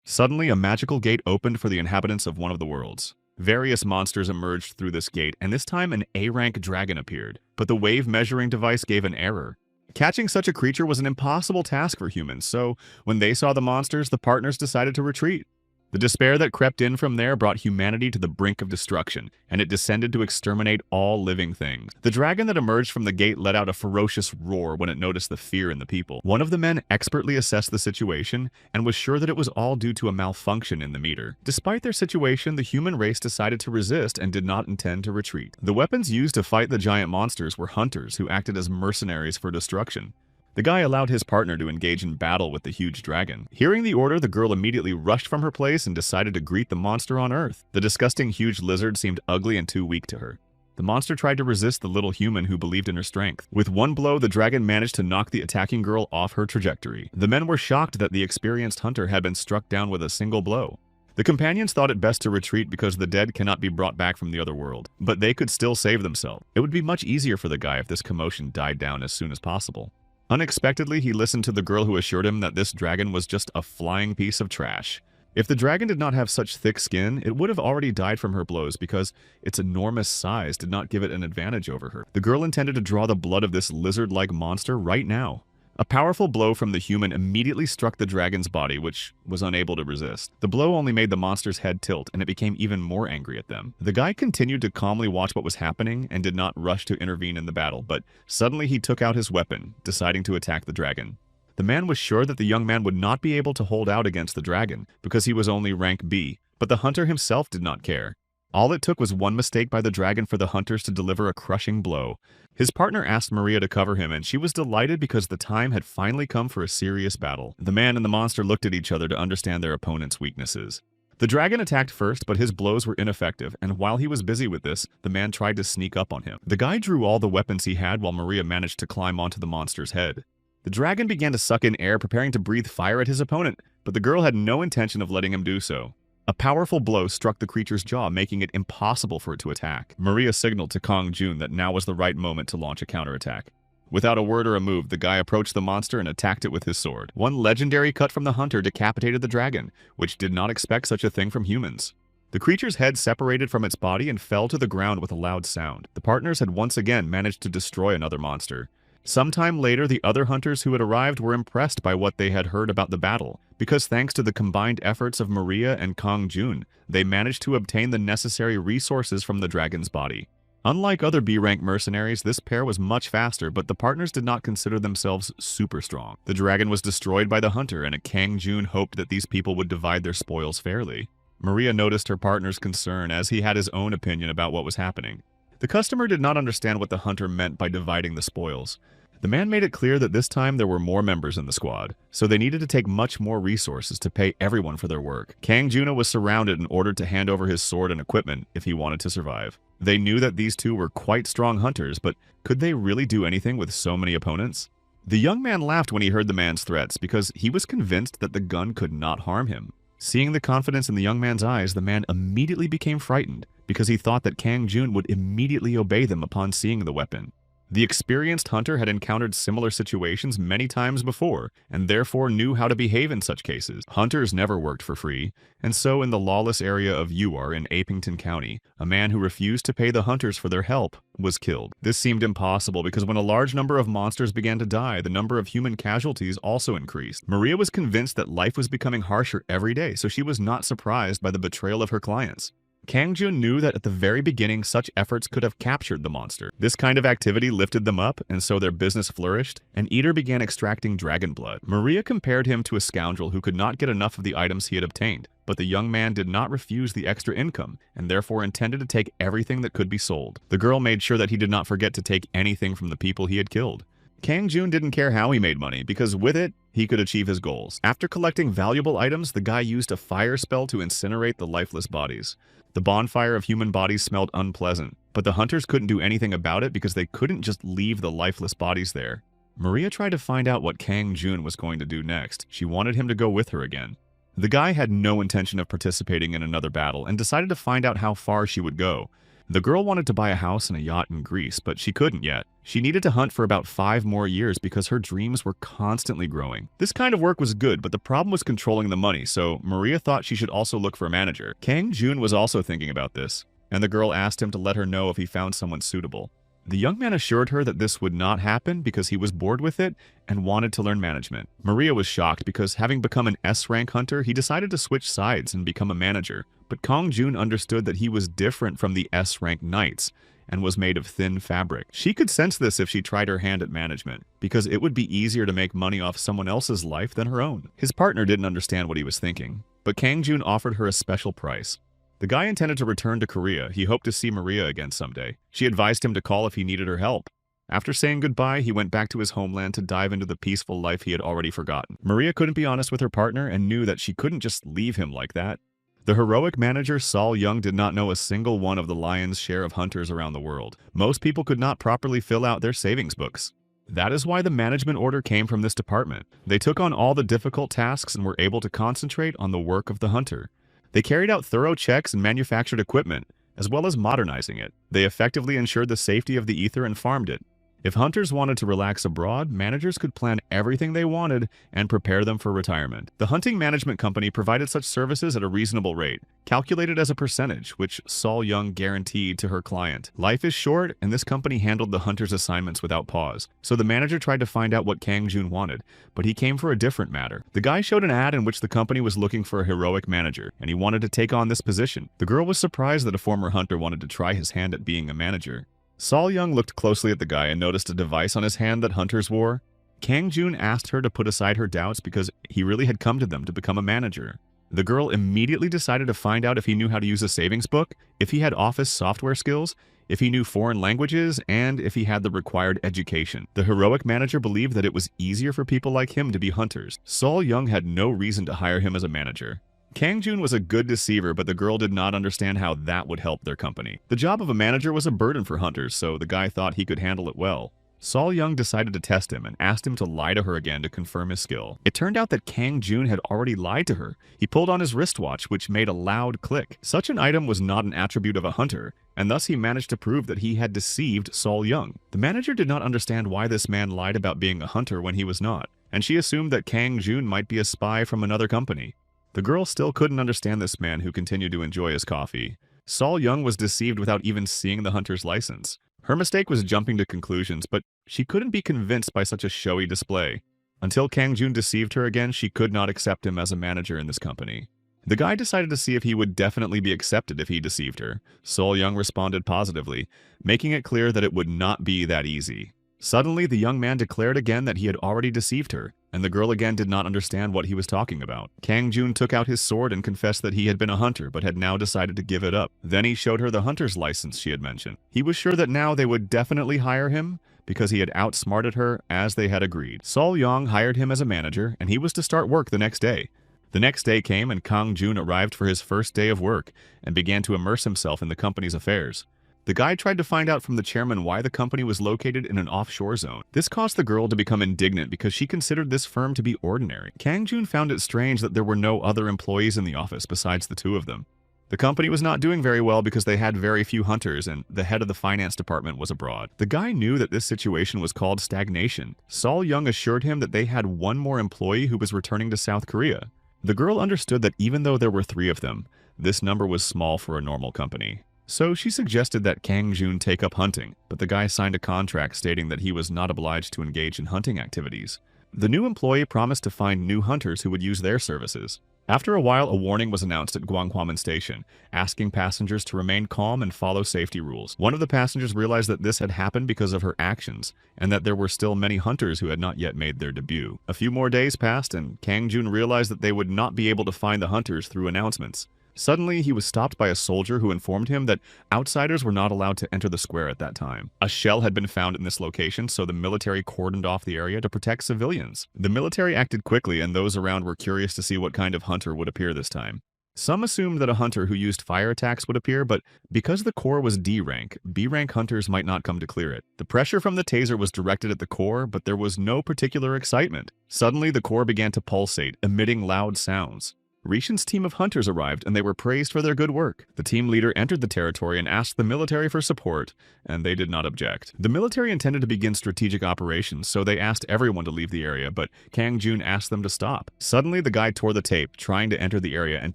Suddenly, a magical gate opened for the inhabitants of one of the worlds. Various monsters emerged through this gate, and this time an A-rank dragon appeared, but the wave measuring device gave an error. Catching such a creature was an impossible task for humans, so when they saw the monsters, the partners decided to retreat. The despair that crept in from there brought humanity to the brink of destruction, and it descended to exterminate all living things. The dragon that emerged from the gate let out a ferocious roar when it noticed the fear in the people. One of the men expertly assessed the situation and was sure that it was all due to a malfunction in the meter. Despite their situation, the human race decided to resist and did not intend to retreat. The weapons used to fight the giant monsters were hunters who acted as mercenaries for destruction. The guy allowed his partner to engage in battle with the huge dragon. Hearing the order, the girl immediately rushed from her place and decided to greet the monster on Earth. The disgusting huge lizard seemed ugly and too weak to her. The monster tried to resist the little human who believed in her strength. With one blow, the dragon managed to knock the attacking girl off her trajectory. The men were shocked that the experienced hunter had been struck down with a single blow. The companions thought it best to retreat because the dead cannot be brought back from the other world, but they could still save themselves. It would be much easier for the guy if this commotion died down as soon as possible. Unexpectedly, he listened to the girl who assured him that this dragon was just a flying piece of trash. If the dragon did not have such thick skin, it would have already died from her blows because its enormous size did not give it an advantage over her. The girl intended to draw the blood of this lizard-like monster right now. A powerful blow from the human immediately struck the dragon's body, which was unable to resist. The blow only made the monster's head tilt, and it became even more angry at them. The guy continued to calmly watch what was happening and did not rush to intervene in the battle, but suddenly he took out his weapon, deciding to attack the dragon. The man was sure that the young man would not be able to hold out against the dragon, because he was only rank B, but the hunter himself did not care. All it took was one mistake by the dragon for the hunters to deliver a crushing blow. His partner asked Maria to cover him, and she was delighted because the time had finally come for a serious battle. The man and the monster looked at each other to understand their opponent's weaknesses. The dragon attacked first, but his blows were ineffective, and while he was busy with this, the man tried to sneak up on him. The guy drew all the weapons he had while Maria managed to climb onto the monster's head. The dragon began to suck in air, preparing to breathe fire at his opponent, but the girl had no intention of letting him do so. A powerful blow struck the creature's jaw, making it impossible for it to attack. Maria signaled to Kong Jun that now was the right moment to launch a counterattack. Without a word or a move, the guy approached the monster and attacked it with his sword. One legendary cut from the hunter decapitated the dragon, which did not expect such a thing from humans. The creature's head separated from its body and fell to the ground with a loud sound. The partners had once again managed to destroy another monster. Sometime later, the other hunters who had arrived were impressed by what they had heard about the battle, because thanks to the combined efforts of Maria and Kong Jun, they managed to obtain the necessary resources from the dragon's body. Unlike other B-rank mercenaries, this pair was much faster, but the partners did not consider themselves super strong. The dragon was destroyed by the hunter, and Kang Jun hoped that these people would divide their spoils fairly. Maria noticed her partner's concern as he had his own opinion about what was happening. The customer did not understand what the hunter meant by dividing the spoils. The man made it clear that this time there were more members in the squad, so they needed to take much more resources to pay everyone for their work. Kang Juna was surrounded and ordered to hand over his sword and equipment if he wanted to survive. They knew that these two were quite strong hunters, but could they really do anything with so many opponents? The young man laughed when he heard the man's threats because he was convinced that the gun could not harm him. Seeing the confidence in the young man's eyes, the man immediately became frightened because he thought that Kang Jun would immediately obey them upon seeing the weapon. The experienced hunter had encountered similar situations many times before, and therefore knew how to behave in such cases. Hunters never worked for free, and so in the lawless area of Uar in Apington County, a man who refused to pay the hunters for their help was killed. This seemed impossible because when a large number of monsters began to die, the number of human casualties also increased. Maria was convinced that life was becoming harsher every day, so she was not surprised by the betrayal of her clients. Kang Jun knew that at the very beginning such efforts could have captured the monster. This kind of activity lifted them up, and so their business flourished, and Eater began extracting dragon blood. Maria compared him to a scoundrel who could not get enough of the items he had obtained, but the young man did not refuse the extra income, and therefore intended to take everything that could be sold. The girl made sure that he did not forget to take anything from the people he had killed. Kang Jun didn't care how he made money, because with it, he could achieve his goals. After collecting valuable items, the guy used a fire spell to incinerate the lifeless bodies. The bonfire of human bodies smelled unpleasant, but the hunters couldn't do anything about it because they couldn't just leave the lifeless bodies there. Maria tried to find out what Kang Jun was going to do next. She wanted him to go with her again. The guy had no intention of participating in another battle and decided to find out how far she would go. The girl wanted to buy a house and a yacht in Greece, but she couldn't yet. She needed to hunt for about 5 more years because her dreams were constantly growing. This kind of work was good, but the problem was controlling the money, so Maria thought she should also look for a manager. Kang Jun was also thinking about this, and the girl asked him to let her know if he found someone suitable. The young man assured her that this would not happen because he was bored with it and wanted to learn management. Maria was shocked because, having become an S-rank hunter, he decided to switch sides and become a manager. But Kang Jun understood that he was different from the S-rank knights and was made of thin fabric. She could sense this if she tried her hand at management, because it would be easier to make money off someone else's life than her own. His partner didn't understand what he was thinking, but Kang Jun offered her a special price. The guy intended to return to Korea. He hoped to see Maria again someday. She advised him to call if he needed her help. After saying goodbye, he went back to his homeland to dive into the peaceful life he had already forgotten. Maria couldn't be honest with her partner and knew that she couldn't just leave him like that. The heroic manager Sol Young did not know a single one of the lion's share of hunters around the world. Most people could not properly fill out their savings books. That is why the management order came from this department. They took on all the difficult tasks and were able to concentrate on the work of the hunter. They carried out thorough checks and manufactured equipment, as well as modernizing it. They effectively ensured the safety of the ether and farmed it. If hunters wanted to relax abroad, managers could plan everything they wanted and prepare them for retirement. The hunting management company provided such services at a reasonable rate, calculated as a percentage, which Sol Young guaranteed to her client. Life is short, and this company handled the hunter's assignments without pause. So the manager tried to find out what Kang Jun wanted, but he came for a different matter. The guy showed an ad in which the company was looking for a heroic manager, and he wanted to take on this position. The girl was surprised that a former hunter wanted to try his hand at being a manager. Sol Young looked closely at the guy and noticed a device on his hand that hunters wore. Kang Jun asked her to put aside her doubts because he really had come to them to become a manager. The girl immediately decided to find out if he knew how to use a savings book, if he had office software skills, if he knew foreign languages, and if he had the required education. The heroic manager believed that it was easier for people like him to be hunters. Sol Young had no reason to hire him as a manager. Kang Jun was a good deceiver, but the girl did not understand how that would help their company. The job of a manager was a burden for hunters, so the guy thought he could handle it well. Sol Young decided to test him and asked him to lie to her again to confirm his skill. It turned out that Kang Jun had already lied to her. He pulled on his wristwatch, which made a loud click. Such an item was not an attribute of a hunter, and thus he managed to prove that he had deceived Sol Young. The manager did not understand why this man lied about being a hunter when he was not, and she assumed that Kang Jun might be a spy from another company. The girl still couldn't understand this man who continued to enjoy his coffee. Sol Young was deceived without even seeing the hunter's license. Her mistake was jumping to conclusions, but she couldn't be convinced by such a showy display. Until Kang Jun deceived her again, she could not accept him as a manager in this company. The guy decided to see if he would definitely be accepted if he deceived her. Sol Young responded positively, making it clear that it would not be that easy. Suddenly, the young man declared again that he had already deceived her, and the girl again did not understand what he was talking about. Kang Jun took out his sword and confessed that he had been a hunter but had now decided to give it up. Then he showed her the hunter's license she had mentioned. He was sure that now they would definitely hire him because he had outsmarted her as they had agreed. Sol Young hired him as a manager, and he was to start work the next day. The next day came and Kang Jun arrived for his first day of work and began to immerse himself in the company's affairs. The guy tried to find out from the chairman why the company was located in an offshore zone. This caused the girl to become indignant because she considered this firm to be ordinary. Kang Jun found it strange that there were no other employees in the office besides the two of them. The company was not doing very well because they had very few hunters and the head of the finance department was abroad. The guy knew that this situation was called stagnation. Sol Young assured him that they had one more employee who was returning to South Korea. The girl understood that even though there were 3 of them, this number was small for a normal company. So she suggested that Kang Jun take up hunting, but the guy signed a contract stating that he was not obliged to engage in hunting activities. The new employee promised to find new hunters who would use their services. After a while, a warning was announced at Gwanghwamun Station, asking passengers to remain calm and follow safety rules. One of the passengers realized that this had happened because of her actions, and that there were still many hunters who had not yet made their debut. A few more days passed, and Kang Jun realized that they would not be able to find the hunters through announcements. Suddenly, he was stopped by a soldier who informed him that outsiders were not allowed to enter the square at that time. A shell had been found in this location, so the military cordoned off the area to protect civilians. The military acted quickly, and those around were curious to see what kind of hunter would appear this time. Some assumed that a hunter who used fire attacks would appear, but because the core was D rank, B rank hunters might not come to clear it. The pressure from the taser was directed at the core, but there was no particular excitement. Suddenly, the core began to pulsate, emitting loud sounds. Rishin's team of hunters arrived, and they were praised for their good work. The team leader entered the territory and asked the military for support, and they did not object. The military intended to begin strategic operations, so they asked everyone to leave the area, but Kang Jun asked them to stop. Suddenly, the guy tore the tape, trying to enter the area, and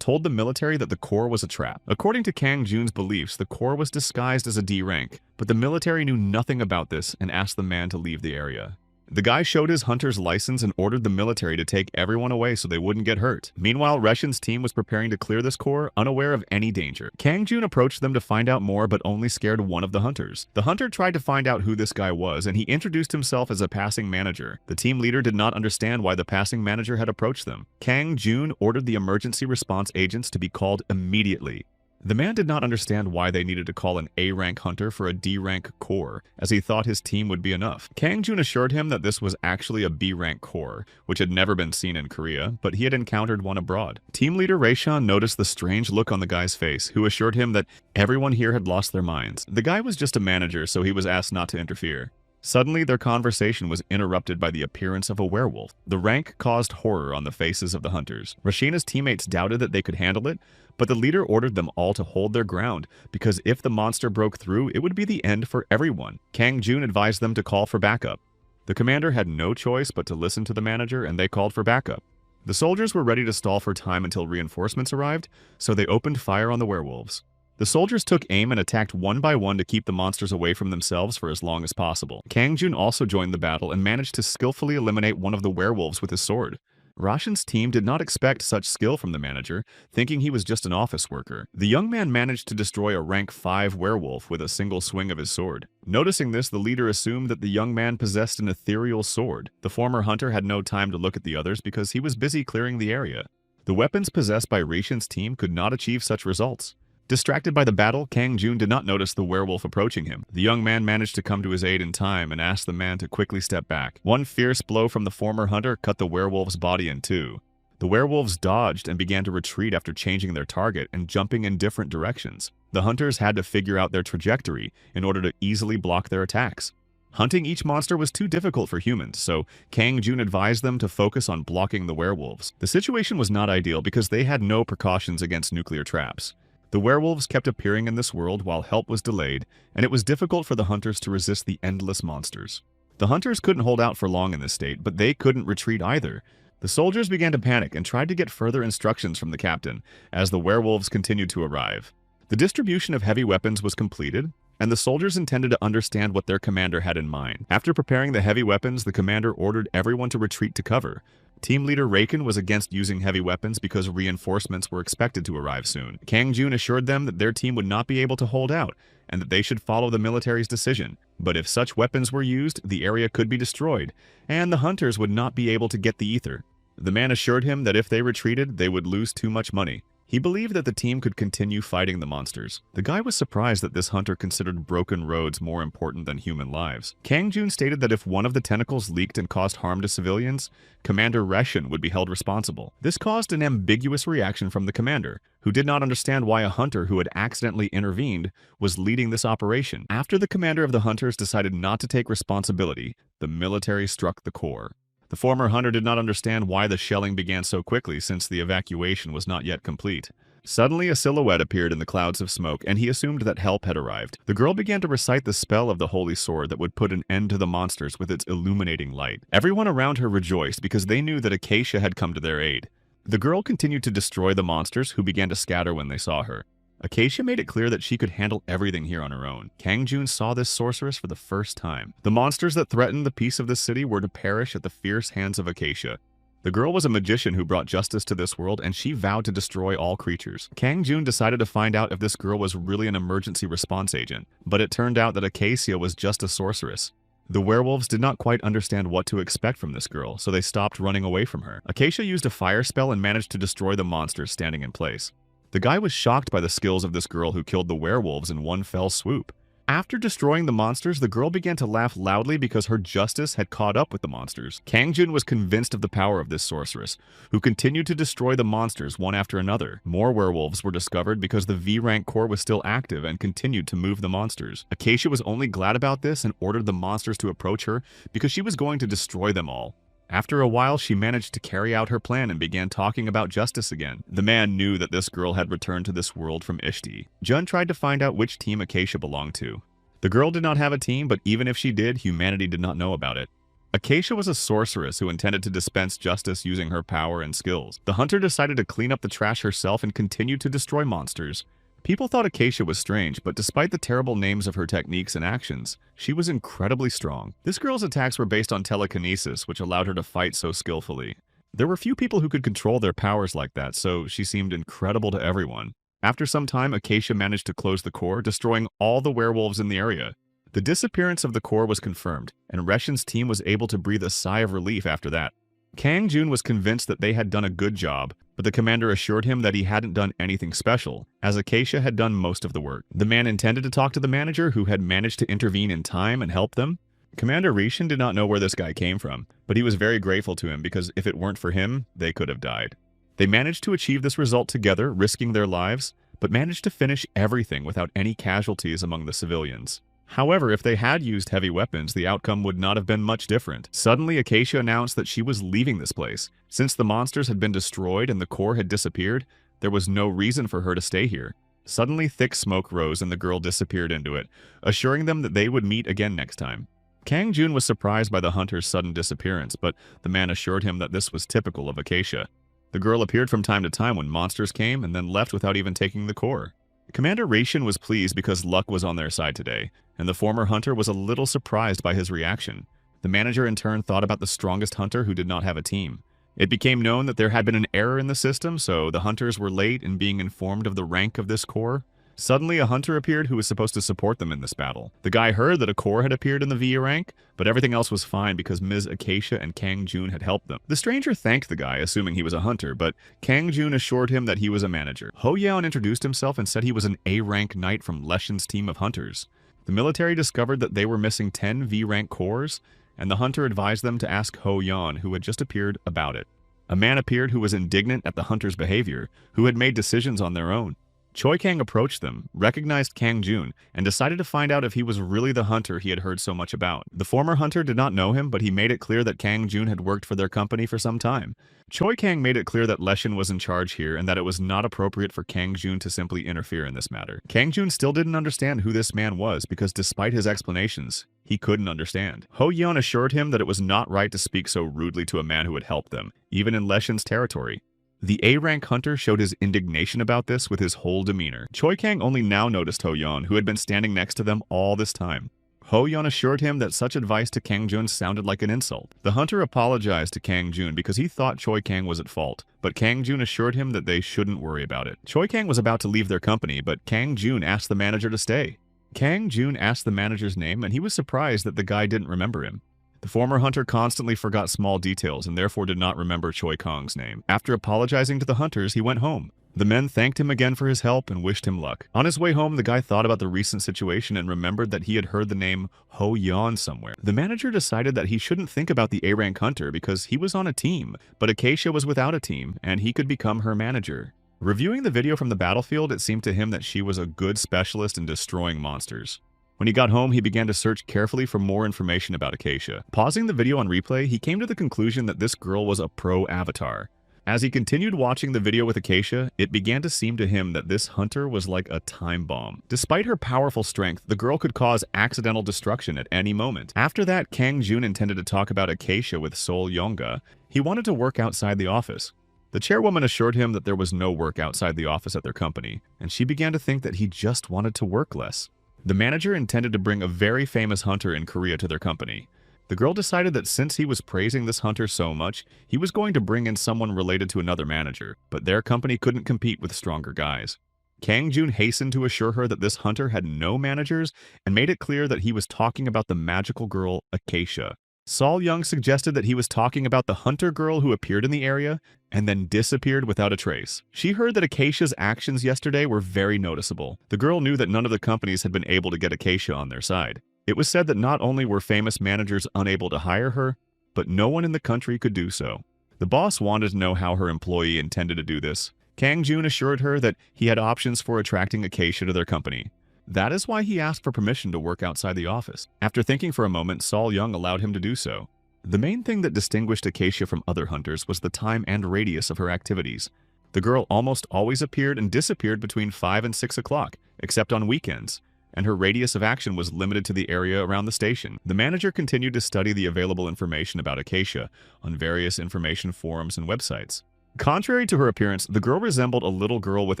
told the military that the core was a trap. According to Kang Jun's beliefs, the core was disguised as a D rank, but the military knew nothing about this and asked the man to leave the area. The guy showed his hunter's license and ordered the military to take everyone away so they wouldn't get hurt. Meanwhile, Reshin's team was preparing to clear this core, unaware of any danger. Kang Jun approached them to find out more, but only scared one of the hunters. The hunter tried to find out who this guy was, and he introduced himself as a passing manager. The team leader did not understand why the passing manager had approached them. Kang Jun ordered the emergency response agents to be called immediately. The man did not understand why they needed to call an A-rank hunter for a D-rank core, as he thought his team would be enough. Kang Jun assured him that this was actually a B-rank core, which had never been seen in Korea, but he had encountered one abroad. Team leader Raishan noticed the strange look on the guy's face, who assured him that everyone here had lost their minds. The guy was just a manager, so he was asked not to interfere. Suddenly, their conversation was interrupted by the appearance of a werewolf. The rank caused horror on the faces of the hunters. Rashina's teammates doubted that they could handle it, but the leader ordered them all to hold their ground, because if the monster broke through, it would be the end for everyone. Kang Jun advised them to call for backup. The commander had no choice but to listen to the manager, and they called for backup. The soldiers were ready to stall for time until reinforcements arrived, so they opened fire on the werewolves. The soldiers took aim and attacked one by one to keep the monsters away from themselves for as long as possible. Kang Jun also joined the battle and managed to skillfully eliminate one of the werewolves with his sword. Rashin's team did not expect such skill from the manager, thinking he was just an office worker. The young man managed to destroy a rank 5 werewolf with a single swing of his sword. Noticing this, the leader assumed that the young man possessed an ethereal sword. The former hunter had no time to look at the others because he was busy clearing the area. The weapons possessed by Rishin's team could not achieve such results. Distracted by the battle, Kang Jun did not notice the werewolf approaching him. The young man managed to come to his aid in time and asked the man to quickly step back. One fierce blow from the former hunter cut the werewolf's body in two. The werewolves dodged and began to retreat after changing their target and jumping in different directions. The hunters had to figure out their trajectory in order to easily block their attacks. Hunting each monster was too difficult for humans, so Kang Jun advised them to focus on blocking the werewolves. The situation was not ideal because they had no precautions against nuclear traps. The werewolves kept appearing in this world while help was delayed, and it was difficult for the hunters to resist the endless monsters. The hunters couldn't hold out for long in this state, but they couldn't retreat either. The soldiers began to panic and tried to get further instructions from the captain as the werewolves continued to arrive. The distribution of heavy weapons was completed, and the soldiers intended to understand what their commander had in mind. After preparing the heavy weapons, the commander ordered everyone to retreat to cover. Team leader Raken was against using heavy weapons because reinforcements were expected to arrive soon. Kang Jun assured them that their team would not be able to hold out and that they should follow the military's decision. But if such weapons were used, the area could be destroyed, and the hunters would not be able to get the ether. The man assured him that if they retreated, they would lose too much money. He believed that the team could continue fighting the monsters. The guy was surprised that this hunter considered broken roads more important than human lives. Kang Jun stated that if one of the tentacles leaked and caused harm to civilians, Commander Reshin would be held responsible. This caused an ambiguous reaction from the commander, who did not understand why a hunter who had accidentally intervened was leading this operation. After the commander of the hunters decided not to take responsibility, the military struck the core. The former hunter did not understand why the shelling began so quickly since the evacuation was not yet complete. Suddenly, a silhouette appeared in the clouds of smoke, and he assumed that help had arrived. The girl began to recite the spell of the holy sword that would put an end to the monsters with its illuminating light. Everyone around her rejoiced because they knew that Acacia had come to their aid. The girl continued to destroy the monsters, who began to scatter when they saw her. Acacia made it clear that she could handle everything here on her own. Kang Jun saw this sorceress for the first time. The monsters that threatened the peace of the city were to perish at the fierce hands of Acacia. The girl was a magician who brought justice to this world, and she vowed to destroy all creatures. Kang Jun decided to find out if this girl was really an emergency response agent, but it turned out that Acacia was just a sorceress. The werewolves did not quite understand what to expect from this girl, so they stopped running away from her. Acacia used a fire spell and managed to destroy the monsters standing in place. The guy was shocked by the skills of this girl who killed the werewolves in one fell swoop. After destroying the monsters, the girl began to laugh loudly because her justice had caught up with the monsters. Kang Jun was convinced of the power of this sorceress, who continued to destroy the monsters one after another. More werewolves were discovered because the V-rank core was still active and continued to move the monsters. Acacia was only glad about this and ordered the monsters to approach her because she was going to destroy them all. After a while, she managed to carry out her plan and began talking about justice again. The man knew that this girl had returned to this world from Ishti. Jun tried to find out which team Acacia belonged to. The girl did not have a team, but even if she did, humanity did not know about it. Acacia was a sorceress who intended to dispense justice using her power and skills. The hunter decided to clean up the trash herself and continued to destroy monsters. People thought Acacia was strange, but despite the terrible names of her techniques and actions, she was incredibly strong. This girl's attacks were based on telekinesis, which allowed her to fight so skillfully. There were few people who could control their powers like that, so she seemed incredible to everyone. After some time, Acacia managed to close the core, destroying all the werewolves in the area. The disappearance of the core was confirmed, and Reshin's team was able to breathe a sigh of relief after that. Kang Jun was convinced that they had done a good job, but the commander assured him that he hadn't done anything special, as Acacia had done most of the work. The man intended to talk to the manager, who had managed to intervene in time and help them. Commander Rishin did not know where this guy came from, but he was very grateful to him because if it weren't for him, they could have died. They managed to achieve this result together, risking their lives, but managed to finish everything without any casualties among the civilians. However, if they had used heavy weapons, the outcome would not have been much different. Suddenly, Acacia announced that she was leaving this place. Since the monsters had been destroyed and the core had disappeared, there was no reason for her to stay here. Suddenly, thick smoke rose and the girl disappeared into it, assuring them that they would meet again next time. Kang Jun was surprised by the hunter's sudden disappearance, but the man assured him that this was typical of Acacia. The girl appeared from time to time when monsters came and then left without even taking the core. Commander Rishin was pleased because luck was on their side today, and the former hunter was a little surprised by his reaction. The manager in turn thought about the strongest hunter who did not have a team. It became known that there had been an error in the system, so the hunters were late in being informed of the rank of this core. Suddenly, a hunter appeared who was supposed to support them in this battle. The guy heard that a core had appeared in the VA rank, but everything else was fine because Ms. Acacia and Kang Jun had helped them. The stranger thanked the guy, assuming he was a hunter, but Kang Jun assured him that he was a manager. Ho Yeon introduced himself and said he was an A-rank knight from Leshin's team of hunters. The military discovered that they were missing 10 V-rank cores, and the hunter advised them to ask Ho Yeon, who had just appeared, about it. A man appeared who was indignant at the hunter's behavior, who had made decisions on their own. Choi Kang approached them, recognized Kang Jun, and decided to find out if he was really the hunter he had heard so much about. The former hunter did not know him, but he made it clear that Kang Jun had worked for their company for some time. Choi Kang made it clear that Leshin was in charge here and that it was not appropriate for Kang Jun to simply interfere in this matter. Kang Jun still didn't understand who this man was because despite his explanations, he couldn't understand. Ho Yeon assured him that it was not right to speak so rudely to a man who had helped them, even in Leshin's territory. The A-rank hunter showed his indignation about this with his whole demeanor. Choi Kang only now noticed Ho Yeon, who had been standing next to them all this time. Ho Yeon assured him that such advice to Kang Jun sounded like an insult. The hunter apologized to Kang Jun because he thought Choi Kang was at fault, but Kang Jun assured him that they shouldn't worry about it. Choi Kang was about to leave their company, but Kang Jun asked the manager to stay. Kang Jun asked the manager's name, and he was surprised that the guy didn't remember him. The former hunter constantly forgot small details and therefore did not remember Choi Kang's name. After apologizing to the hunters, he went home. The men thanked him again for his help and wished him luck. On his way home, the guy thought about the recent situation and remembered that he had heard the name Ho Yeon somewhere. The manager decided that he shouldn't think about the A-rank hunter because he was on a team, but Acacia was without a team, and he could become her manager. Reviewing the video from the battlefield, it seemed to him that she was a good specialist in destroying monsters. When he got home, he began to search carefully for more information about Acacia. Pausing the video on replay, he came to the conclusion that this girl was a pro avatar. As he continued watching the video with Acacia, it began to seem to him that this hunter was like a time bomb. Despite her powerful strength, the girl could cause accidental destruction at any moment. After that, Kang Jun intended to talk about Acacia with Sol Yonga. He wanted to work outside the office. The chairwoman assured him that there was no work outside the office at their company, and she began to think that he just wanted to work less. The manager intended to bring a very famous hunter in Korea to their company. The girl decided that since he was praising this hunter so much, he was going to bring in someone related to another manager, but their company couldn't compete with stronger guys. Kang Jun hastened to assure her that this hunter had no managers and made it clear that he was talking about the magical girl Acacia. Sol Young suggested that he was talking about the hunter girl who appeared in the area and then disappeared without a trace. She heard that Acacia's actions yesterday were very noticeable. The girl knew that none of the companies had been able to get Acacia on their side. It was said that not only were famous managers unable to hire her, but no one in the country could do so. The boss wanted to know how her employee intended to do this. Kang Jun assured her that he had options for attracting Acacia to their company. That is why he asked for permission to work outside the office. After thinking for a moment, Sol Young allowed him to do so. The main thing that distinguished Acacia from other hunters was the time and radius of her activities. The girl almost always appeared and disappeared between 5 and 6 o'clock, except on weekends, and her radius of action was limited to the area around the station. The manager continued to study the available information about Acacia on various information forums and websites. Contrary to her appearance, the girl resembled a little girl with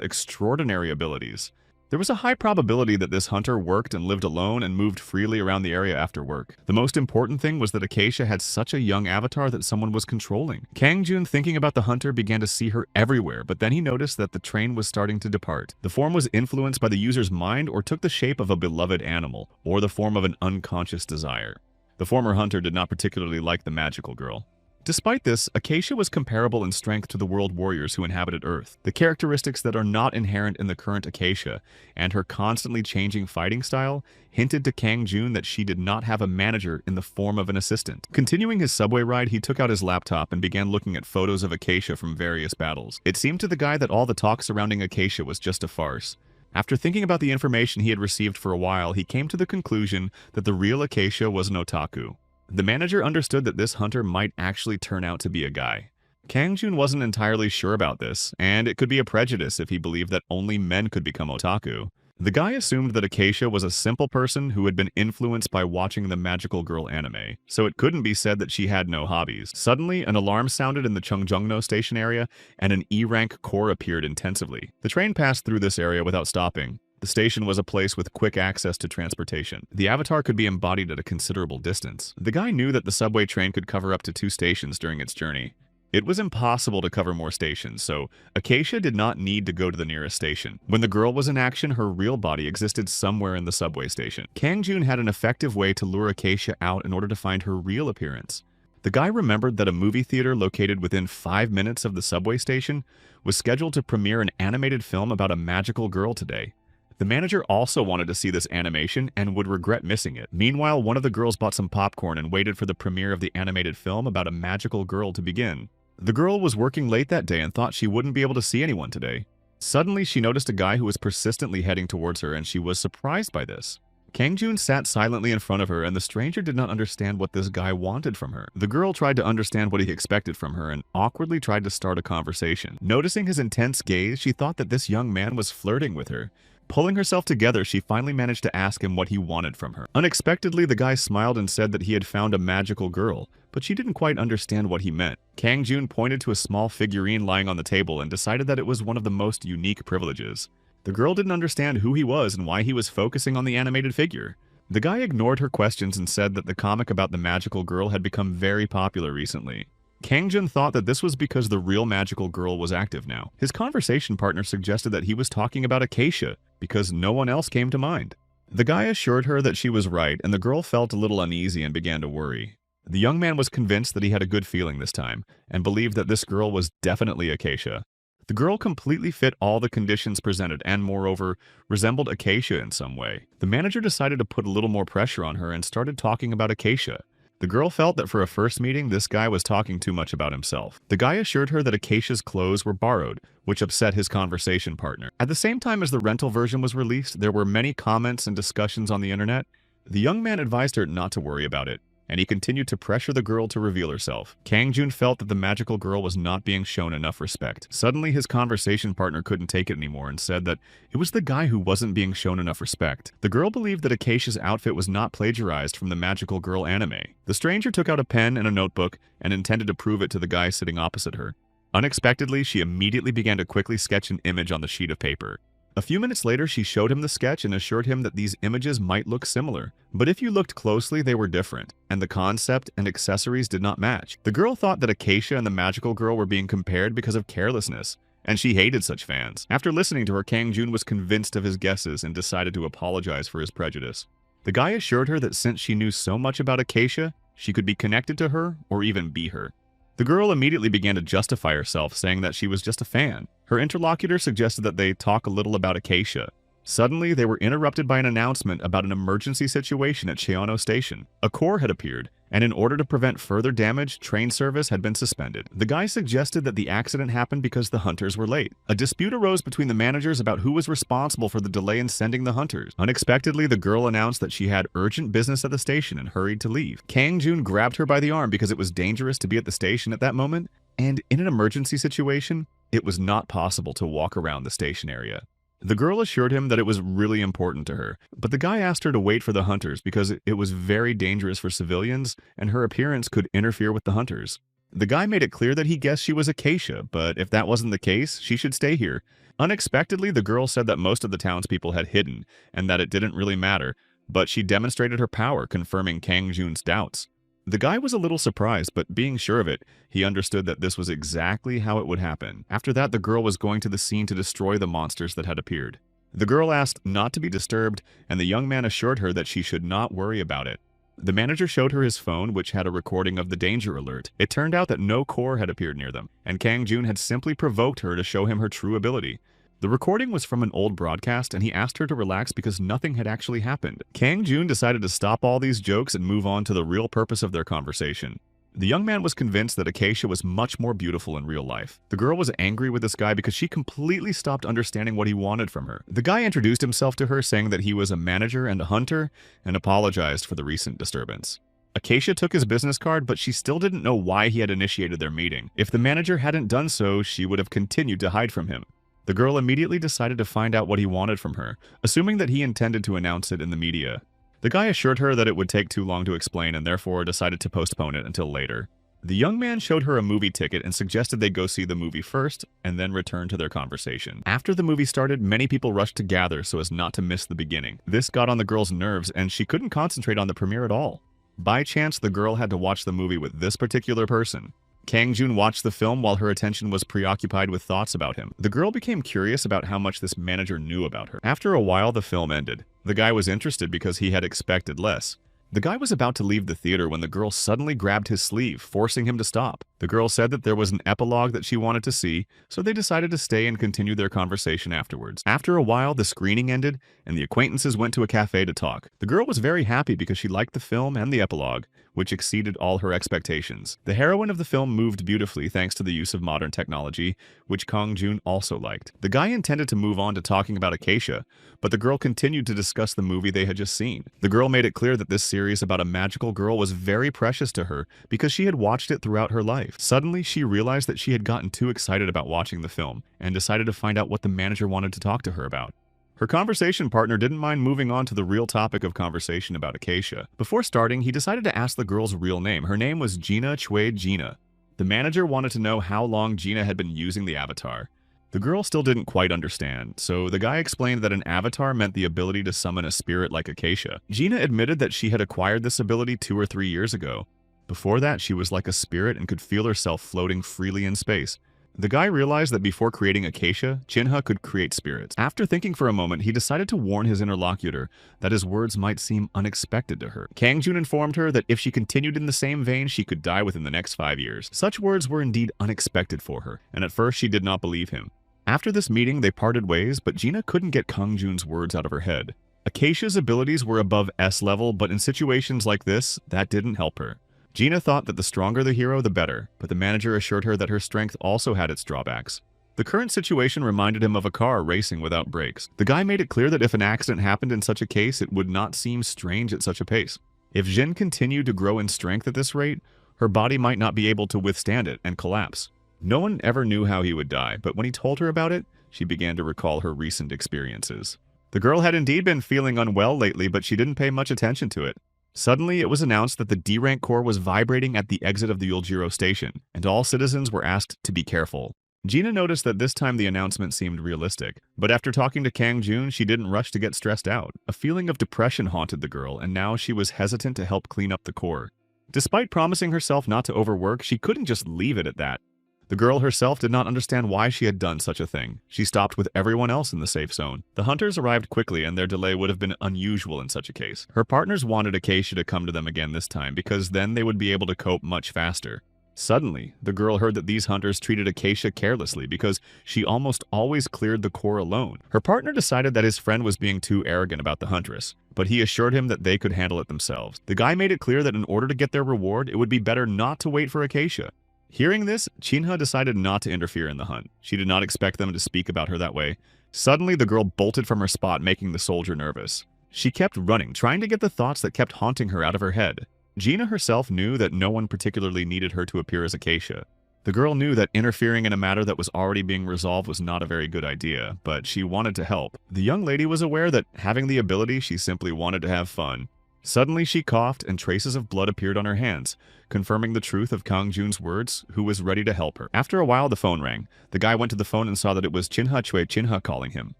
extraordinary abilities. There was a high probability that this hunter worked and lived alone and moved freely around the area after work. The most important thing was that Acacia had such a young avatar that someone was controlling. Kang Jun, thinking about the hunter, began to see her everywhere, but then he noticed that the train was starting to depart. The form was influenced by the user's mind or took the shape of a beloved animal, or the form of an unconscious desire. The former hunter did not particularly like the magical girl. Despite this, Acacia was comparable in strength to the world warriors who inhabited Earth. The characteristics that are not inherent in the current Acacia, and her constantly changing fighting style, hinted to Kang Jun that she did not have a manager in the form of an assistant. Continuing his subway ride, he took out his laptop and began looking at photos of Acacia from various battles. It seemed to the guy that all the talk surrounding Acacia was just a farce. After thinking about the information he had received for a while, he came to the conclusion that the real Acacia was an otaku. The manager understood that this hunter might actually turn out to be a guy. Kang Jun wasn't entirely sure about this, and it could be a prejudice if he believed that only men could become otaku. The guy assumed that Acacia was a simple person who had been influenced by watching the magical girl anime, so it couldn't be said that she had no hobbies. Suddenly, an alarm sounded in the Chungjungno station area, and an E-rank core appeared intensively. The train passed through this area without stopping. The station was a place with quick access to transportation. The avatar could be embodied at a considerable distance. The guy knew that the subway train could cover up to 2 stations during its journey. It was impossible to cover more stations, so Acacia did not need to go to the nearest station. When the girl was in action, her real body existed somewhere in the subway station. Kang Jun had an effective way to lure Acacia out in order to find her real appearance. The guy remembered that a movie theater located within 5 minutes of the subway station was scheduled to premiere an animated film about a magical girl today. The manager also wanted to see this animation and would regret missing it. Meanwhile, one of the girls bought some popcorn and waited for the premiere of the animated film about a magical girl to begin. The girl was working late that day and thought she wouldn't be able to see anyone today. Suddenly, she noticed a guy who was persistently heading towards her, and she was surprised by this. Kang Jun sat silently in front of her, and the stranger did not understand what this guy wanted from her. The girl tried to understand what he expected from her and awkwardly tried to start a conversation. Noticing his intense gaze, she thought that this young man was flirting with her. Pulling herself together, she finally managed to ask him what he wanted from her. Unexpectedly, the guy smiled and said that he had found a magical girl, but she didn't quite understand what he meant. Kang Jun pointed to a small figurine lying on the table and decided that it was one of the most unique privileges. The girl didn't understand who he was and why he was focusing on the animated figure. The guy ignored her questions and said that the comic about the magical girl had become very popular recently. Kang Jun thought that this was because the real magical girl was active now. His conversation partner suggested that he was talking about Acacia, because no one else came to mind. The guy assured her that she was right, and the girl felt a little uneasy and began to worry. The young man was convinced that he had a good feeling this time, and believed that this girl was definitely Acacia. The girl completely fit all the conditions presented and, moreover, resembled Acacia in some way. The manager decided to put a little more pressure on her and started talking about Acacia. The girl felt that for a first meeting, this guy was talking too much about himself. The guy assured her that Acacia's clothes were borrowed, which upset his conversation partner. At the same time as the rental version was released, there were many comments and discussions on the internet. The young man advised her not to worry about it, and he continued to pressure the girl to reveal herself. Kang Jun felt that the magical girl was not being shown enough respect. Suddenly, his conversation partner couldn't take it anymore and said that it was the guy who wasn't being shown enough respect. The girl believed that Acacia's outfit was not plagiarized from the magical girl anime. The stranger took out a pen and a notebook and intended to prove it to the guy sitting opposite her. Unexpectedly, she immediately began to quickly sketch an image on the sheet of paper. A few minutes later, she showed him the sketch and assured him that these images might look similar. But if you looked closely, they were different, and the concept and accessories did not match. The girl thought that Acacia and the magical girl were being compared because of carelessness, and she hated such fans. After listening to her, Kang Jun was convinced of his guesses and decided to apologize for his prejudice. The guy assured her that since she knew so much about Acacia, she could be connected to her or even be her. The girl immediately began to justify herself, saying that she was just a fan. Her interlocutor suggested that they talk a little about Acacia. Suddenly, they were interrupted by an announcement about an emergency situation at Cheono Station. A core had appeared, and in order to prevent further damage, train service had been suspended. The guy suggested that the accident happened because the hunters were late. A dispute arose between the managers about who was responsible for the delay in sending the hunters. Unexpectedly, the girl announced that she had urgent business at the station and hurried to leave. Kang Jun grabbed her by the arm because it was dangerous to be at the station at that moment, and in an emergency situation, it was not possible to walk around the station area. The girl assured him that it was really important to her, but the guy asked her to wait for the hunters because it was very dangerous for civilians and her appearance could interfere with the hunters. The guy made it clear that he guessed she was Acacia, but if that wasn't the case, she should stay here. Unexpectedly, the girl said that most of the townspeople had hidden and that it didn't really matter, but she demonstrated her power, confirming Kang Jun's doubts. The guy was a little surprised, but being sure of it, he understood that this was exactly how it would happen. After that, the girl was going to the scene to destroy the monsters that had appeared. The girl asked not to be disturbed, and the young man assured her that she should not worry about it. The manager showed her his phone, which had a recording of the danger alert. It turned out that no core had appeared near them, and Kang Jun had simply provoked her to show him her true ability. The recording was from an old broadcast, and he asked her to relax because nothing had actually happened. Kang Jun decided to stop all these jokes and move on to the real purpose of their conversation. The young man was convinced that Acacia was much more beautiful in real life. The girl was angry with this guy because she completely stopped understanding what he wanted from her. The guy introduced himself to her, saying that he was a manager and a hunter, and apologized for the recent disturbance. Acacia took his business card, but she still didn't know why he had initiated their meeting. If the manager hadn't done so, she would have continued to hide from him. The girl immediately decided to find out what he wanted from her, assuming that he intended to announce it in the media. The guy assured her that it would take too long to explain and therefore decided to postpone it until later. The young man showed her a movie ticket and suggested they go see the movie first and then return to their conversation. After the movie started, many people rushed to gather so as not to miss the beginning. This got on the girl's nerves and she couldn't concentrate on the premiere at all. By chance, the girl had to watch the movie with this particular person. Kang Jun watched the film while her attention was preoccupied with thoughts about him. The girl became curious about how much this manager knew about her. After a while, the film ended. The guy was interested because he had expected less. The guy was about to leave the theater when the girl suddenly grabbed his sleeve, forcing him to stop. The girl said that there was an epilogue that she wanted to see, so they decided to stay and continue their conversation afterwards. After a while, the screening ended, and the acquaintances went to a cafe to talk. The girl was very happy because she liked the film and the epilogue, which exceeded all her expectations. The heroine of the film moved beautifully thanks to the use of modern technology, which Kang Jun also liked. The guy intended to move on to talking about Acacia, but the girl continued to discuss the movie they had just seen. The girl made it clear that this series about a magical girl was very precious to her because she had watched it throughout her life. Suddenly, she realized that she had gotten too excited about watching the film and decided to find out what the manager wanted to talk to her about. Her conversation partner didn't mind moving on to the real topic of conversation about Acacia. Before starting, he decided to ask the girl's real name. Her name was Gina Chue Gina. The manager wanted to know how long Gina had been using the avatar. The girl still didn't quite understand, so the guy explained that an avatar meant the ability to summon a spirit like Acacia. Gina admitted that she had acquired this ability 2 or 3 years ago. Before that, she was like a spirit and could feel herself floating freely in space. The guy realized that before creating Acacia, Jinha could create spirits. After thinking for a moment, he decided to warn his interlocutor that his words might seem unexpected to her. Kang Jun informed her that if she continued in the same vein, she could die within the next 5 years. Such words were indeed unexpected for her, and at first she did not believe him. After this meeting, they parted ways, but Gina couldn't get Kang Jun's words out of her head. Acacia's abilities were above S level, but in situations like this, that didn't help her. Gina thought that the stronger the hero, the better, but the manager assured her that her strength also had its drawbacks. The current situation reminded him of a car racing without brakes. The guy made it clear that if an accident happened in such a case, it would not seem strange at such a pace. If Jin continued to grow in strength at this rate, her body might not be able to withstand it and collapse. No one ever knew how he would die, but when he told her about it, she began to recall her recent experiences. The girl had indeed been feeling unwell lately, but she didn't pay much attention to it. Suddenly, it was announced that the D-Rank core was vibrating at the exit of the Yuljiro station, and all citizens were asked to be careful. Gina noticed that this time the announcement seemed realistic, but after talking to Kang Jun, she didn't rush to get stressed out. A feeling of depression haunted the girl, and now she was hesitant to help clean up the core. Despite promising herself not to overwork, she couldn't just leave it at that. The girl herself did not understand why she had done such a thing. She stopped with everyone else in the safe zone. The hunters arrived quickly, and their delay would have been unusual in such a case. Her partners wanted Acacia to come to them again this time because then they would be able to cope much faster. Suddenly, the girl heard that these hunters treated Acacia carelessly because she almost always cleared the core alone. Her partner decided that his friend was being too arrogant about the huntress, but he assured him that they could handle it themselves. The guy made it clear that in order to get their reward, it would be better not to wait for Acacia. Hearing this, Chinha decided not to interfere in the hunt. She did not expect them to speak about her that way. Suddenly, the girl bolted from her spot, making the soldier nervous. She kept running, trying to get the thoughts that kept haunting her out of her head. Gina herself knew that no one particularly needed her to appear as Acacia. The girl knew that interfering in a matter that was already being resolved was not a very good idea, but she wanted to help. The young lady was aware that, having the ability, she simply wanted to have fun. Suddenly, she coughed, and traces of blood appeared on her hands, confirming the truth of Kang Jun's words, who was ready to help her. After a while, the phone rang. The guy went to the phone and saw that it was Chinha calling him.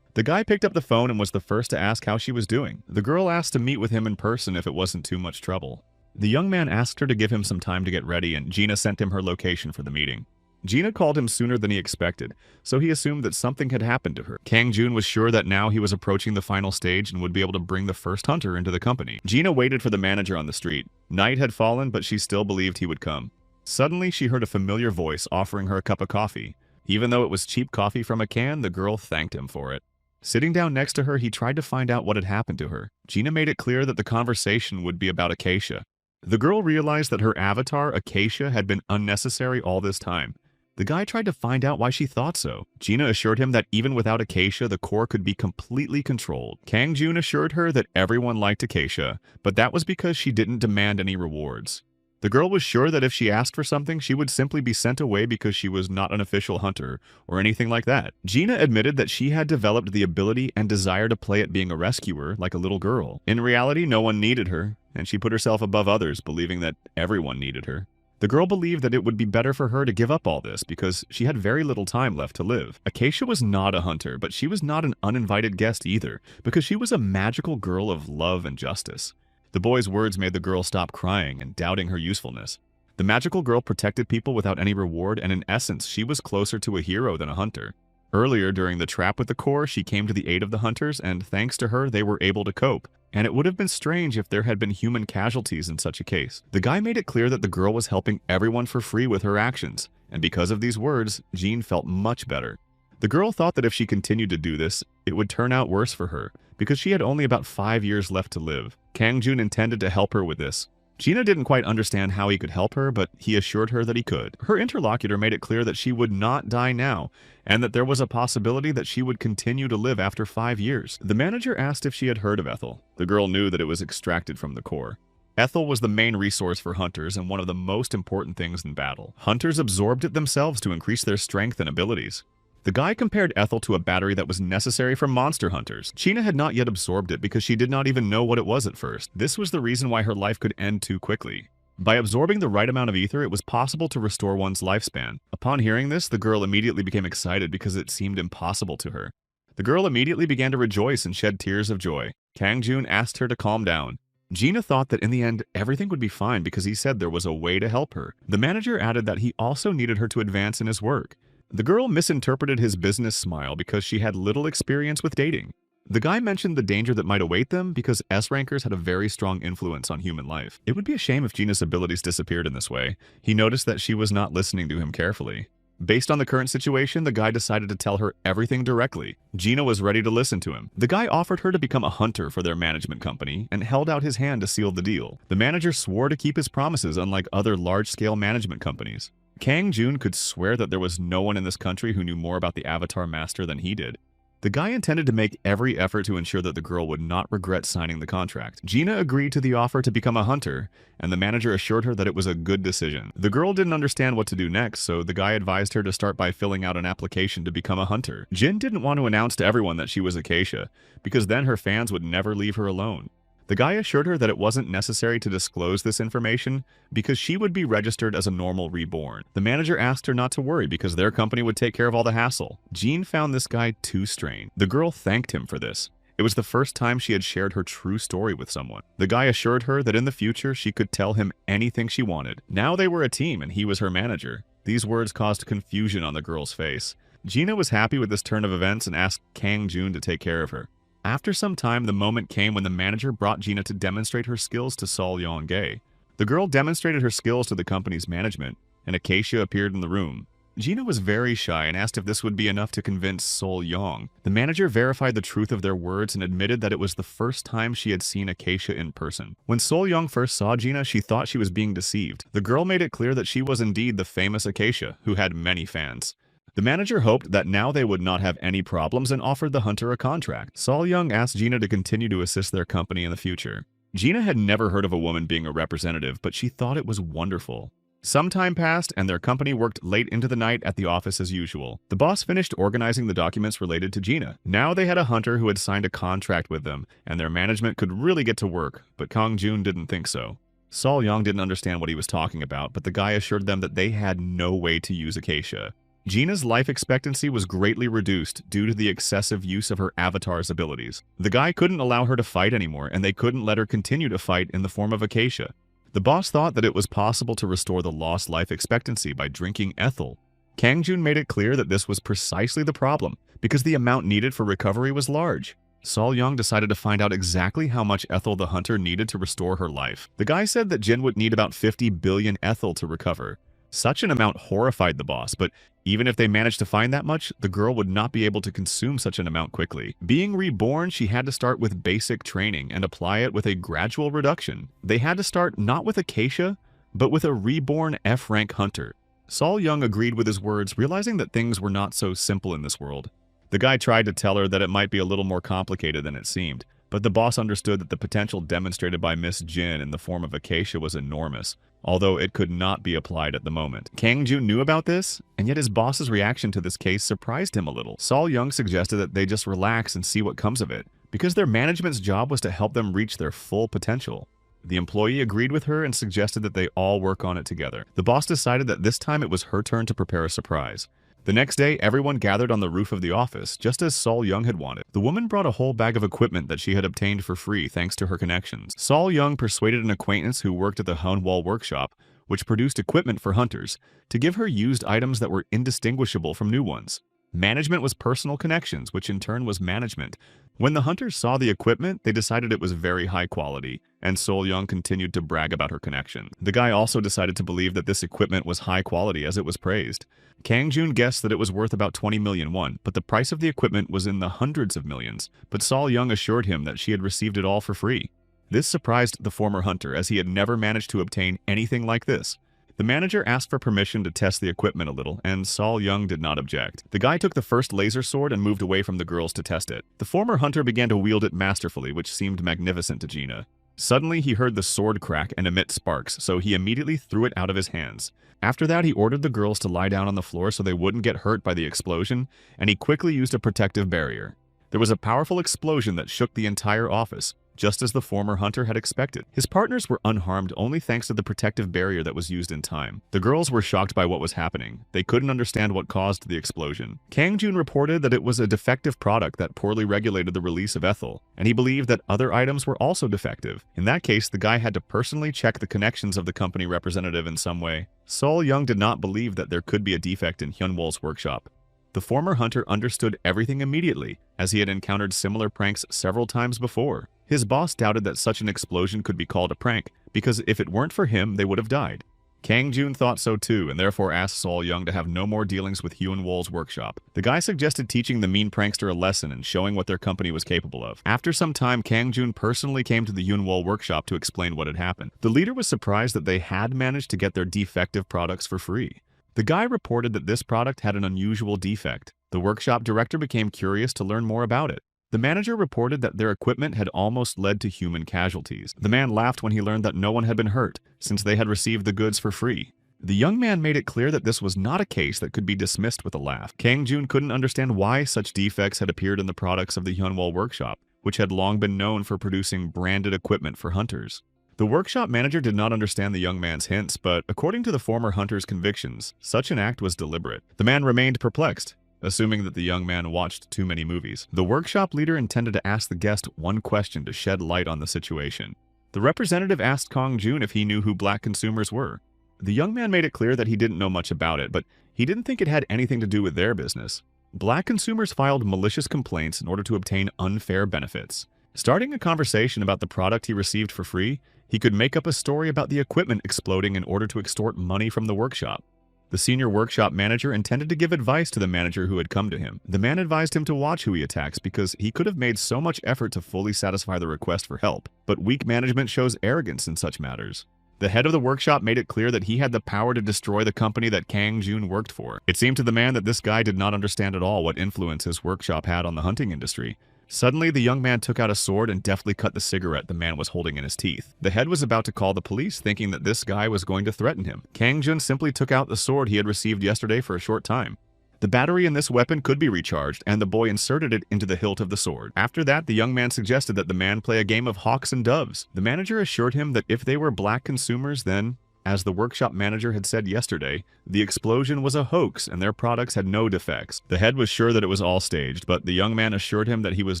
The guy picked up the phone and was the first to ask how she was doing. The girl asked to meet with him in person if it wasn't too much trouble. The young man asked her to give him some time to get ready, and Gina sent him her location for the meeting. Gina called him sooner than he expected, so he assumed that something had happened to her. Kang Jun was sure that now he was approaching the final stage and would be able to bring the first hunter into the company. Gina waited for the manager on the street. Night had fallen, but she still believed he would come. Suddenly, she heard a familiar voice offering her a cup of coffee. Even though it was cheap coffee from a can, the girl thanked him for it. Sitting down next to her, he tried to find out what had happened to her. Gina made it clear that the conversation would be about Acacia. The girl realized that her avatar, Acacia, had been unnecessary all this time. The guy tried to find out why she thought so. Gina assured him that even without Acacia, the core could be completely controlled. Kang Jun assured her that everyone liked Acacia, but that was because she didn't demand any rewards. The girl was sure that if she asked for something, she would simply be sent away because she was not an official hunter or anything like that. Gina admitted that she had developed the ability and desire to play at being a rescuer like a little girl. In reality, no one needed her, and she put herself above others, believing that everyone needed her. The girl believed that it would be better for her to give up all this because she had very little time left to live. Acacia was not a hunter, but she was not an uninvited guest either because she was a magical girl of love and justice. The boy's words made the girl stop crying and doubting her usefulness. The magical girl protected people without any reward, and in essence, she was closer to a hero than a hunter. Earlier, during the trap with the core, she came to the aid of the hunters, and thanks to her, they were able to cope. And it would have been strange if there had been human casualties in such a case. The guy made it clear that the girl was helping everyone for free with her actions, and because of these words, Jean felt much better. The girl thought that if she continued to do this, it would turn out worse for her, because she had only about 5 years left to live. Kang Jun intended to help her with this. Gina didn't quite understand how he could help her, but he assured her that he could. Her interlocutor made it clear that she would not die now, and that there was a possibility that she would continue to live after 5 years. The manager asked if she had heard of Ethel. The girl knew that it was extracted from the core. Ethel was the main resource for hunters and one of the most important things in battle. Hunters absorbed it themselves to increase their strength and abilities. The guy compared Ethel to a battery that was necessary for monster hunters. Gina had not yet absorbed it because she did not even know what it was at first. This was the reason why her life could end too quickly. By absorbing the right amount of ether, it was possible to restore one's lifespan. Upon hearing this, the girl immediately became excited because it seemed impossible to her. The girl immediately began to rejoice and shed tears of joy. Kang Jun asked her to calm down. Gina thought that in the end, everything would be fine because he said there was a way to help her. The manager added that he also needed her to advance in his work. The girl misinterpreted his business smile because she had little experience with dating. The guy mentioned the danger that might await them because S-rankers had a very strong influence on human life. It would be a shame if Gina's abilities disappeared in this way. He noticed that she was not listening to him carefully. Based on the current situation, the guy decided to tell her everything directly. Gina was ready to listen to him. The guy offered her to become a hunter for their management company and held out his hand to seal the deal. The manager swore to keep his promises, unlike other large-scale management companies. Kang Jun could swear that there was no one in this country who knew more about the Avatar Master than he did. The guy intended to make every effort to ensure that the girl would not regret signing the contract. Gina agreed to the offer to become a hunter, and the manager assured her that it was a good decision. The girl didn't understand what to do next, so the guy advised her to start by filling out an application to become a hunter. Jin didn't want to announce to everyone that she was Acacia, because then her fans would never leave her alone. The guy assured her that it wasn't necessary to disclose this information because she would be registered as a normal reborn. The manager asked her not to worry because their company would take care of all the hassle. Jean found this guy too strained. The girl thanked him for this. It was the first time she had shared her true story with someone. The guy assured her that in the future she could tell him anything she wanted. Now they were a team and he was her manager. These words caused confusion on the girl's face. Gina was happy with this turn of events and asked Kang Jun to take care of her. After some time, the moment came when the manager brought Gina to demonstrate her skills to Sol Yong-gae. The girl demonstrated her skills to the company's management, An acacia appeared in the room. Gina was very shy and asked if this would be enough to convince Sol Yong. The manager verified the truth of their words and admitted that it was the first time she had seen Acacia in person. When Sol Yong first saw Gina, she thought she was being deceived. The girl made it clear that she was indeed the famous Acacia, who had many fans. The manager hoped that now they would not have any problems and offered the hunter a contract. Sol Yong asked Gina to continue to assist their company in the future. Gina had never heard of a woman being a representative, but she thought it was wonderful. Some time passed, and their company worked late into the night at the office as usual. The boss finished organizing the documents related to Gina. Now they had a hunter who had signed a contract with them, and their management could really get to work, but Kong Jun didn't think so. Sol Yong didn't understand what he was talking about, but the guy assured them that they had no way to use Acacia. Gina's life expectancy was greatly reduced due to the excessive use of her avatar's abilities. The guy couldn't allow her to fight anymore, and they couldn't let her continue to fight in the form of Acacia. The boss thought that it was possible to restore the lost life expectancy by drinking ethyl. Kang Jun made it clear that this was precisely the problem, because the amount needed for recovery was large. Sol Yong decided to find out exactly how much ethyl the hunter needed to restore her life. The guy said that Jin would need about 50 billion ethyl to recover. Such an amount horrified the boss, but even if they managed to find that much, the girl would not be able to consume such an amount quickly. Being reborn, she had to start with basic training and apply it with a gradual reduction. They had to start not with Acacia, but with a reborn F-rank hunter. Sol Yong agreed with his words, realizing that things were not so simple in this world. The guy tried to tell her that it might be a little more complicated than it seemed, but the boss understood that the potential demonstrated by Miss Jin in the form of Acacia was enormous, although it could not be applied at the moment. Kang Jun knew about this, and yet his boss's reaction to this case surprised him a little. Sol Yong suggested that they just relax and see what comes of it, because their management's job was to help them reach their full potential. The employee agreed with her and suggested that they all work on it together. The boss decided that this time it was her turn to prepare a surprise. The next day, everyone gathered on the roof of the office, just as Sol Yong had wanted. The woman brought a whole bag of equipment that she had obtained for free thanks to her connections. Sol Yong persuaded an acquaintance who worked at the Hunwall workshop, which produced equipment for hunters, to give her used items that were indistinguishable from new ones. Management was personal connections, which in turn was management. When the hunters saw the equipment, they decided it was very high quality, and Sol Yong continued to brag about her connection. The guy also decided to believe that this equipment was high quality as it was praised. Kang Jun guessed that it was worth about 20 million won, but the price of the equipment was in the hundreds of millions. But Sol Yong assured him that she had received it all for free. This surprised the former hunter, as he had never managed to obtain anything like this. The manager asked for permission to test the equipment a little, and Sol Yong did not object. The guy took the first laser sword and moved away from the girls to test it. The former hunter began to wield it masterfully, which seemed magnificent to Gina. Suddenly, he heard the sword crack and emit sparks, so he immediately threw it out of his hands. After that, he ordered the girls to lie down on the floor so they wouldn't get hurt by the explosion, and he quickly used a protective barrier. There was a powerful explosion that shook the entire office, just as the former hunter had expected. His partners were unharmed only thanks to the protective barrier that was used in time. The girls were shocked by what was happening. They couldn't understand what caused the explosion. Kang Jun reported that it was a defective product that poorly regulated the release of ethyl, and he believed that other items were also defective. In that case, the guy had to personally check the connections of the company representative in some way. Sol Yong did not believe that there could be a defect in Hyunwol's workshop. The former hunter understood everything immediately, as he had encountered similar pranks several times before. His boss doubted that such an explosion could be called a prank, because if it weren't for him, they would have died. Kang Jun thought so too, and therefore asked Sol Yong to have no more dealings with Hyunwol's workshop. The guy suggested teaching the mean prankster a lesson and showing what their company was capable of. After some time, Kang Jun personally came to the Hyunwol workshop to explain what had happened. The leader was surprised that they had managed to get their defective products for free. The guy reported that this product had an unusual defect. The workshop director became curious to learn more about it. The manager reported that their equipment had almost led to human casualties. The man laughed when he learned that no one had been hurt, since they had received the goods for free. The young man made it clear that this was not a case that could be dismissed with a laugh. Kang Jun couldn't understand why such defects had appeared in the products of the Hyunwol workshop, which had long been known for producing branded equipment for hunters. The workshop manager did not understand the young man's hints, but according to the former hunter's convictions, such an act was deliberate. The man remained perplexed, assuming that the young man watched too many movies. The workshop leader intended to ask the guest one question to shed light on the situation. The representative asked Kang Jun if he knew who black consumers were. The young man made it clear that he didn't know much about it, but he didn't think it had anything to do with their business. Black consumers filed malicious complaints in order to obtain unfair benefits. Starting a conversation about the product he received for free, he could make up a story about the equipment exploding in order to extort money from the workshop. The senior workshop manager intended to give advice to the manager who had come to him. The man advised him to watch who he attacks because he could have made so much effort to fully satisfy the request for help, but weak management shows arrogance in such matters. The head of the workshop made it clear that he had the power to destroy the company that Kang Jun worked for. It seemed to the man that this guy did not understand at all what influence his workshop had on the hunting industry. Suddenly, the young man took out a sword and deftly cut the cigarette the man was holding in his teeth. The head was about to call the police, thinking that this guy was going to threaten him. Kang Jun simply took out the sword he had received yesterday for a short time. The battery in this weapon could be recharged, and the boy inserted it into the hilt of the sword. After that, the young man suggested that the man play a game of hawks and doves. The manager assured him that if they were black consumers, then, as the workshop manager had said yesterday, the explosion was a hoax and their products had no defects. The head was sure that it was all staged, but the young man assured him that he was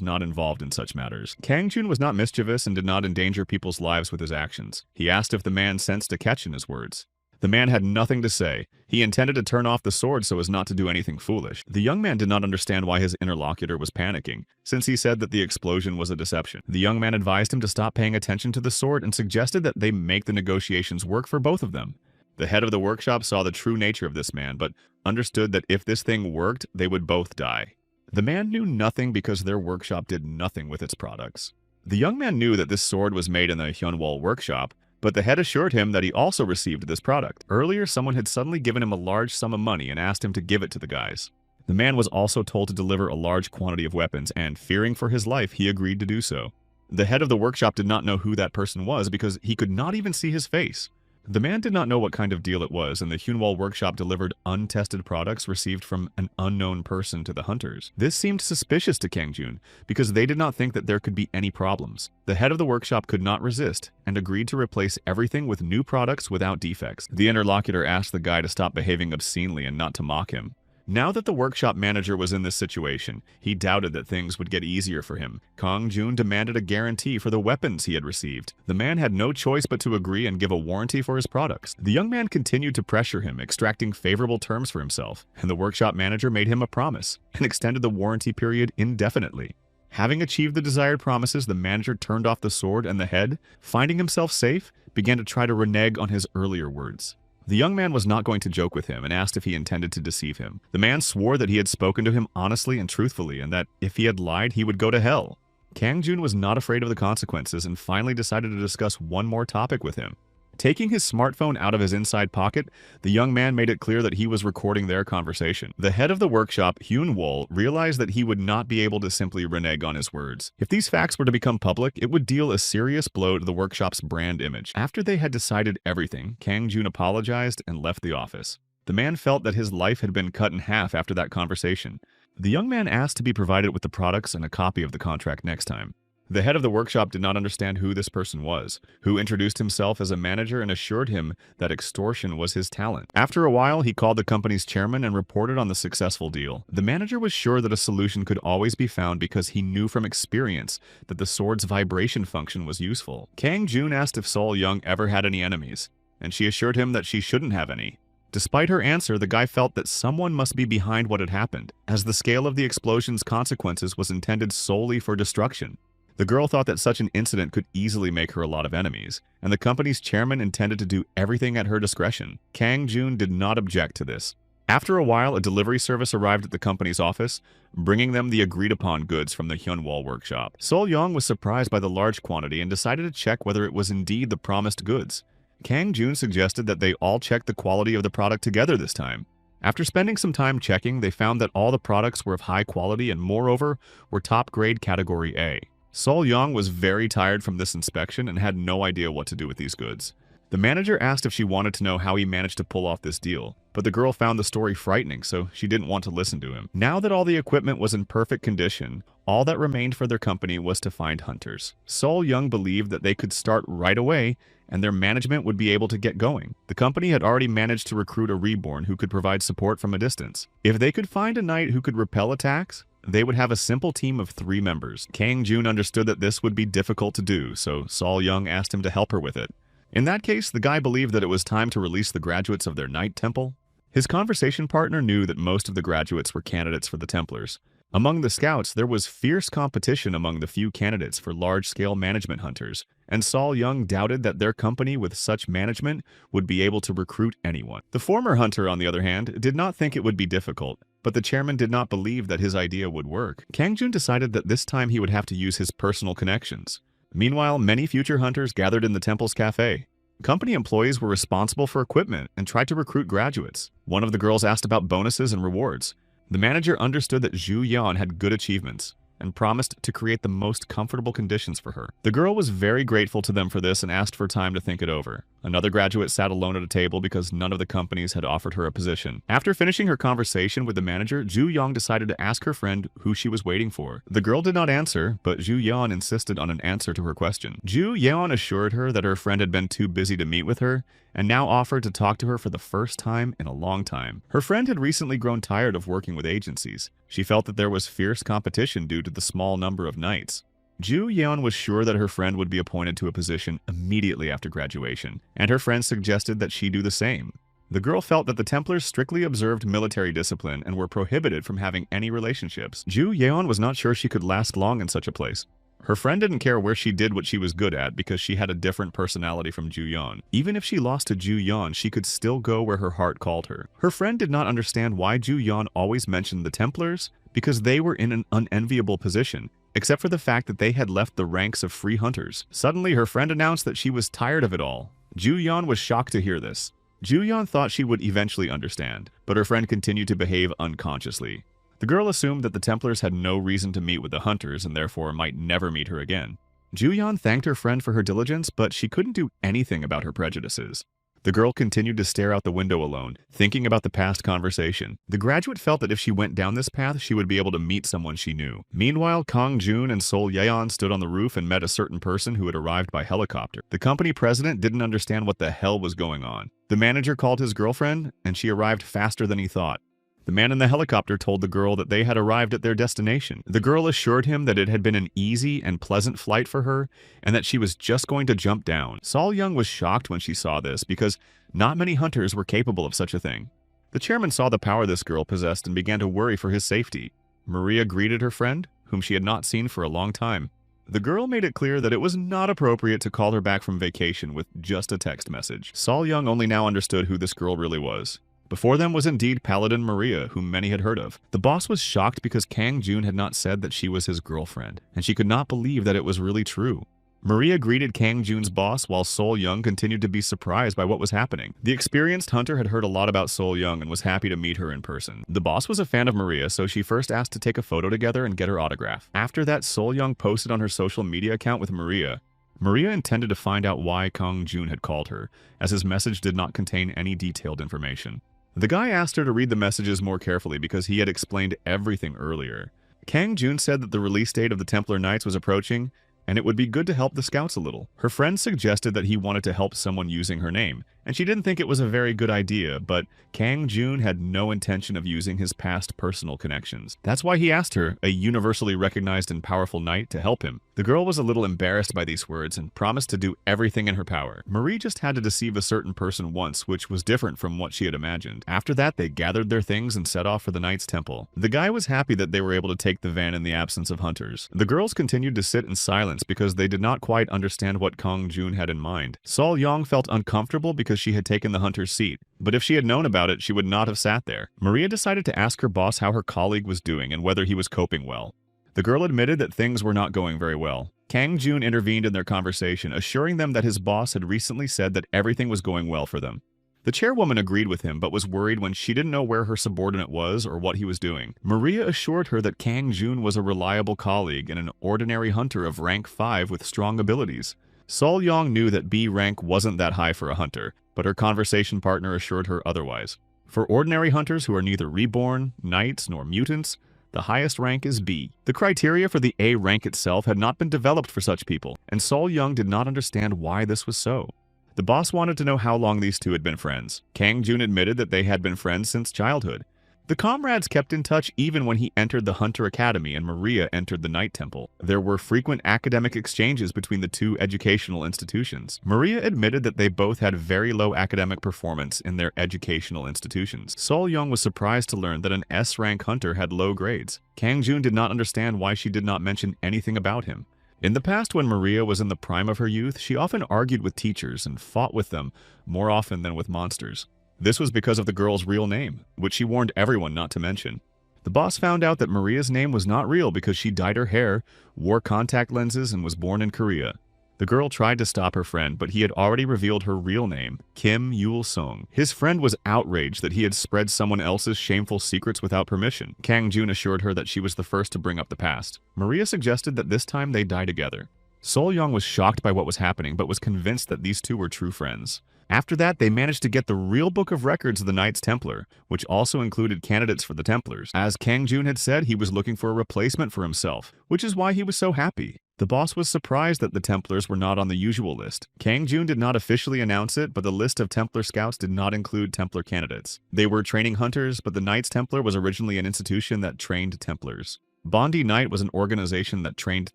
not involved in such matters. Kang Jun was not mischievous and did not endanger people's lives with his actions. He asked if the man sensed a catch in his words. The man had nothing to say. He intended to turn off the sword so as not to do anything foolish. The young man did not understand why his interlocutor was panicking, since he said that the explosion was a deception. The young man advised him to stop paying attention to the sword and suggested that they make the negotiations work for both of them. The head of the workshop saw the true nature of this man, but understood that if this thing worked, they would both die. The man knew nothing because their workshop did nothing with its products. The young man knew that this sword was made in the Hyunwol workshop, but the head assured him that he also received this product. Earlier, someone had suddenly given him a large sum of money and asked him to give it to the guys. The man was also told to deliver a large quantity of weapons, and fearing for his life, he agreed to do so. The head of the workshop did not know who that person was because he could not even see his face. The man did not know what kind of deal it was, and the Hyunwol workshop delivered untested products received from an unknown person to the hunters. This seemed suspicious to Kang Jun, because they did not think that there could be any problems. The head of the workshop could not resist, and agreed to replace everything with new products without defects. The interlocutor asked the guy to stop behaving obscenely and not to mock him. Now that the workshop manager was in this situation, he doubted that things would get easier for him. Kang Jun demanded a guarantee for the weapons he had received. The man had no choice but to agree and give a warranty for his products. The young man continued to pressure him, extracting favorable terms for himself, and the workshop manager made him a promise and extended the warranty period indefinitely. Having achieved the desired promises, the manager turned off the sword, and the head, finding himself safe, began to try to renege on his earlier words. The young man was not going to joke with him and asked if he intended to deceive him. The man swore that he had spoken to him honestly and truthfully and that if he had lied, he would go to hell. Kang Jun was not afraid of the consequences and finally decided to discuss one more topic with him. Taking his smartphone out of his inside pocket, the young man made it clear that he was recording their conversation. The head of the workshop, Hyunwol, realized that he would not be able to simply renege on his words. If these facts were to become public, it would deal a serious blow to the workshop's brand image. After they had decided everything, Kang Jun apologized and left the office. The man felt that his life had been cut in half after that conversation. The young man asked to be provided with the products and a copy of the contract next time. The head of the workshop did not understand who this person was, who introduced himself as a manager and assured him that extortion was his talent. After a while, he called the company's chairman and reported on the successful deal. The manager was sure that a solution could always be found because he knew from experience that the sword's vibration function was useful. Kang Jun asked if Sol Young ever had any enemies, and she assured him that she shouldn't have any. Despite her answer, the guy felt that someone must be behind what had happened, as the scale of the explosion's consequences was intended solely for destruction. The girl thought that such an incident could easily make her a lot of enemies, and the company's chairman intended to do everything at her discretion. Kang Jun did not object to this. After a while, a delivery service arrived at the company's office, bringing them the agreed-upon goods from the Hyunwol workshop. Sol Young was surprised by the large quantity and decided to check whether it was indeed the promised goods. Kang Jun suggested that they all check the quality of the product together this time. After spending some time checking, they found that all the products were of high quality and, moreover, were top-grade Category A. Sol Young was very tired from this inspection and had no idea what to do with these goods. The manager asked if she wanted to know how he managed to pull off this deal, but the girl found the story frightening, so she didn't want to listen to him. Now that all the equipment was in perfect condition, all that remained for their company was to find hunters. Sol Young believed that they could start right away, and their management would be able to get going. The company had already managed to recruit a reborn who could provide support from a distance. If they could find a knight who could repel attacks, they would have a simple team of 3 members. Kang Jun understood that this would be difficult to do, so Sol Young asked him to help her with it. In that case, the guy believed that it was time to release the graduates of their Knight Temple. His conversation partner knew that most of the graduates were candidates for the Templars. Among the scouts, there was fierce competition among the few candidates for large-scale management hunters, and Saul Young doubted that their company with such management would be able to recruit anyone. The former hunter, on the other hand, did not think it would be difficult, but the chairman did not believe that his idea would work. Kang Jun decided that this time he would have to use his personal connections. Meanwhile, many future hunters gathered in the temple's cafe. Company employees were responsible for equipment and tried to recruit graduates. One of the girls asked about bonuses and rewards. The manager understood that Zhu Yan had good achievements and promised to create the most comfortable conditions for her. The girl was very grateful to them for this and asked for time to think it over. Another graduate sat alone at a table because none of the companies had offered her a position. After finishing her conversation with the manager, Zhu Yang decided to ask her friend who she was waiting for. The girl did not answer, but Zhu Yan insisted on an answer to her question. Zhu Yan assured her that her friend had been too busy to meet with her and now offered to talk to her for the first time in a long time. Her friend had recently grown tired of working with agencies. She felt that there was fierce competition due to the small number of knights. Zhu Yan was sure that her friend would be appointed to a position immediately after graduation, and her friend suggested that she do the same. The girl felt that the Templars strictly observed military discipline and were prohibited from having any relationships. Zhu Yan was not sure she could last long in such a place. Her friend didn't care where she did what she was good at because she had a different personality from Zhu Yan. Even if she lost to Zhu Yan, she could still go where her heart called her. Her friend did not understand why Zhu Yan always mentioned the Templars, because they were in an unenviable position, except for the fact that they had left the ranks of free hunters. Suddenly, her friend announced that she was tired of it all. Zhu Yan was shocked to hear this. Zhu Yan thought she would eventually understand, but her friend continued to behave unconsciously. The girl assumed that the Templars had no reason to meet with the hunters and therefore might never meet her again. Zhu Yan thanked her friend for her diligence, but she couldn't do anything about her prejudices. The girl continued to stare out the window alone, thinking about the past conversation. The graduate felt that if she went down this path, she would be able to meet someone she knew. Meanwhile, Kang Jun and Sol Yeon stood on the roof and met a certain person who had arrived by helicopter. The company president didn't understand what the hell was going on. The manager called his girlfriend, and she arrived faster than he thought. The man in the helicopter told the girl that they had arrived at their destination. The girl assured him that it had been an easy and pleasant flight for her and that she was just going to jump down. Sol Young was shocked when she saw this because not many hunters were capable of such a thing. The chairman saw the power this girl possessed and began to worry for his safety. Maria greeted her friend, whom she had not seen for a long time. The girl made it clear that it was not appropriate to call her back from vacation with just a text message. Sol Young only now understood who this girl really was. Before them was indeed Paladin Maria, whom many had heard of. The boss was shocked because Kang Jun had not said that she was his girlfriend, and she could not believe that it was really true. Maria greeted Kang Jun's boss while Sol Young continued to be surprised by what was happening. The experienced hunter had heard a lot about Sol Young and was happy to meet her in person. The boss was a fan of Maria, so she first asked to take a photo together and get her autograph. After that, Sol Young posted on her social media account with Maria. Maria intended to find out why Kang Jun had called her, as his message did not contain any detailed information. The guy asked her to read the messages more carefully because he had explained everything earlier. Kang Jun said that the release date of the Templar Knights was approaching, and it would be good to help the scouts a little. Her friend suggested that he wanted to help someone using her name, and she didn't think it was a very good idea, but Kang Jun had no intention of using his past personal connections. That's why he asked her, a universally recognized and powerful knight, to help him. The girl was a little embarrassed by these words and promised to do everything in her power. Marie just had to deceive a certain person once, which was different from what she had imagined. After that, they gathered their things and set off for the Knight's Temple. The guy was happy that they were able to take the van in the absence of hunters. The girls continued to sit in silence because they did not quite understand what Kang Jun had in mind. Sol Young felt uncomfortable because she had taken the hunter's seat, but if she had known about it, she would not have sat there. Maria decided to ask her boss how her colleague was doing and whether he was coping well. The girl admitted that things were not going very well. Kang Jun intervened in their conversation, assuring them that his boss had recently said that everything was going well for them. The chairwoman agreed with him, but was worried when she didn't know where her subordinate was or what he was doing. Maria assured her that Kang Jun was a reliable colleague and an ordinary hunter of rank 5 with strong abilities. Sol Young knew that B rank wasn't that high for a hunter, but her conversation partner assured her otherwise. For ordinary hunters who are neither reborn, knights, nor mutants, the highest rank is B. The criteria for the A rank itself had not been developed for such people, and Sol Young did not understand why this was so. The boss wanted to know how long these two had been friends. Kang Jun admitted that they had been friends since childhood. The comrades kept in touch even when he entered the Hunter Academy and Maria entered the Night Temple. There were frequent academic exchanges between the two educational institutions. Maria admitted that they both had very low academic performance in their educational institutions. Sol Young was surprised to learn that an S-rank hunter had low grades. Kang Jun did not understand why she did not mention anything about him. In the past, when Maria was in the prime of her youth, she often argued with teachers and fought with them more often than with monsters. This was because of the girl's real name, which she warned everyone not to mention. The boss found out that Maria's name was not real because she dyed her hair, wore contact lenses, and was born in Korea. The girl tried to stop her friend, but he had already revealed her real name, Kim Yul-sung. His friend was outraged that he had spread someone else's shameful secrets without permission. Kang Jun assured her that she was the first to bring up the past. Maria suggested that this time they die together. Sol Young was shocked by what was happening, but was convinced that these two were true friends. After that, they managed to get the real book of records of the Knights Templar, which also included candidates for the Templars. As Kang Jun had said, he was looking for a replacement for himself, which is why he was so happy. The boss was surprised that the Templars were not on the usual list. Kang Jun did not officially announce it, but the list of Templar scouts did not include Templar candidates. They were training hunters, but the Knights Templar was originally an institution that trained Templars. Bondi Knight was an organization that trained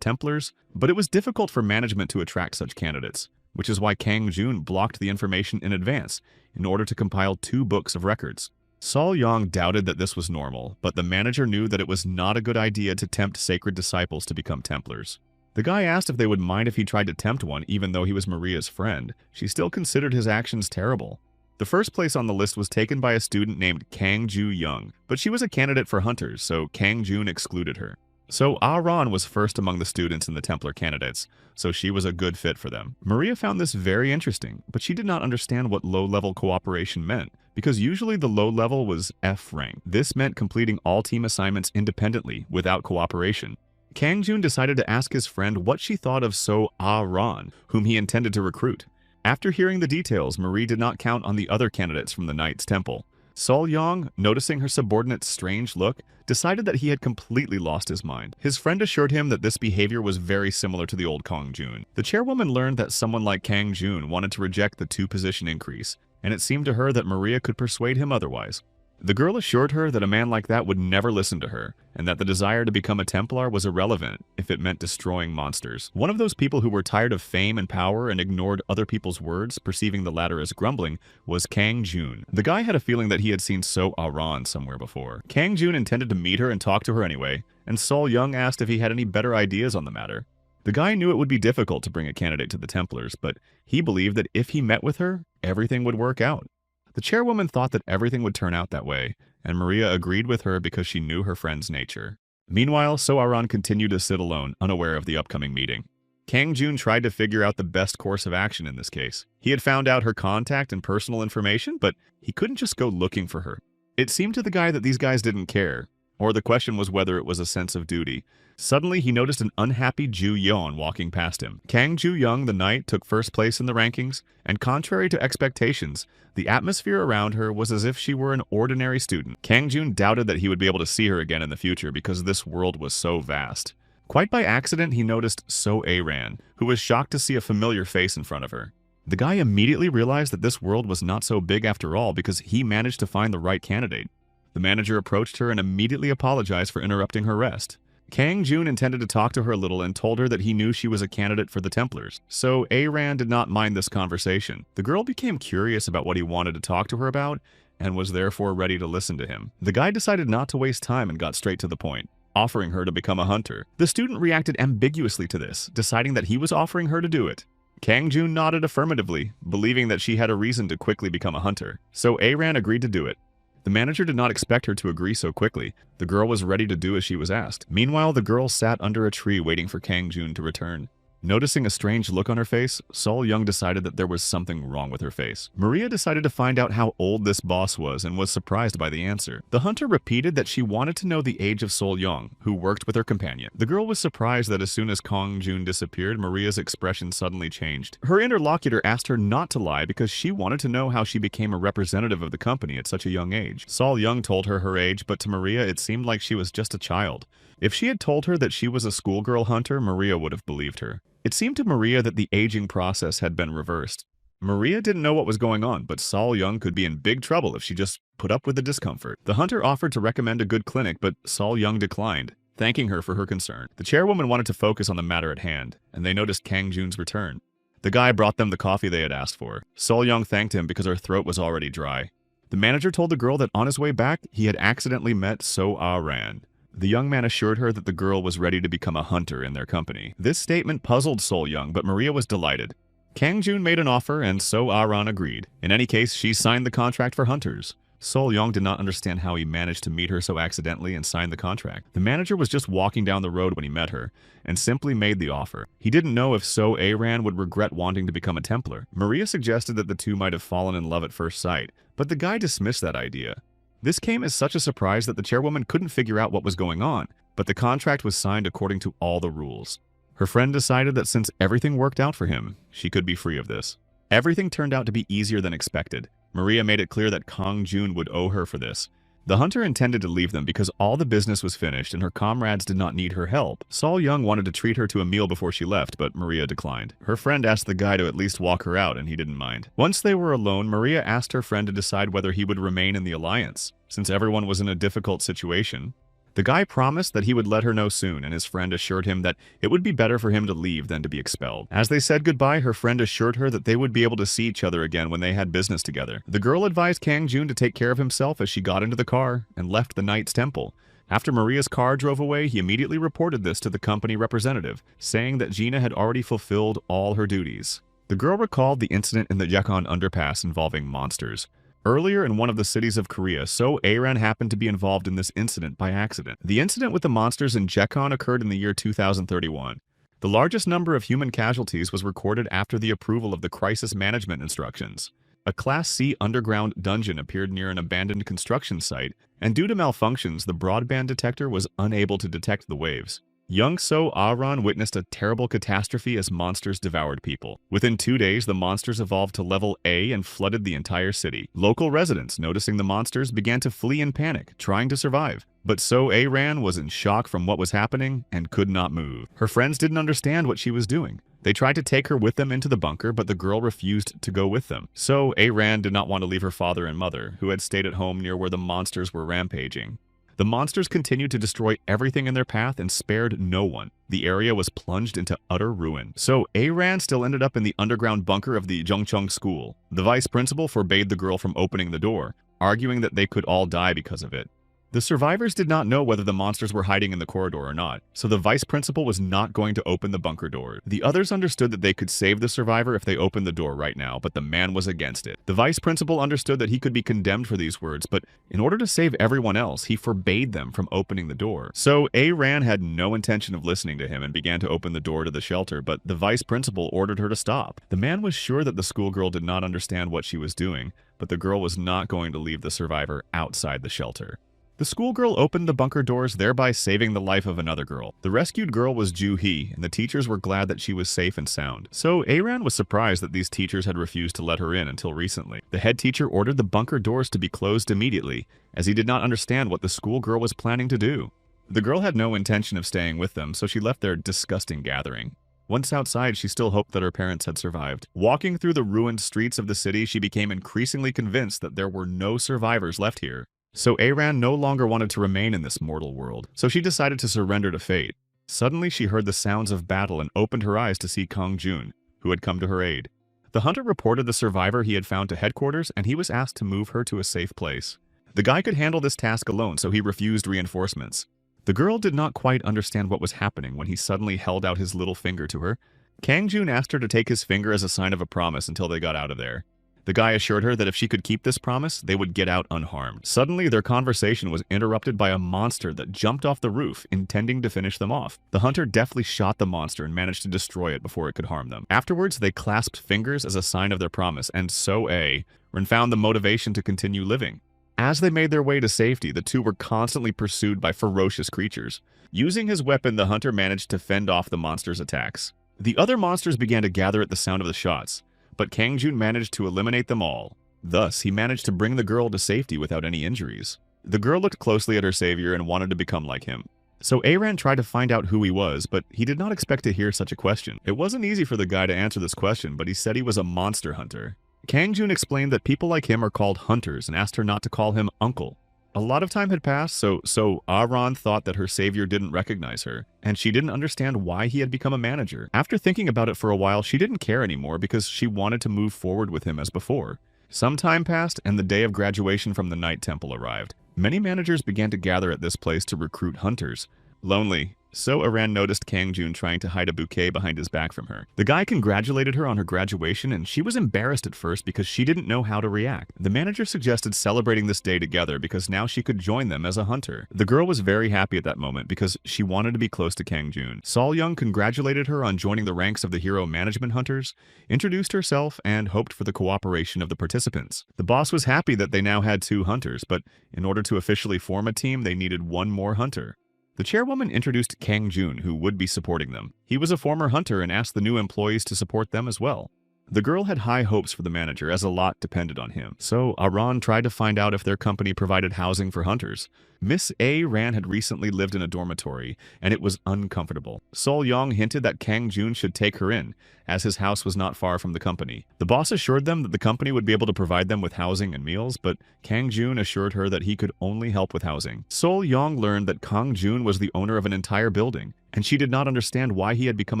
Templars, but it was difficult for management to attract such candidates, which is why Kang Jun blocked the information in advance in order to compile 2 books of records. Sol Young doubted that this was normal, but the manager knew that it was not a good idea to tempt sacred disciples to become Templars. The guy asked if they would mind if he tried to tempt one, even though he was Maria's friend. She still considered his actions terrible. The first place on the list was taken by a student named Kang Ju Young, but she was a candidate for hunters, so Kang Jun excluded her. So Ah-ran was first among the students in the Templar candidates, so she was a good fit for them. Maria found this very interesting, but she did not understand what low-level cooperation meant, because usually the low level was F rank. This meant completing all team assignments independently, without cooperation. Kang Jun decided to ask his friend what she thought of So Ah-ran, whom he intended to recruit. After hearing the details, Marie did not count on the other candidates from the Knights Temple. Sol Young, noticing her subordinate's strange look, decided that he had completely lost his mind. His friend assured him that this behavior was very similar to the old Kang Jun. The chairwoman learned that someone like Kang Jun wanted to reject the 2-position increase, and it seemed to her that Maria could persuade him otherwise. The girl assured her that a man like that would never listen to her, and that the desire to become a Templar was irrelevant if it meant destroying monsters. One of those people who were tired of fame and power and ignored other people's words, perceiving the latter as grumbling, was Kang Jun. The guy had a feeling that he had seen So Ah-ran somewhere before. Kang Jun intended to meet her and talk to her anyway, and Sol Young asked if he had any better ideas on the matter. The guy knew it would be difficult to bring a candidate to the Templars, but he believed that if he met with her, everything would work out. The chairwoman thought that everything would turn out that way, and Maria agreed with her because she knew her friend's nature. Meanwhile, So Ah-ran continued to sit alone, unaware of the upcoming meeting. Kang Jun tried to figure out the best course of action in this case. He had found out her contact and personal information, but he couldn't just go looking for her. It seemed to the guy that these guys didn't care, or the question was whether it was a sense of duty. Suddenly, he noticed an unhappy Ju Yeon walking past him. Kang Ju Young, the knight, took first place in the rankings, and contrary to expectations, the atmosphere around her was as if she were an ordinary student. Kang Jun doubted that he would be able to see her again in the future because this world was so vast. Quite by accident, he noticed So Ah-ran, who was shocked to see a familiar face in front of her. The guy immediately realized that this world was not so big after all because he managed to find the right candidate. The manager approached her and immediately apologized for interrupting her rest. Kang Jun intended to talk to her a little and told her that he knew she was a candidate for the Templars. So Ah-ran did not mind this conversation. The girl became curious about what he wanted to talk to her about and was therefore ready to listen to him. The guy decided not to waste time and got straight to the point, offering her to become a hunter. The student reacted ambiguously to this, deciding that he was offering her to do it. Kang Jun nodded affirmatively, believing that she had a reason to quickly become a hunter. So Ah-ran agreed to do it. The manager did not expect her to agree so quickly. The girl was ready to do as she was asked. Meanwhile, the girl sat under a tree waiting for Kang Jun to return. Noticing a strange look on her face, Sol Young decided that there was something wrong with her face. Maria decided to find out how old this boss was and was surprised by the answer. The hunter repeated that she wanted to know the age of Sol Young, who worked with her companion. The girl was surprised that as soon as Kang Jun disappeared, Maria's expression suddenly changed. Her interlocutor asked her not to lie because she wanted to know how she became a representative of the company at such a young age. Sol Young told her her age, but to Maria it seemed like she was just a child. If she had told her that she was a schoolgirl hunter, Maria would have believed her. It seemed to Maria that the aging process had been reversed. Maria didn't know what was going on, but Sol Young could be in big trouble if she just put up with the discomfort. The hunter offered to recommend a good clinic, but Sol Young declined, thanking her for her concern. The chairwoman wanted to focus on the matter at hand, and they noticed Kang Jun's return. The guy brought them the coffee they had asked for. Sol Young thanked him because her throat was already dry. The manager told the girl that on his way back, he had accidentally met So-Ah-Ran. The young man assured her that the girl was ready to become a hunter in their company. This statement puzzled Sol Young, but Maria was delighted. Kang Jun made an offer, and So-Ah-Ran agreed. In any case, she signed the contract for hunters. Sol Young did not understand how he managed to meet her so accidentally and sign the contract. The manager was just walking down the road when he met her, and simply made the offer. He didn't know if So-Ah-Ran would regret wanting to become a Templar. Maria suggested that the two might have fallen in love at first sight, but the guy dismissed that idea. This came as such a surprise that the chairwoman couldn't figure out what was going on, but the contract was signed according to all the rules. Her friend decided that since everything worked out for him, she could be free of this. Everything turned out to be easier than expected. Maria made it clear that Kang Jun would owe her for this. The hunter intended to leave them because all the business was finished and her comrades did not need her help. Sol Young wanted to treat her to a meal before she left, but Maria declined. Her friend asked the guy to at least walk her out, and he didn't mind. Once they were alone, Maria asked her friend to decide whether he would remain in the alliance. Since everyone was in a difficult situation, the guy promised that he would let her know soon, and his friend assured him that it would be better for him to leave than to be expelled. As they said goodbye, her friend assured her that they would be able to see each other again when they had business together. The girl advised Kang Jun to take care of himself as she got into the car and left the Knight's Temple. After Maria's car drove away, he immediately reported this to the company representative, saying that Gina had already fulfilled all her duties. The girl recalled the incident in the Yekon underpass involving monsters. Earlier in one of the cities of Korea, So-Ah-Ran happened to be involved in this incident by accident. The incident with the monsters in Jekon occurred in the year 2031. The largest number of human casualties was recorded after the approval of the crisis management instructions. A Class C underground dungeon appeared near an abandoned construction site, and due to malfunctions, the broadband detector was unable to detect the waves. Young So-Ah-Ran witnessed a terrible catastrophe as monsters devoured people. Within 2 days, the monsters evolved to level A and flooded the entire city. Local residents, noticing the monsters, began to flee in panic, trying to survive. But So-Ah-Ran was in shock from what was happening and could not move. Her friends didn't understand what she was doing. They tried to take her with them into the bunker, but the girl refused to go with them. So-Ah-Ran did not want to leave her father and mother, who had stayed at home near where the monsters were rampaging. The monsters continued to destroy everything in their path and spared no one. The area was plunged into utter ruin. So-Ah-Ran still ended up in the underground bunker of the Jungcheong school. The vice principal forbade the girl from opening the door, arguing that they could all die because of it. The survivors did not know whether the monsters were hiding in the corridor or not, so the vice principal was not going to open the bunker door. The others understood that they could save the survivor if they opened the door right now, but the man was against it. The vice principal understood that he could be condemned for these words, but in order to save everyone else, he forbade them from opening the door. So-Ah-Ran had no intention of listening to him and began to open the door to the shelter, but the vice principal ordered her to stop. The man was sure that the schoolgirl did not understand what she was doing, but the girl was not going to leave the survivor outside the shelter. The schoolgirl opened the bunker doors, thereby saving the life of another girl. The rescued girl was Ju-Hee, and the teachers were glad that she was safe and sound. So-Ah-Ran was surprised that these teachers had refused to let her in until recently. The head teacher ordered the bunker doors to be closed immediately, as he did not understand what the schoolgirl was planning to do. The girl had no intention of staying with them, so she left their disgusting gathering. Once outside, she still hoped that her parents had survived. Walking through the ruined streets of the city, she became increasingly convinced that there were no survivors left here. So-Ah-Ran no longer wanted to remain in this mortal world, so she decided to surrender to fate. Suddenly, she heard the sounds of battle and opened her eyes to see Kang Jun, who had come to her aid. The hunter reported the survivor he had found to headquarters, and he was asked to move her to a safe place. The guy could handle this task alone, so he refused reinforcements. The girl did not quite understand what was happening when he suddenly held out his little finger to her. Kang Jun asked her to take his finger as a sign of a promise until they got out of there. The guy assured her that if she could keep this promise, they would get out unharmed. Suddenly, their conversation was interrupted by a monster that jumped off the roof, intending to finish them off. The hunter deftly shot the monster and managed to destroy it before it could harm them. Afterwards, they clasped fingers as a sign of their promise, and So-Ah-Ran found the motivation to continue living. As they made their way to safety, the two were constantly pursued by ferocious creatures. Using his weapon, the hunter managed to fend off the monster's attacks. The other monsters began to gather at the sound of the shots, but Kang Jun managed to eliminate them all. Thus, he managed to bring the girl to safety without any injuries. The girl looked closely at her savior and wanted to become like him. So Aran tried to find out who he was, but he did not expect to hear such a question. It wasn't easy for the guy to answer this question, but he said he was a monster hunter. Kangjun explained that people like him are called hunters and asked her not to call him uncle. A lot of time had passed, so Aran thought that her savior didn't recognize her, and she didn't understand why he had become a manager. After thinking about it for a while, she didn't care anymore because she wanted to move forward with him as before. Some time passed, and the day of graduation from the Night Temple arrived. Many managers began to gather at this place to recruit hunters. Lonely, So Aran noticed Kangjun trying to hide a bouquet behind his back from her. The guy congratulated her on her graduation, and she was embarrassed at first because she didn't know how to react. The manager suggested celebrating this day together because now she could join them as a hunter. The girl was very happy at that moment because she wanted to be close to Kangjun. Sol Young congratulated her on joining the ranks of the hero management hunters, introduced herself, and hoped for the cooperation of the participants. The boss was happy that they now had 2 hunters, but in order to officially form a team, they needed 1 more hunter. The chairwoman introduced Kangjun, who would be supporting them. He was a former hunter and asked the new employees to support them as well. The girl had high hopes for the manager, as a lot depended on him. So Aran tried to find out if their company provided housing for hunters. Miss A. Ran had recently lived in a dormitory, and it was uncomfortable. Sol Yong hinted that Kangjun should take her in, as his house was not far from the company. The boss assured them that the company would be able to provide them with housing and meals, but Kangjun assured her that he could only help with housing. Sol Yong learned that Kangjun was the owner of an entire building, and she did not understand why he had become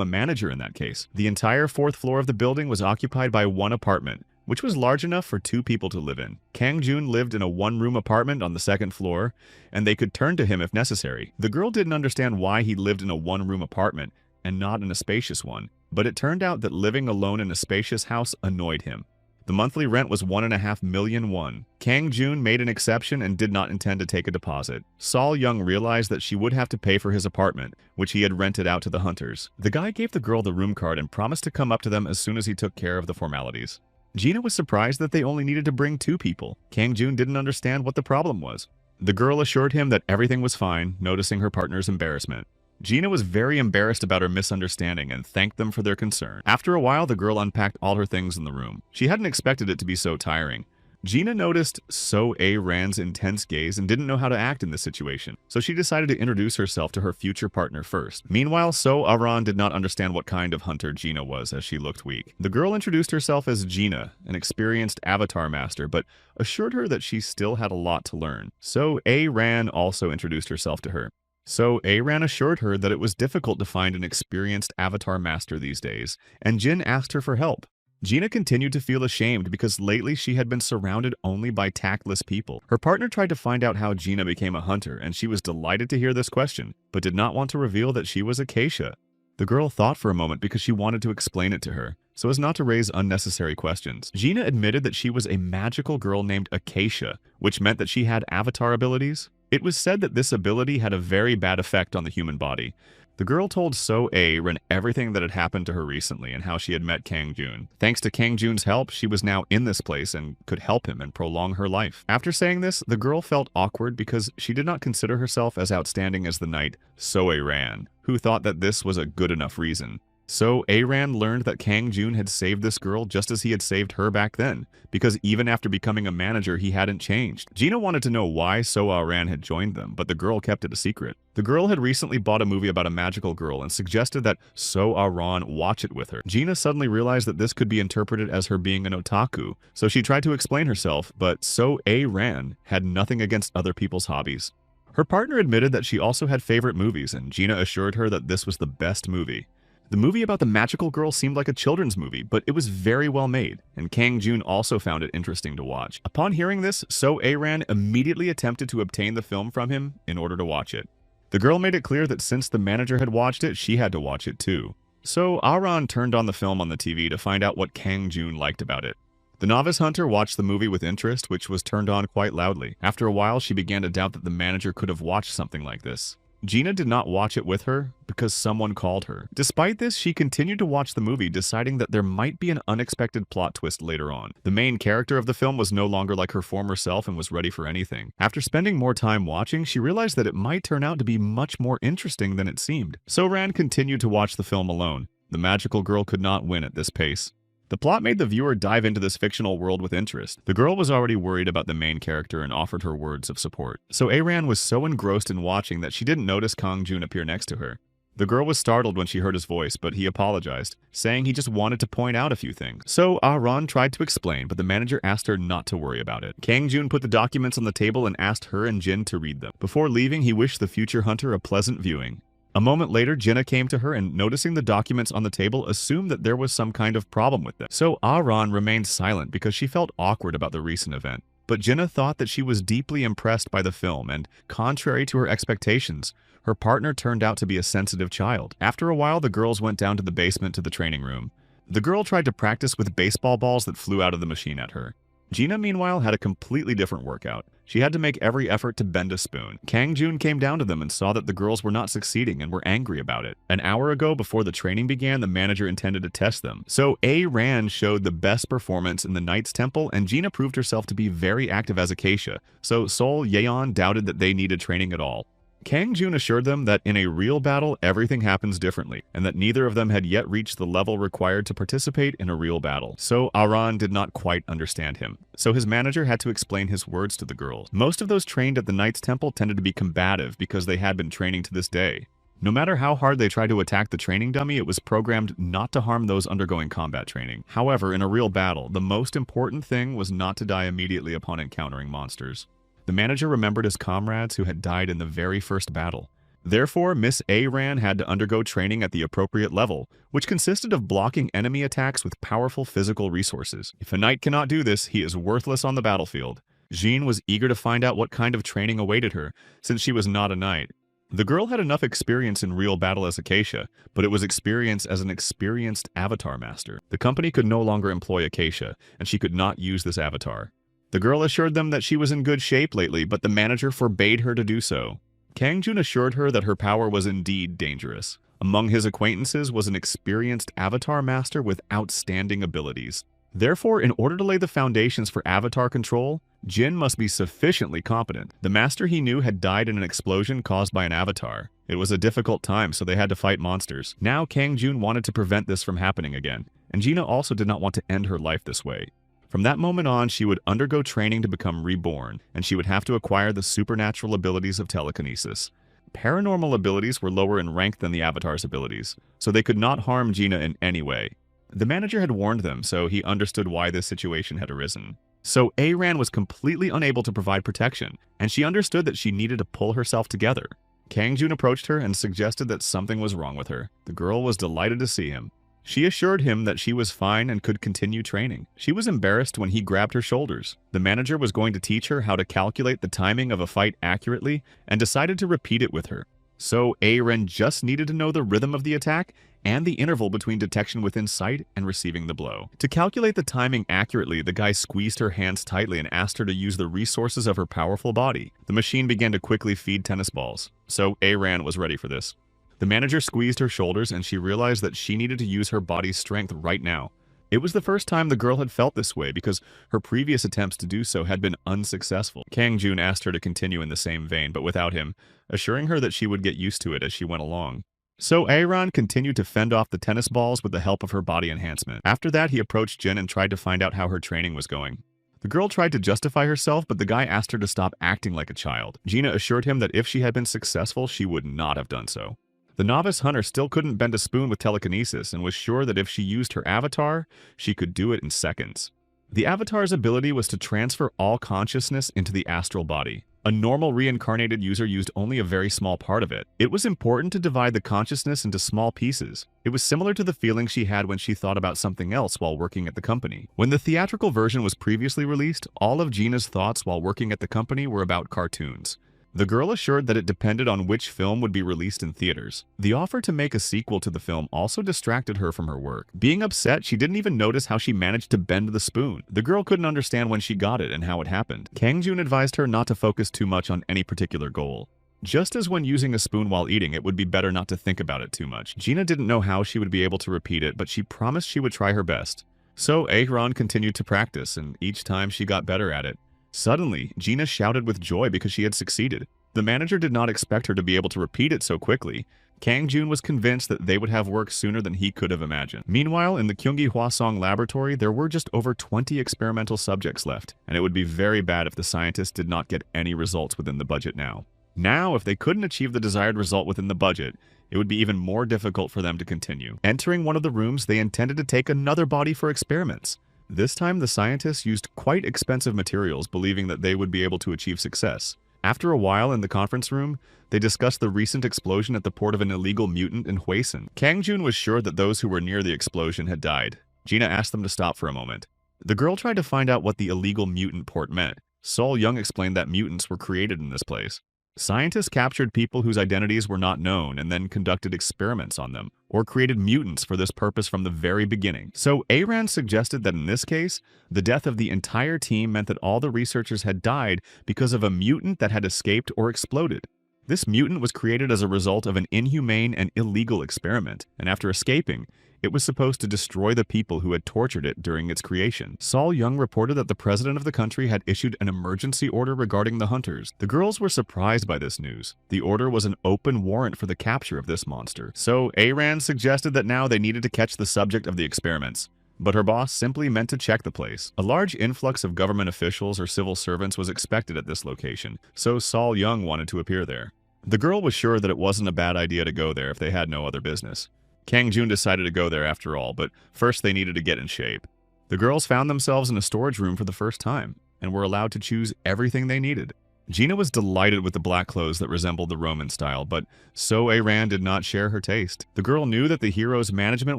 a manager in that case. The entire 4th floor of the building was occupied by 1 apartment, which was large enough for 2 people to live in. Kangjun lived in a 1-room apartment on the 2nd floor, and they could turn to him if necessary. The girl didn't understand why he lived in a 1-room apartment and not in a spacious one, but it turned out that living alone in a spacious house annoyed him. The monthly rent was 1.5 million won. Kangjun made an exception and did not intend to take a deposit. Sol Young realized that she would have to pay for his apartment, which he had rented out to the hunters. The guy gave the girl the room card and promised to come up to them as soon as he took care of the formalities. Gina was surprised that they only needed to bring 2 people. Kangjun didn't understand what the problem was. The girl assured him that everything was fine, noticing her partner's embarrassment. Gina was very embarrassed about her misunderstanding and thanked them for their concern. After a while, the girl unpacked all her things in the room. She hadn't expected it to be so tiring. Gina noticed So A. Ran's intense gaze and didn't know how to act in this situation, so she decided to introduce herself to her future partner first. Meanwhile, So Aran did not understand what kind of hunter Gina was, as she looked weak. The girl introduced herself as Gina, an experienced avatar master, but assured her that she still had a lot to learn. So A. Ran also introduced herself to her. So Aran assured her that it was difficult to find an experienced avatar master these days, and Jin asked her for help. Gina continued to feel ashamed because lately she had been surrounded only by tactless people. Her partner tried to find out how Gina became a hunter, and she was delighted to hear this question, but did not want to reveal that she was Acacia. The girl thought for a moment because she wanted to explain it to her, so as not to raise unnecessary questions. Gina admitted that she was a magical girl named Acacia, which meant that she had avatar abilities. It was said that this ability had a very bad effect on the human body. The girl told So A-Ran everything that had happened to her recently and how she had met Kangjun. Thanks to Kangjun's help, she was now in this place and could help him and prolong her life. After saying this, the girl felt awkward because she did not consider herself as outstanding as the knight So A-Ran, who thought that this was a good enough reason. So Aran learned that Kangjun had saved this girl just as he had saved her back then, because even after becoming a manager, he hadn't changed. Gina wanted to know why So Aran had joined them, but the girl kept it a secret. The girl had recently bought a movie about a magical girl and suggested that So Aran watch it with her. Gina suddenly realized that this could be interpreted as her being an otaku, so she tried to explain herself, but So Aran had nothing against other people's hobbies. Her partner admitted that she also had favorite movies, and Gina assured her that this was the best movie. The movie about the magical girl seemed like a children's movie, but it was very well made, and Kangjun also found it interesting to watch. Upon hearing this, So Aran immediately attempted to obtain the film from him in order to watch it. The girl made it clear that since the manager had watched it, she had to watch it too. So Aran turned on the film on the TV to find out what Kangjun liked about it. The novice hunter watched the movie with interest, which was turned on quite loudly. After a while, she began to doubt that the manager could have watched something like this. Gina did not watch it with her because someone called her. Despite this, she continued to watch the movie, deciding that there might be an unexpected plot twist later on. The main character of the film was no longer like her former self and was ready for anything. After spending more time watching, she realized that it might turn out to be much more interesting than it seemed. So Ran continued to watch the film alone. The magical girl could not win at this pace. The plot made the viewer dive into this fictional world with interest. The girl was already worried about the main character and offered her words of support. So Aran was so engrossed in watching that she didn't notice Kang Jun appear next to her. The girl was startled when she heard his voice, but he apologized, saying he just wanted to point out a few things. So Aran tried to explain, but the manager asked her not to worry about it. Kang Jun put the documents on the table and asked her and Jin to read them. Before leaving, he wished the future hunter a pleasant viewing. A moment later, Jinna came to her and, noticing the documents on the table, assumed that there was some kind of problem with them. So Aran remained silent because she felt awkward about the recent event. But Jinna thought that she was deeply impressed by the film, and, contrary to her expectations, her partner turned out to be a sensitive child. After a while, the girls went down to the basement to the training room. The girl tried to practice with baseball balls that flew out of the machine at her. Gina, meanwhile, had a completely different workout. She had to make every effort to bend a spoon. Kang Jun came down to them and saw that the girls were not succeeding and were angry about it. An hour ago, before the training began, the manager intended to test them. So Aran showed the best performance in the Knights Temple, and Gina proved herself to be very active as Acacia, so Sol Yeon doubted that they needed training at all. Kang Jun assured them that in a real battle, everything happens differently, and that neither of them had yet reached the level required to participate in a real battle. So Aran did not quite understand him. So his manager had to explain his words to the girls. Most of those trained at the Knights Temple tended to be combative because they had been training to this day. No matter how hard they tried to attack the training dummy, it was programmed not to harm those undergoing combat training. However, in a real battle, the most important thing was not to die immediately upon encountering monsters. The manager remembered his comrades who had died in the very first battle. Therefore, Miss Aran had to undergo training at the appropriate level, which consisted of blocking enemy attacks with powerful physical resources. If a knight cannot do this, he is worthless on the battlefield. Jean was eager to find out what kind of training awaited her, since she was not a knight. The girl had enough experience in real battle as Acacia, but it was experience as an experienced avatar master. The company could no longer employ Acacia, and she could not use this avatar. The girl assured them that she was in good shape lately, but the manager forbade her to do so. Kang Jun assured her that her power was indeed dangerous. Among his acquaintances was an experienced avatar master with outstanding abilities. Therefore, in order to lay the foundations for avatar control, Jin must be sufficiently competent. The master he knew had died in an explosion caused by an avatar. It was a difficult time, so they had to fight monsters. Now Kang Jun wanted to prevent this from happening again, and Gina also did not want to end her life this way. From that moment on, she would undergo training to become reborn, and she would have to acquire the supernatural abilities of telekinesis. Paranormal abilities were lower in rank than the Avatar's abilities, so they could not harm Gina in any way. The manager had warned them, so he understood why this situation had arisen. So Aran was completely unable to provide protection, and she understood that she needed to pull herself together. Kang Jun approached her and suggested that something was wrong with her. The girl was delighted to see him. She assured him that she was fine and could continue training. She was embarrassed when he grabbed her shoulders. The manager was going to teach her how to calculate the timing of a fight accurately and decided to repeat it with her. So Aran just needed to know the rhythm of the attack and the interval between detection within sight and receiving the blow. To calculate the timing accurately, the guy squeezed her hands tightly and asked her to use the resources of her powerful body. The machine began to quickly feed tennis balls. So Aran was ready for this. The manager squeezed her shoulders and she realized that she needed to use her body's strength right now. It was the first time the girl had felt this way because her previous attempts to do so had been unsuccessful. Kang Jun asked her to continue in the same vein, but without him, assuring her that she would get used to it as she went along. So Aran continued to fend off the tennis balls with the help of her body enhancement. After that, he approached Jin and tried to find out how her training was going. The girl tried to justify herself, but the guy asked her to stop acting like a child. Gina assured him that if she had been successful, she would not have done so. The novice hunter still couldn't bend a spoon with telekinesis and was sure that if she used her avatar, she could do it in seconds. The avatar's ability was to transfer all consciousness into the astral body. A normal reincarnated user used only a very small part of it. It was important to divide the consciousness into small pieces. It was similar to the feeling she had when she thought about something else while working at the company. When the theatrical version was previously released, all of Gina's thoughts while working at the company were about cartoons. The girl assured that it depended on which film would be released in theaters. The offer to make a sequel to the film also distracted her from her work. Being upset, she didn't even notice how she managed to bend the spoon. The girl couldn't understand when she got it and how it happened. Kang Jun advised her not to focus too much on any particular goal. Just as when using a spoon while eating, it would be better not to think about it too much. Gina didn't know how she would be able to repeat it, but she promised she would try her best. So Aran continued to practice, and each time she got better at it. Suddenly, Gina shouted with joy because she had succeeded. The manager did not expect her to be able to repeat it so quickly. Kang Jun was convinced that they would have work sooner than he could have imagined. Meanwhile, in the Gyeonggi Hwasong laboratory, there were just over 20 experimental subjects left, and it would be very bad if the scientists did not get any results within the budget now. Now, if they couldn't achieve the desired result within the budget, it would be even more difficult for them to continue. Entering one of the rooms, they intended to take another body for experiments. This time, the scientists used quite expensive materials, believing that they would be able to achieve success. After a while in the conference room, they discussed the recent explosion at the port of an illegal mutant in Hwasun. Kang Jun was sure that those who were near the explosion had died. Gina asked them to stop for a moment. The girl tried to find out what the illegal mutant port meant. Sol Young explained that mutants were created in this place. Scientists captured people whose identities were not known and then conducted experiments on them, or created mutants for this purpose from the very beginning. So Aran suggested that in this case, the death of the entire team meant that all the researchers had died because of a mutant that had escaped or exploded. This mutant was created as a result of an inhumane and illegal experiment, and after escaping, it was supposed to destroy the people who had tortured it during its creation. Sol Young reported that the president of the country had issued an emergency order regarding the hunters. The girls were surprised by this news. The order was an open warrant for the capture of this monster. So Aran suggested that now they needed to catch the subject of the experiments. But her boss simply meant to check the place. A large influx of government officials or civil servants was expected at this location, so Sol Young wanted to appear there. The girl was sure that it wasn't a bad idea to go there if they had no other business. Kang Jun decided to go there after all, but first they needed to get in shape. The girls found themselves in a storage room for the first time, and were allowed to choose everything they needed. Gina was delighted with the black clothes that resembled the Roman style, but So Aran did not share her taste. The girl knew that the hero's management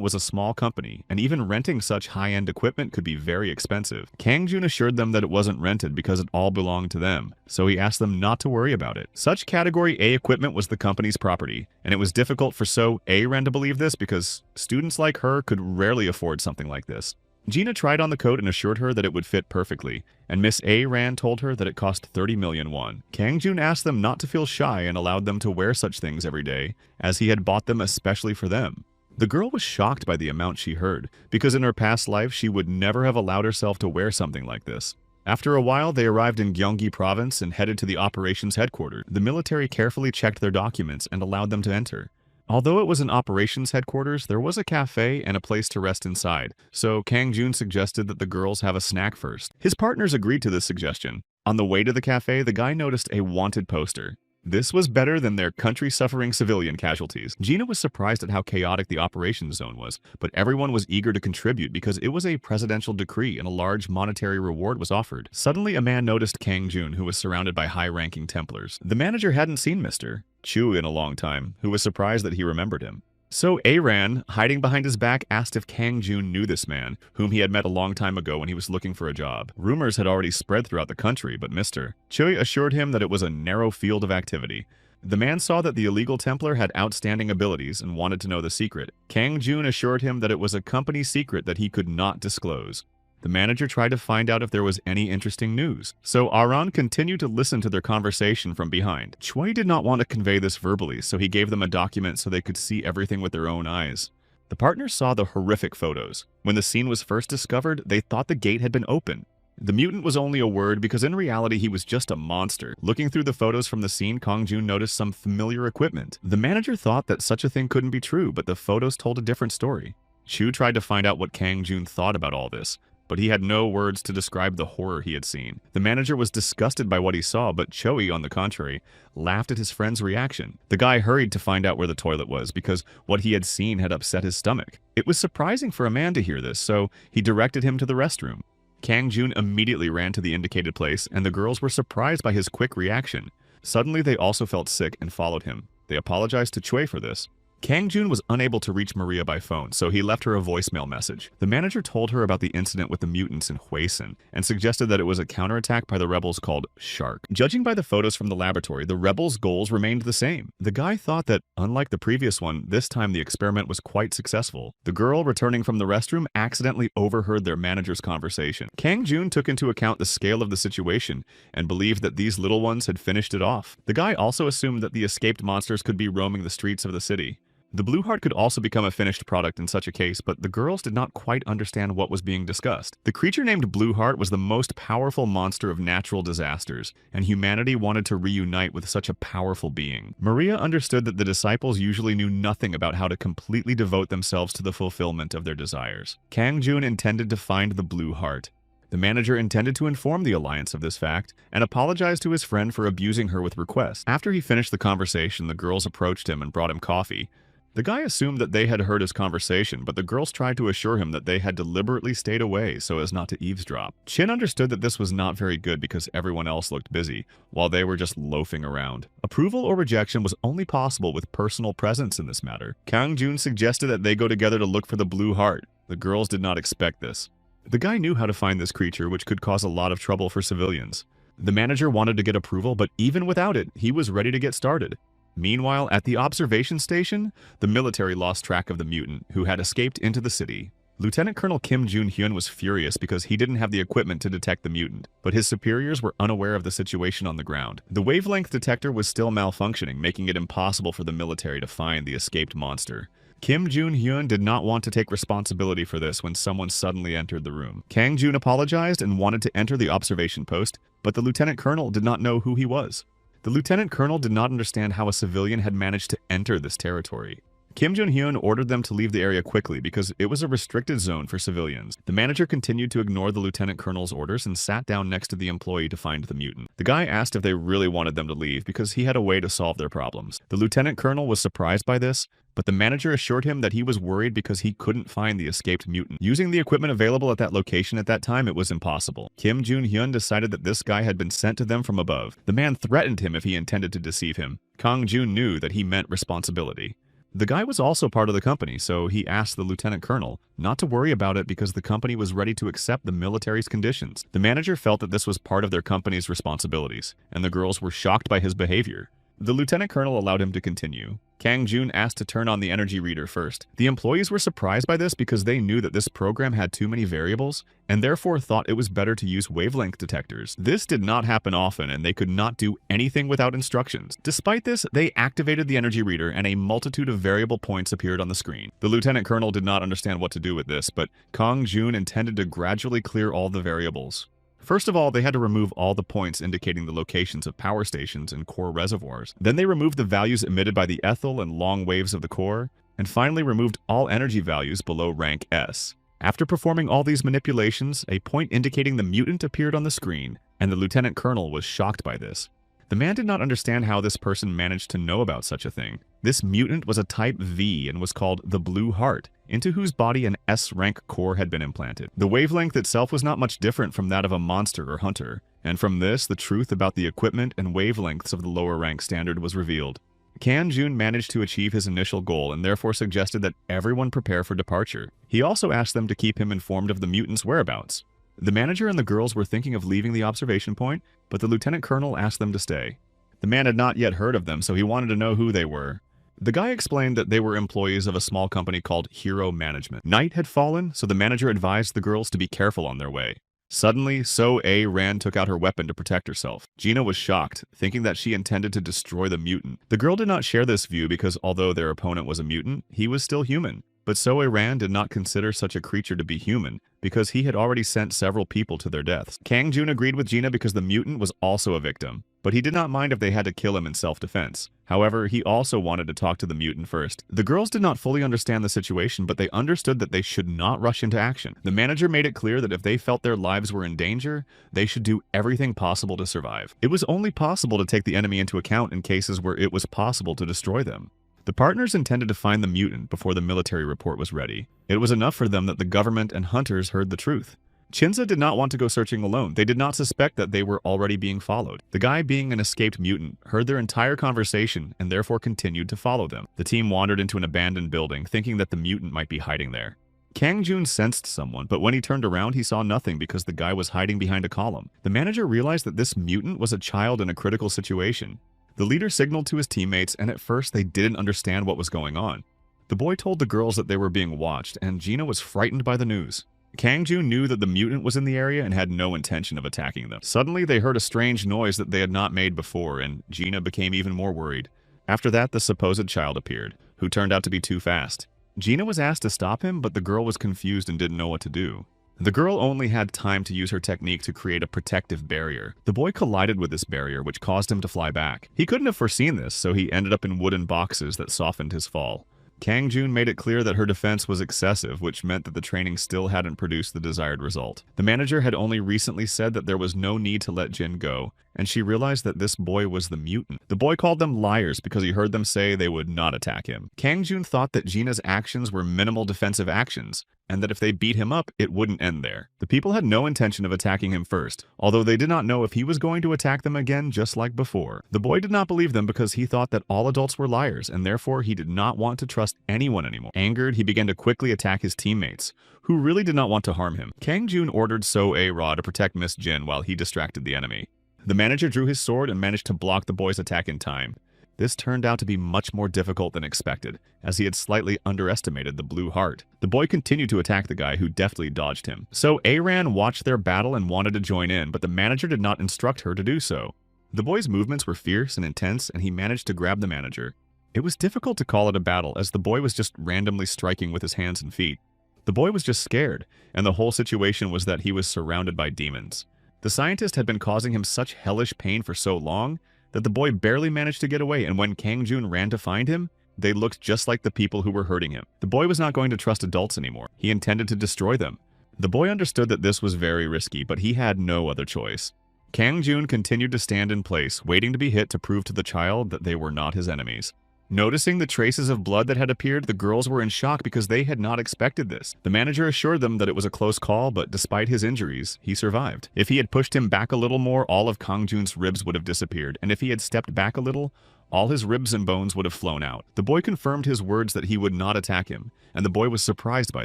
was a small company, and even renting such high-end equipment could be very expensive. Kang Jun assured them that it wasn't rented because it all belonged to them, so he asked them not to worry about it. Such Category A equipment was the company's property, and it was difficult for So Aran to believe this because students like her could rarely afford something like this. Gina tried on the coat and assured her that it would fit perfectly, and Miss Aran told her that it cost 30 million won. Kang Jun asked them not to feel shy and allowed them to wear such things every day, as he had bought them especially for them. The girl was shocked by the amount she heard, because in her past life she would never have allowed herself to wear something like this. After a while, they arrived in Gyeonggi province and headed to the operations headquarters. The military carefully checked their documents and allowed them to enter. Although it was an operations headquarters, there was a cafe and a place to rest inside, so Kang Jun suggested that the girls have a snack first. His partners agreed to this suggestion. On the way to the cafe, the guy noticed a wanted poster. This was better than their country-suffering civilian casualties. Gina was surprised at how chaotic the operations zone was, but everyone was eager to contribute because it was a presidential decree and a large monetary reward was offered. Suddenly, a man noticed Kang Jun, who was surrounded by high-ranking Templars. The manager hadn't seen Mr. Chu in a long time, who was surprised that he remembered him. So Aran, hiding behind his back, asked if Kang Jun knew this man, whom he had met a long time ago when he was looking for a job. Rumors had already spread throughout the country, but Mr. Choi assured him that it was a narrow field of activity. The man saw that the illegal Templar had outstanding abilities and wanted to know the secret. Kang Jun assured him that it was a company secret that he could not disclose. The manager tried to find out if there was any interesting news, so Aran continued to listen to their conversation from behind. Choi did not want to convey this verbally, so he gave them a document so they could see everything with their own eyes. The partners saw the horrific photos. When the scene was first discovered, they thought the gate had been opened. The mutant was only a word because in reality he was just a monster. Looking through the photos from the scene, Kang Jun noticed some familiar equipment. The manager thought that such a thing couldn't be true, but the photos told a different story. Chu tried to find out what Kang Jun thought about all this, but he had no words to describe the horror he had seen. The manager was disgusted by what he saw, but Choi, on the contrary, laughed at his friend's reaction. The guy hurried to find out where the toilet was because what he had seen had upset his stomach. It was surprising for a man to hear this, so he directed him to the restroom. Kang Jun immediately ran to the indicated place, and the girls were surprised by his quick reaction. Suddenly, they also felt sick and followed him. They apologized to Choi for this. Kang Jun was unable to reach Maria by phone, so he left her a voicemail message. The manager told her about the incident with the mutants in Hwasun and suggested that it was a counterattack by the rebels called Shark. Judging by the photos from the laboratory, the rebels' goals remained the same. The guy thought that, unlike the previous one, this time the experiment was quite successful. The girl, returning from the restroom, accidentally overheard their manager's conversation. Kang Jun took into account the scale of the situation and believed that these little ones had finished it off. The guy also assumed that the escaped monsters could be roaming the streets of the city. The blue heart could also become a finished product in such a case, but the girls did not quite understand what was being discussed. The creature named Blue Heart was the most powerful monster of natural disasters, and humanity wanted to reunite with such a powerful being. Maria understood that the disciples usually knew nothing about how to completely devote themselves to the fulfillment of their desires. Kang Jun intended to find the Blue Heart. The manager intended to inform the alliance of this fact and apologized to his friend for abusing her with requests. After he finished the conversation, the girls approached him and brought him coffee. The guy assumed that they had heard his conversation, but the girls tried to assure him that they had deliberately stayed away so as not to eavesdrop. Chin understood that this was not very good because everyone else looked busy, while they were just loafing around. Approval or rejection was only possible with personal presence in this matter. Kang Jun suggested that they go together to look for the Blue Heart. The girls did not expect this. The guy knew how to find this creature, which could cause a lot of trouble for civilians. The manager wanted to get approval, but even without it, he was ready to get started. Meanwhile, at the observation station, the military lost track of the mutant, who had escaped into the city. Lieutenant Colonel Kim Jun-hyun was furious because he didn't have the equipment to detect the mutant, but his superiors were unaware of the situation on the ground. The wavelength detector was still malfunctioning, making it impossible for the military to find the escaped monster. Kim Jun-hyun did not want to take responsibility for this when someone suddenly entered the room. Kang Jun apologized and wanted to enter the observation post, but the lieutenant colonel did not know who he was. The lieutenant colonel did not understand how a civilian had managed to enter this territory. Kim Jun-hyun ordered them to leave the area quickly because it was a restricted zone for civilians. The manager continued to ignore the lieutenant colonel's orders and sat down next to the employee to find the mutant. The guy asked if they really wanted them to leave because he had a way to solve their problems. The lieutenant colonel was surprised by this, but the manager assured him that he was worried because he couldn't find the escaped mutant. Using the equipment available at that location at that time, it was impossible. Kim Jun-hyun decided that this guy had been sent to them from above. The man threatened him if he intended to deceive him. Kang Jun knew that he meant responsibility. The guy was also part of the company, so he asked the lieutenant colonel not to worry about it because the company was ready to accept the military's conditions. The manager felt that this was part of their company's responsibilities, and the girls were shocked by his behavior. The lieutenant colonel allowed him to continue. Kang Jun asked to turn on the energy reader first. The employees were surprised by this because they knew that this program had too many variables, and therefore thought it was better to use wavelength detectors. This did not happen often, and they could not do anything without instructions. Despite this, they activated the energy reader, and a multitude of variable points appeared on the screen. The lieutenant colonel did not understand what to do with this, but Kang Jun intended to gradually clear all the variables. First of all, they had to remove all the points indicating the locations of power stations and core reservoirs. Then they removed the values emitted by the ethyl and long waves of the core, and finally removed all energy values below rank S. After performing all these manipulations, a point indicating the mutant appeared on the screen, and the lieutenant colonel was shocked by this. The man did not understand how this person managed to know about such a thing. This mutant was a type V and was called the Blue Heart, into whose body an S-rank core had been implanted. The wavelength itself was not much different from that of a monster or hunter, and from this, the truth about the equipment and wavelengths of the lower rank standard was revealed. Kang Jun managed to achieve his initial goal and therefore suggested that everyone prepare for departure. He also asked them to keep him informed of the mutant's whereabouts. The manager and the girls were thinking of leaving the observation point, but the lieutenant colonel asked them to stay. The man had not yet heard of them, so he wanted to know who they were. The guy explained that they were employees of a small company called Hero Management. Night had fallen, so the manager advised the girls to be careful on their way. Suddenly, So-A took out her weapon to protect herself. Gina was shocked, thinking that she intended to destroy the mutant. The girl did not share this view because although their opponent was a mutant, he was still human. But So-A did not consider such a creature to be human, because he had already sent several people to their deaths. Kang Jun agreed with Gina because the mutant was also a victim, but he did not mind if they had to kill him in self-defense. However, he also wanted to talk to the mutant first. The girls did not fully understand the situation, but they understood that they should not rush into action. The manager made it clear that if they felt their lives were in danger, they should do everything possible to survive. It was only possible to take the enemy into account in cases where it was possible to destroy them. The partners intended to find the mutant before the military report was ready. It was enough for them that the government and hunters heard the truth. Chinza did not want to go searching alone. They did not suspect that they were already being followed. The guy, being an escaped mutant, heard their entire conversation and therefore continued to follow them. The team wandered into an abandoned building, thinking that the mutant might be hiding there. Kang Jun sensed someone, but when he turned around, he saw nothing because the guy was hiding behind a column. The manager realized that this mutant was a child in a critical situation. The leader signaled to his teammates, and at first they didn't understand what was going on. The boy told the girls that they were being watched, and Gina was frightened by the news. Kang Jun knew that the mutant was in the area and had no intention of attacking them. Suddenly, they heard a strange noise that they had not made before, and Gina became even more worried. After that, the supposed child appeared, who turned out to be too fast. Gina was asked to stop him, but the girl was confused and didn't know what to do. The girl only had time to use her technique to create a protective barrier. The boy collided with this barrier, which caused him to fly back. He couldn't have foreseen this, so he ended up in wooden boxes that softened his fall. Kang Jun made it clear that her defense was excessive, which meant that the training still hadn't produced the desired result. The manager had only recently said that there was no need to let Jin go, and she realized that this boy was the mutant. The boy called them liars because he heard them say they would not attack him. Kang Jun thought that Gina's actions were minimal defensive actions, and that if they beat him up, it wouldn't end there. The people had no intention of attacking him first, although they did not know if he was going to attack them again just like before. The boy did not believe them because he thought that all adults were liars, and therefore he did not want to trust anyone anymore. Angered, he began to quickly attack his teammates, who really did not want to harm him. Kang Jun ordered So A-Ra to protect Miss Jin while he distracted the enemy. The manager drew his sword and managed to block the boy's attack in time. This turned out to be much more difficult than expected, as he had slightly underestimated the blue heart. The boy continued to attack the guy, who deftly dodged him. So Aran watched their battle and wanted to join in, but the manager did not instruct her to do so. The boy's movements were fierce and intense, and he managed to grab the manager. It was difficult to call it a battle, as the boy was just randomly striking with his hands and feet. The boy was just scared, and the whole situation was that he was surrounded by demons. The scientist had been causing him such hellish pain for so long that the boy barely managed to get away, and when Kang Jun ran to find him, they looked just like the people who were hurting him. The boy was not going to trust adults anymore. He intended to destroy them. The boy understood that this was very risky, but he had no other choice. Kang Jun continued to stand in place, waiting to be hit to prove to the child that they were not his enemies. Noticing the traces of blood that had appeared, the girls were in shock because they had not expected this. The manager assured them that it was a close call, but despite his injuries, he survived. If he had pushed him back a little more, all of Kang Jun's ribs would have disappeared, and if he had stepped back a little, all his ribs and bones would have flown out. The boy confirmed his words that he would not attack him, and the boy was surprised by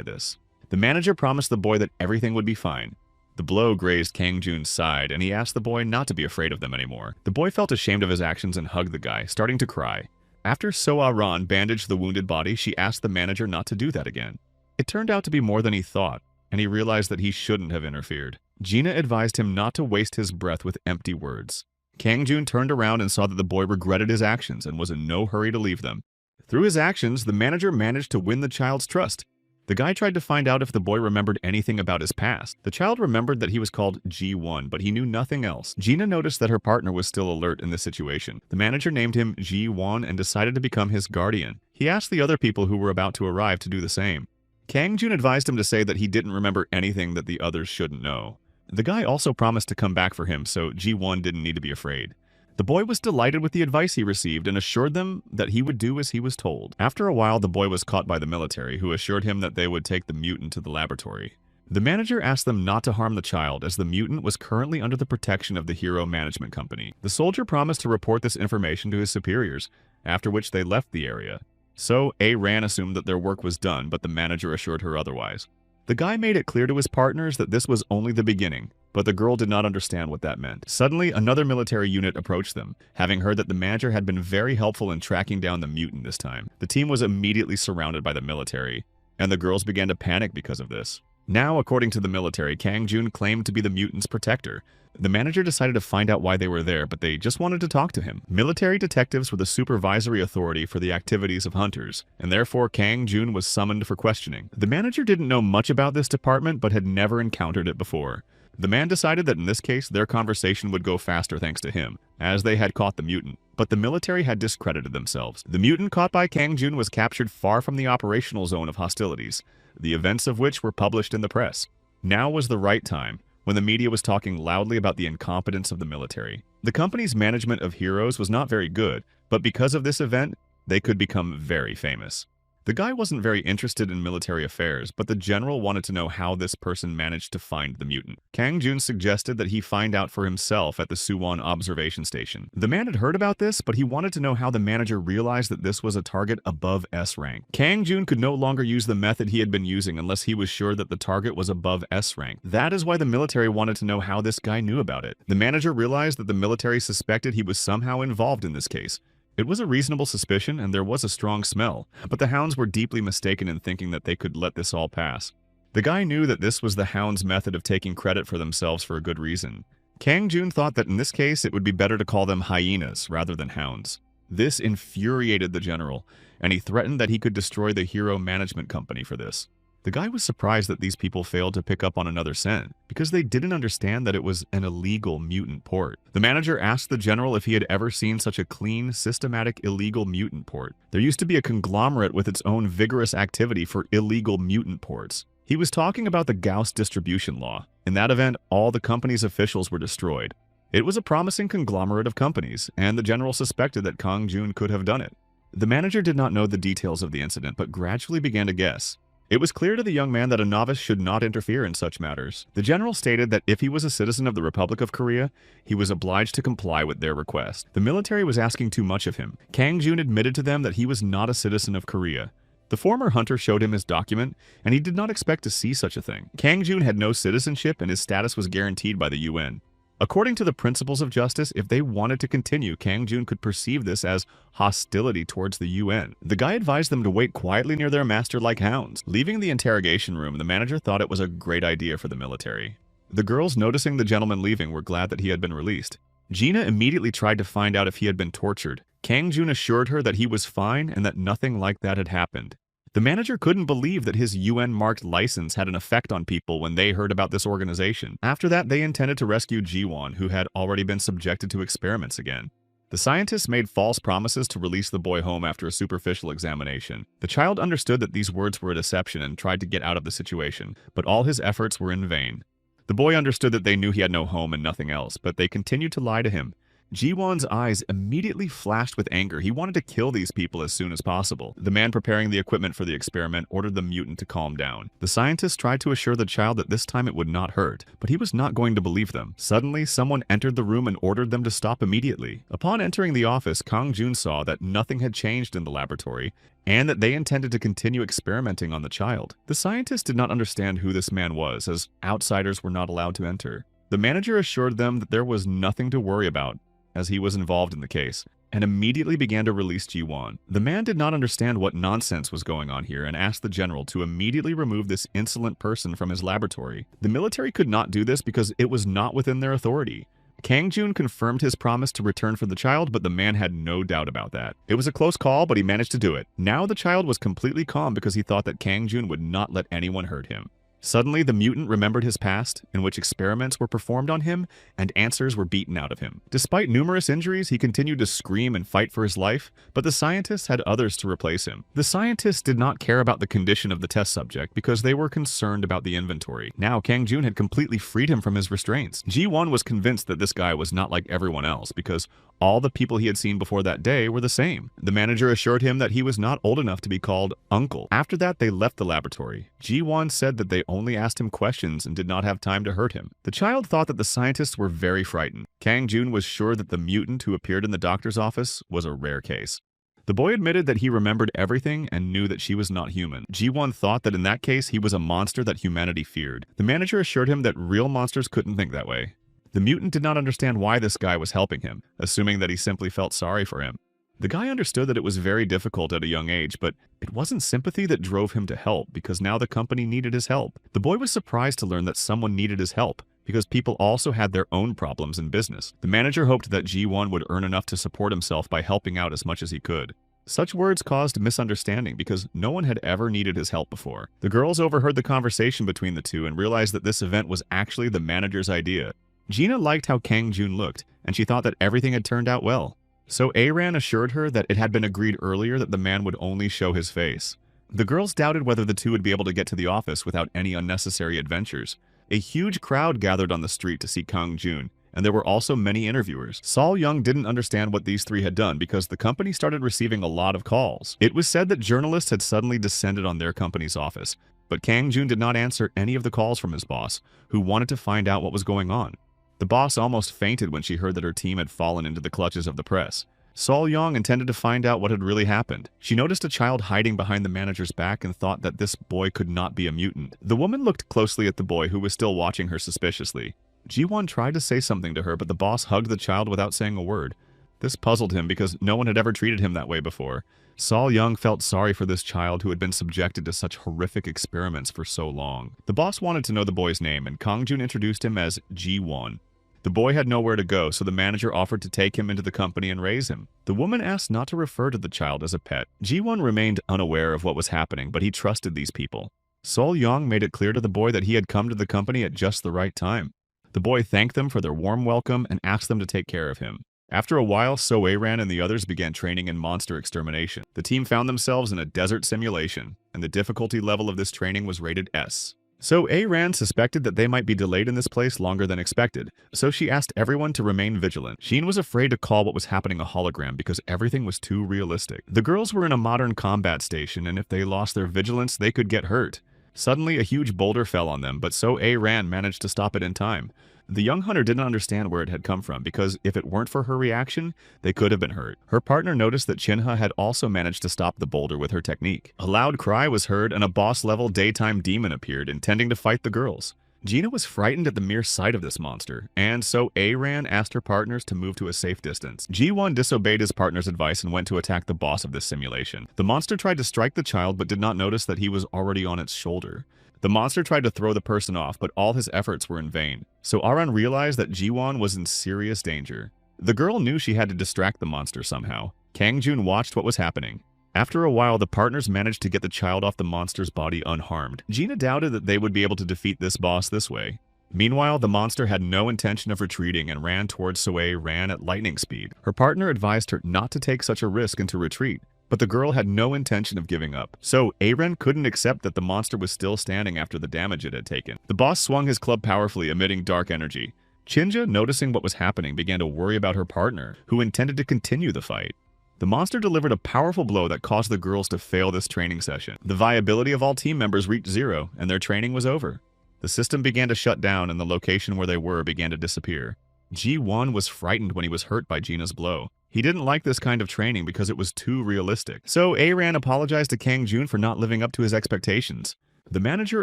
this. The manager promised the boy that everything would be fine. The blow grazed Kang Jun's side, and he asked the boy not to be afraid of them anymore. The boy felt ashamed of his actions and hugged the guy, starting to cry. After So-A-Ran bandaged the wounded body, she asked the manager not to do that again. It turned out to be more than he thought, and he realized that he shouldn't have interfered. Gina advised him not to waste his breath with empty words. Kang Jun turned around and saw that the boy regretted his actions and was in no hurry to leave them. Through his actions, the manager managed to win the child's trust. The guy tried to find out if the boy remembered anything about his past. The child remembered that he was called G1, but he knew nothing else. Gina noticed that her partner was still alert in this situation. The manager named him G1 and decided to become his guardian. He asked the other people who were about to arrive to do the same. Kang Jun advised him to say that he didn't remember anything that the others shouldn't know. The guy also promised to come back for him, so G1 didn't need to be afraid. The boy was delighted with the advice he received and assured them that he would do as he was told. After a while, the boy was caught by the military, who assured him that they would take the mutant to the laboratory. The manager asked them not to harm the child, as the mutant was currently under the protection of the Hero Management Company. The soldier promised to report this information to his superiors, after which they left the area. So, Aran assumed that their work was done, but the manager assured her otherwise. The guy made it clear to his partners that this was only the beginning, but the girl did not understand what that meant. Suddenly, another military unit approached them, having heard that the manager had been very helpful in tracking down the mutant this time. The team was immediately surrounded by the military, and the girls began to panic because of this. Now, according to the military, Kang Jun claimed to be the mutant's protector. The manager decided to find out why they were there, but they just wanted to talk to him. Military detectives were the supervisory authority for the activities of hunters, and therefore Kang Jun was summoned for questioning. The manager didn't know much about this department, but had never encountered it before. The man decided that in this case, their conversation would go faster thanks to him, as they had caught the mutant. But the military had discredited themselves. The mutant caught by Kang Jun was captured far from the operational zone of hostilities, the events of which were published in the press. Now was the right time, when the media was talking loudly about the incompetence of the military. The company's management of heroes was not very good, but because of this event, they could become very famous. The guy wasn't very interested in military affairs, but the general wanted to know how this person managed to find the mutant. Kang Jun suggested that he find out for himself at the Suwon observation station. The man had heard about this, but he wanted to know how the manager realized that this was a target above S rank. Kang Jun could no longer use the method he had been using unless he was sure that the target was above S rank. That is why the military wanted to know how this guy knew about it. The manager realized that the military suspected he was somehow involved in this case. It was a reasonable suspicion, and there was a strong smell, but the hounds were deeply mistaken in thinking that they could let this all pass. The guy knew that this was the hounds' method of taking credit for themselves for a good reason. Kang Jun thought that in this case it would be better to call them hyenas rather than hounds. This infuriated the general, and he threatened that he could destroy the hero management company for this. The guy was surprised that these people failed to pick up on another scent, because they didn't understand that it was an illegal mutant port. The manager asked the general if he had ever seen such a clean, systematic illegal mutant port. There used to be a conglomerate with its own vigorous activity for illegal mutant ports. He was talking about the Gauss distribution law. In that event, all the company's officials were destroyed. It was a promising conglomerate of companies, and the general suspected that Kang Jun could have done it. The manager did not know the details of the incident, but gradually began to guess. It was clear to the young man that a novice should not interfere in such matters. The general stated that if he was a citizen of the Republic of Korea, he was obliged to comply with their request. The military was asking too much of him. Kang Jun admitted to them that he was not a citizen of Korea. The former hunter showed him his document, and he did not expect to see such a thing. Kang Jun had no citizenship, and his status was guaranteed by the UN. According to the principles of justice, if they wanted to continue, Kang Jun could perceive this as hostility towards the UN. The guy advised them to wait quietly near their master like hounds. Leaving the interrogation room, the manager thought it was a great idea for the military. The girls, noticing the gentleman leaving, were glad that he had been released. Gina immediately tried to find out if he had been tortured. Kang Jun assured her that he was fine and that nothing like that had happened. The manager couldn't believe that his UN-marked license had an effect on people when they heard about this organization. After that, they intended to rescue Ji-won, who had already been subjected to experiments again. The scientists made false promises to release the boy home after a superficial examination. The child understood that these words were a deception and tried to get out of the situation, but all his efforts were in vain. The boy understood that they knew he had no home and nothing else, but they continued to lie to him. Ji-won's eyes immediately flashed with anger. He wanted to kill these people as soon as possible. The man preparing the equipment for the experiment ordered the mutant to calm down. The scientists tried to assure the child that this time it would not hurt, but he was not going to believe them. Suddenly, someone entered the room and ordered them to stop immediately. Upon entering the office, Kang Jun saw that nothing had changed in the laboratory, and that they intended to continue experimenting on the child. The scientists did not understand who this man was, as outsiders were not allowed to enter. The manager assured them that there was nothing to worry about, as he was involved in the case, and immediately began to release Ji-won. The man did not understand what nonsense was going on here and asked the general to immediately remove this insolent person from his laboratory. The military could not do this because it was not within their authority. Kang Jun confirmed his promise to return for the child, but the man had no doubt about that. It was a close call, but he managed to do it. Now the child was completely calm because he thought that Kang Jun would not let anyone hurt him. Suddenly, the mutant remembered his past, in which experiments were performed on him and answers were beaten out of him. Despite numerous injuries, he continued to scream and fight for his life, but the scientists had others to replace him. The scientists did not care about the condition of the test subject because they were concerned about the inventory. Now, Kang Jun had completely freed him from his restraints. Ji-won was convinced that this guy was not like everyone else because all the people he had seen before that day were the same. The manager assured him that he was not old enough to be called uncle. After that, they left the laboratory. Ji-won said that they only asked him questions and did not have time to hurt him. The child thought that the scientists were very frightened. Kang Jun was sure that the mutant who appeared in the doctor's office was a rare case. The boy admitted that he remembered everything and knew that she was not human. Ji-won thought that in that case, he was a monster that humanity feared. The manager assured him that real monsters couldn't think that way. The mutant did not understand why this guy was helping him, assuming that he simply felt sorry for him. The guy understood that it was very difficult at a young age, but it wasn't sympathy that drove him to help, because now the company needed his help. The boy was surprised to learn that someone needed his help, because people also had their own problems in business. The manager hoped that Ji-won would earn enough to support himself by helping out as much as he could. Such words caused misunderstanding because no one had ever needed his help before. The girls overheard the conversation between the two and realized that this event was actually the manager's idea. Gina liked how Kang Jun looked, and she thought that everything had turned out well. So Aran assured her that it had been agreed earlier that the man would only show his face. The girls doubted whether the two would be able to get to the office without any unnecessary adventures. A huge crowd gathered on the street to see Kang Jun, and there were also many interviewers. Sol Young didn't understand what these three had done because the company started receiving a lot of calls. It was said that journalists had suddenly descended on their company's office, but Kang Jun did not answer any of the calls from his boss, who wanted to find out what was going on. The boss almost fainted when she heard that her team had fallen into the clutches of the press. Sol Young intended to find out what had really happened. She noticed a child hiding behind the manager's back and thought that this boy could not be a mutant. The woman looked closely at the boy, who was still watching her suspiciously. Ji-won tried to say something to her, but the boss hugged the child without saying a word. This puzzled him because no one had ever treated him that way before. Sol Young felt sorry for this child who had been subjected to such horrific experiments for so long. The boss wanted to know the boy's name, and Kang Jun introduced him as Ji-won. The boy had nowhere to go, so the manager offered to take him into the company and raise him. The woman asked not to refer to the child as a pet. Ji-won remained unaware of what was happening, but he trusted these people. Sol-young made it clear to the boy that he had come to the company at just the right time. The boy thanked them for their warm welcome and asked them to take care of him. After a while, So-aran and the others began training in monster extermination. The team found themselves in a desert simulation, and the difficulty level of this training was rated S. So-aran suspected that they might be delayed in this place longer than expected, so she asked everyone to remain vigilant. Sheen was afraid to call what was happening a hologram because everything was too realistic. The girls were in a modern combat station, and if they lost their vigilance, they could get hurt. Suddenly, a huge boulder fell on them, but So-aran managed to stop it in time. The young hunter didn't understand where it had come from because if it weren't for her reaction, they could have been hurt. Her partner noticed that Chinha had also managed to stop the boulder with her technique. A loud cry was heard and a boss-level daytime demon appeared, intending to fight the girls. Gina was frightened at the mere sight of this monster, and So-aran asked her partners to move to a safe distance. Ji-won disobeyed his partner's advice and went to attack the boss of this simulation. The monster tried to strike the child but did not notice that he was already on its shoulder. The monster tried to throw the person off, but all his efforts were in vain. So-aran realized that Ji-won was in serious danger. The girl knew she had to distract the monster somehow. Kang-joon watched what was happening. After a while, the partners managed to get the child off the monster's body unharmed. Gina doubted that they would be able to defeat this boss this way. Meanwhile, the monster had no intention of retreating and ran towards So-aran at lightning speed. Her partner advised her not to take such a risk and to retreat, but the girl had no intention of giving up. So-aran couldn't accept that the monster was still standing after the damage it had taken. The boss swung his club powerfully, emitting dark energy. Chinja, noticing what was happening, began to worry about her partner, who intended to continue the fight. The monster delivered a powerful blow that caused the girls to fail this training session. The viability of all team members reached 0, and their training was over. The system began to shut down, and the location where they were began to disappear. Ji-won was frightened when he was hurt by Gina's blow. He didn't like this kind of training because it was too realistic. So-aran apologized to Kang-joon for not living up to his expectations. The manager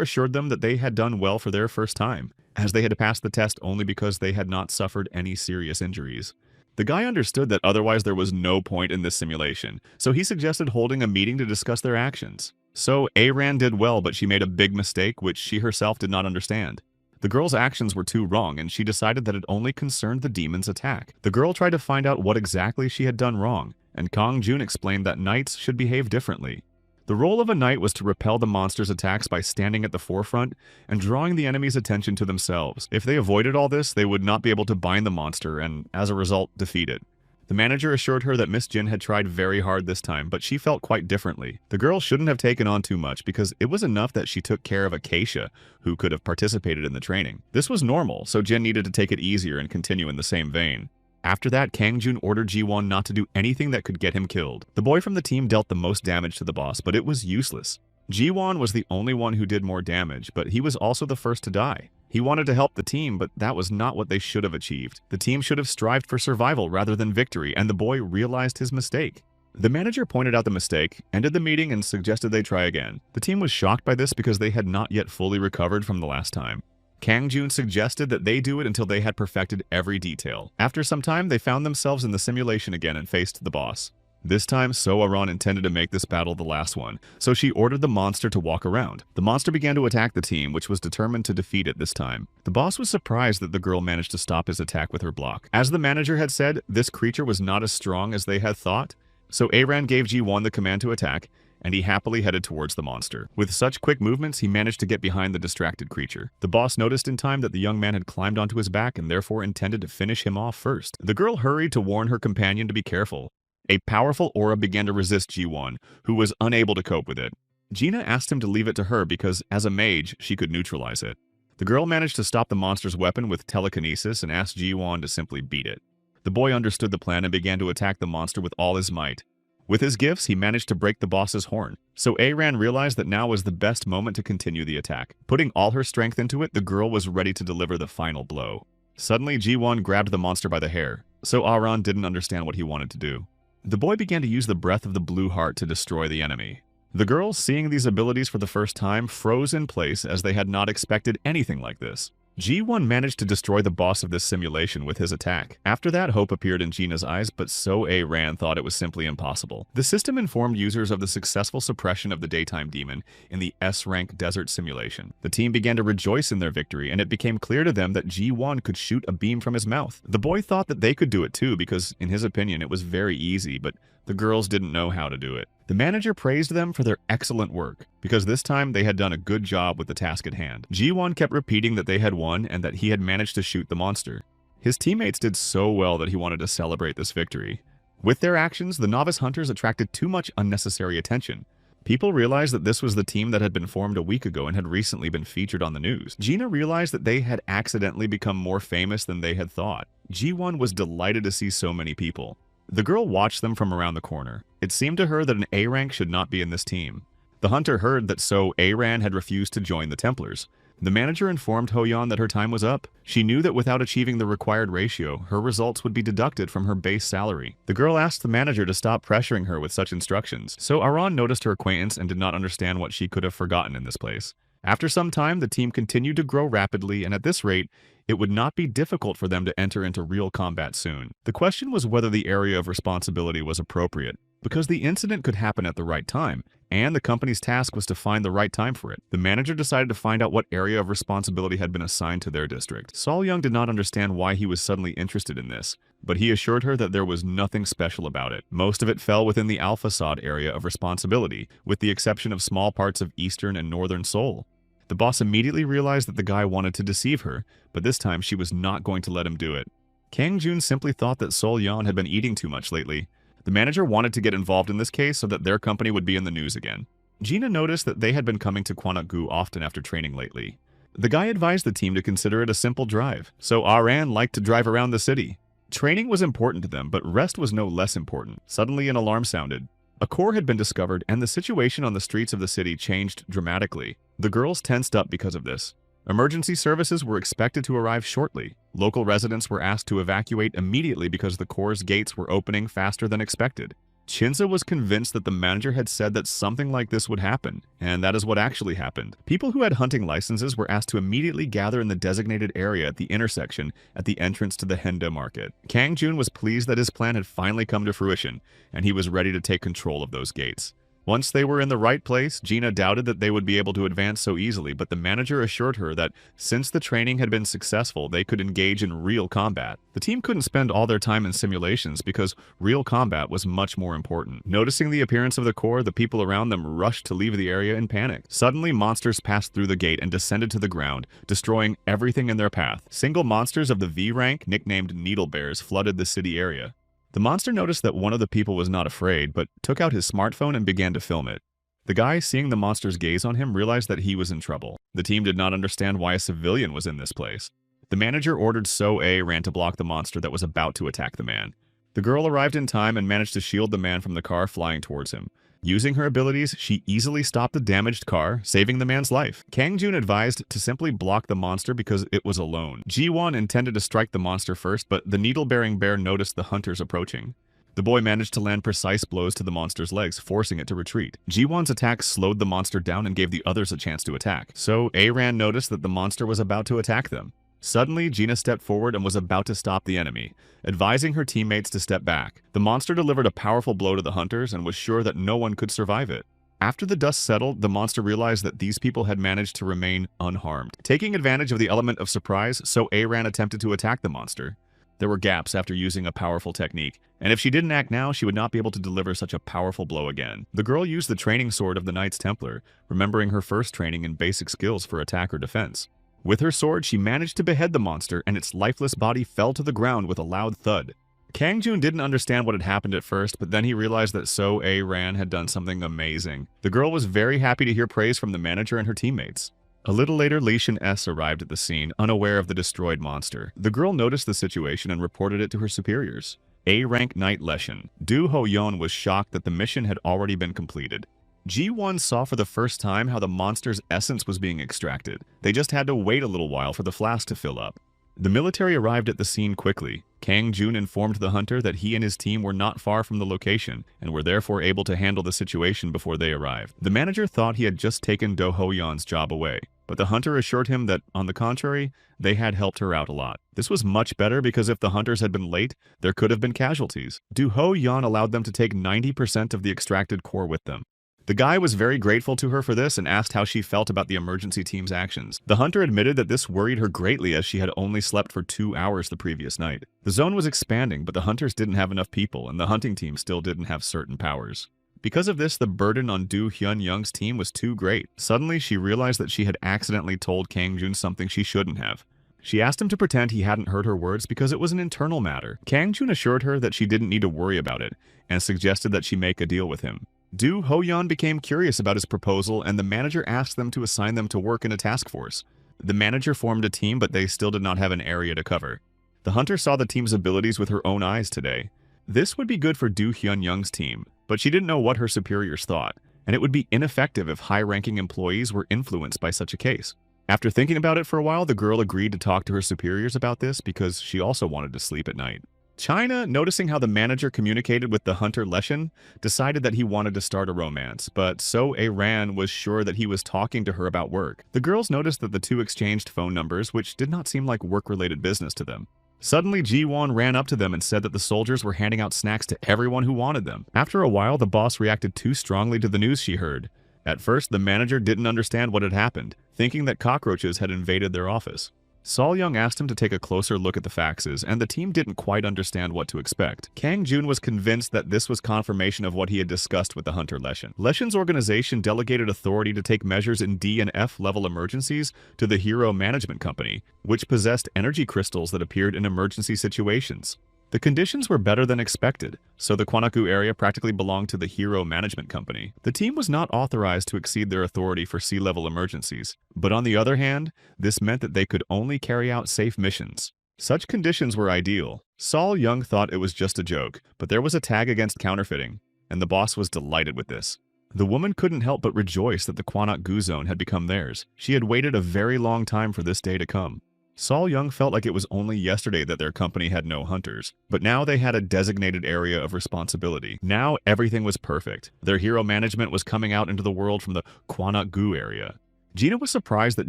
assured them that they had done well for their first time, as they had passed the test only because they had not suffered any serious injuries. The guy understood that otherwise there was no point in this simulation, so he suggested holding a meeting to discuss their actions. So-aran did well, but she made a big mistake which she herself did not understand. The girl's actions were too wrong, and she decided that it only concerned the demon's attack. The girl tried to find out what exactly she had done wrong, and Kang-joon explained that knights should behave differently. The role of a knight was to repel the monster's attacks by standing at the forefront and drawing the enemy's attention to themselves. If they avoided all this, they would not be able to bind the monster and, as a result, defeat it. The manager assured her that Miss Jin had tried very hard this time, but she felt quite differently. The girl shouldn't have taken on too much because it was enough that she took care of Acacia, who could have participated in the training. This was normal, so Jin needed to take it easier and continue in the same vein. After that, Kang-joon ordered Ji-won not to do anything that could get him killed. The boy from the team dealt the most damage to the boss, but it was useless. Ji-won was the only one who did more damage, but he was also the first to die. He wanted to help the team, but that was not what they should have achieved. The team should have strived for survival rather than victory, and the boy realized his mistake. The manager pointed out the mistake, ended the meeting, and suggested they try again. The team was shocked by this because they had not yet fully recovered from the last time. Kang-joon suggested that they do it until they had perfected every detail. After some time, they found themselves in the simulation again and faced the boss. This time, So-aran intended to make this battle the last one, so she ordered the monster to walk around. The monster began to attack the team, which was determined to defeat it this time. The boss was surprised that the girl managed to stop his attack with her block. As the manager had said, this creature was not as strong as they had thought, so Aran gave Ji-won the command to attack, and he happily headed towards the monster. With such quick movements, he managed to get behind the distracted creature. The boss noticed in time that the young man had climbed onto his back and therefore intended to finish him off first. The girl hurried to warn her companion to be careful. A powerful aura began to resist Ji-won, who was unable to cope with it. Gina asked him to leave it to her because, as a mage, she could neutralize it. The girl managed to stop the monster's weapon with telekinesis and asked Ji-won to simply beat it. The boy understood the plan and began to attack the monster with all his might. With his gifts, he managed to break the boss's horn, so Aran realized that now was the best moment to continue the attack. Putting all her strength into it, the girl was ready to deliver the final blow. Suddenly, Ji-won grabbed the monster by the hair, so Aran didn't understand what he wanted to do. The boy began to use the breath of the blue heart to destroy the enemy. The girls, seeing these abilities for the first time, froze in place as they had not expected anything like this. G1 managed to destroy the boss of this simulation with his attack. After that, hope appeared in Gina's eyes, but So-A-Ran thought it was simply impossible. The system informed users of the successful suppression of the daytime demon in the S-rank desert simulation. The team began to rejoice in their victory, and it became clear to them that G1 could shoot a beam from his mouth. The boy thought that they could do it too because, in his opinion, it was very easy, but the girls didn't know how to do it. The manager praised them for their excellent work, because this time they had done a good job with the task at hand. G1 kept repeating that they had won and that he had managed to shoot the monster. His teammates did so well that he wanted to celebrate this victory. With their actions, the novice hunters attracted too much unnecessary attention. People realized that this was the team that had been formed a week ago and had recently been featured on the news. Gina realized that they had accidentally become more famous than they had thought. G1 was delighted to see so many people. The girl watched them from around the corner. It seemed to her that an A-rank should not be in this team. The hunter heard that So-A-Ran had refused to join the Templars. The manager informed Hoyeon that her time was up. She knew that without achieving the required ratio, her results would be deducted from her base salary. The girl asked the manager to stop pressuring her with such instructions. So-A-Ran noticed her acquaintance and did not understand what she could have forgotten in this place. After some time, the team continued to grow rapidly, and at this rate, it would not be difficult for them to enter into real combat soon. The question was whether the area of responsibility was appropriate, because the incident could happen at the right time, and the company's task was to find the right time for it. The manager decided to find out what area of responsibility had been assigned to their district. Sol-young did not understand why he was suddenly interested in this, but he assured her that there was nothing special about it. Most of it fell within the Alpha Sod area of responsibility, with the exception of small parts of eastern and northern Seoul. The boss immediately realized that the guy wanted to deceive her, but this time she was not going to let him do it. Kang Jun simply thought that Sol-yeon had been eating too much lately. The manager wanted to get involved in this case so that their company would be in the news again. Gina noticed that they had been coming to Kwanok-gu often after training lately. The guy advised the team to consider it a simple drive, so Aran liked to drive around the city. Training was important to them, but rest was no less important. Suddenly an alarm sounded. A core had been discovered, and the situation on the streets of the city changed dramatically. The girls tensed up because of this. Emergency services were expected to arrive shortly. Local residents were asked to evacuate immediately because the core's gates were opening faster than expected. Chinza was convinced that the manager had said that something like this would happen, and that is what actually happened. People who had hunting licenses were asked to immediately gather in the designated area at the intersection at the entrance to the Henda market. Kang Jun was pleased that his plan had finally come to fruition, and he was ready to take control of those gates. Once they were in the right place, Gina doubted that they would be able to advance so easily, but the manager assured her that since the training had been successful, they could engage in real combat. The team couldn't spend all their time in simulations because real combat was much more important. Noticing the appearance of the core, the people around them rushed to leave the area in panic. Suddenly, monsters passed through the gate and descended to the ground, destroying everything in their path. Single monsters of the V rank, nicknamed Needle Bears, flooded the city area. The monster noticed that one of the people was not afraid, but took out his smartphone and began to film it. The guy, seeing the monster's gaze on him, realized that he was in trouble. The team did not understand why a civilian was in this place. The manager ordered So-A-Ran to block the monster that was about to attack the man. The girl arrived in time and managed to shield the man from the car flying towards him. Using her abilities, she easily stopped the damaged car, saving the man's life. Kang Jun advised to simply block the monster because it was alone. Ji-won intended to strike the monster first, but the needle-bearing bear noticed the hunters approaching. The boy managed to land precise blows to the monster's legs, forcing it to retreat. Ji-won's attack slowed the monster down and gave the others a chance to attack. So A-Ran noticed that the monster was about to attack them. Suddenly, Gina stepped forward and was about to stop the enemy, advising her teammates to step back. The monster delivered a powerful blow to the hunters and was sure that no one could survive it. After the dust settled, the monster realized that these people had managed to remain unharmed. Taking advantage of the element of surprise, So-A-Ran attempted to attack the monster. There were gaps after using a powerful technique, and if she didn't act now, she would not be able to deliver such a powerful blow again. The girl used the training sword of the Knights Templar, remembering her first training in basic skills for attack or defense. With her sword, she managed to behead the monster, and its lifeless body fell to the ground with a loud thud. Kang Jun didn't understand what had happened at first, but then he realized that So-A-Ran had done something amazing. The girl was very happy to hear praise from the manager and her teammates. A little later, Lee Shin-S arrived at the scene, unaware of the destroyed monster. The girl noticed the situation and reported it to her superiors. A-rank Knight Leshen. Do Ho-yeon was shocked that the mission had already been completed. Ji-won saw for the first time how the monster's essence was being extracted. They just had to wait a little while for the flask to fill up. The military arrived at the scene quickly. Kang Jun informed the hunter that he and his team were not far from the location and were therefore able to handle the situation before they arrived. The manager thought he had just taken Do Ho-yeon's job away. but the hunter assured him that, on the contrary, they had helped her out a lot. This was much better because if the hunters had been late, there could have been casualties. Du Ho Yan allowed them to take 90% of the extracted core with them. The guy was very grateful to her for this and asked how she felt about the emergency team's actions. The hunter admitted that this worried her greatly as she had only slept for 2 hours the previous night. The zone was expanding, but the hunters didn't have enough people, and the hunting team still didn't have certain powers. Because of this, the burden on Du Hyun Young's team was too great. Suddenly, she realized that she had accidentally told Kang Jun something she shouldn't have. She asked him to pretend he hadn't heard her words because it was an internal matter. Kang Jun assured her that she didn't need to worry about it, and suggested that she make a deal with him. Du Hoyan became curious about his proposal, and the manager asked them to assign them to work in a task force. The manager formed a team, but they still did not have an area to cover. The hunter saw the team's abilities with her own eyes today. This would be good for Du Hyun Young's team, but she didn't know what her superiors thought, and it would be ineffective if high-ranking employees were influenced by such a case. After thinking about it for a while, the girl agreed to talk to her superiors about this because she also wanted to sleep at night. China, noticing how the manager communicated with the hunter Leshan, decided that he wanted to start a romance, but So Ran was sure that he was talking to her about work. The girls noticed that the two exchanged phone numbers, which did not seem like work-related business to them. Suddenly, Ji-won ran up to them and said that the soldiers were handing out snacks to everyone who wanted them. After a while, the boss reacted too strongly to the news she heard. At first, the manager didn't understand what had happened, thinking that cockroaches had invaded their office. Sol Young asked him to take a closer look at the faxes, and the team didn't quite understand what to expect. Kang Jun was convinced that this was confirmation of what he had discussed with the hunter Leshan. Leshan's organization delegated authority to take measures in D and F level emergencies to the Hero Management Company, which possessed energy crystals that appeared in emergency situations. The conditions were better than expected, so the Kwanaku area practically belonged to the Hero Management Company. The team was not authorized to exceed their authority for sea-level emergencies, but on the other hand, this meant that they could only carry out safe missions. Such conditions were ideal. Sol Young thought it was just a joke, but there was a tag against counterfeiting, and the boss was delighted with this. The woman couldn't help but rejoice that the Kwanak-gu zone had become theirs. She had waited a very long time for this day to come. Sol Young felt like it was only yesterday that their company had no hunters, but now they had a designated area of responsibility. Now everything was perfect. Their hero management was coming out into the world from the Kwanak-gu area. Gina was surprised that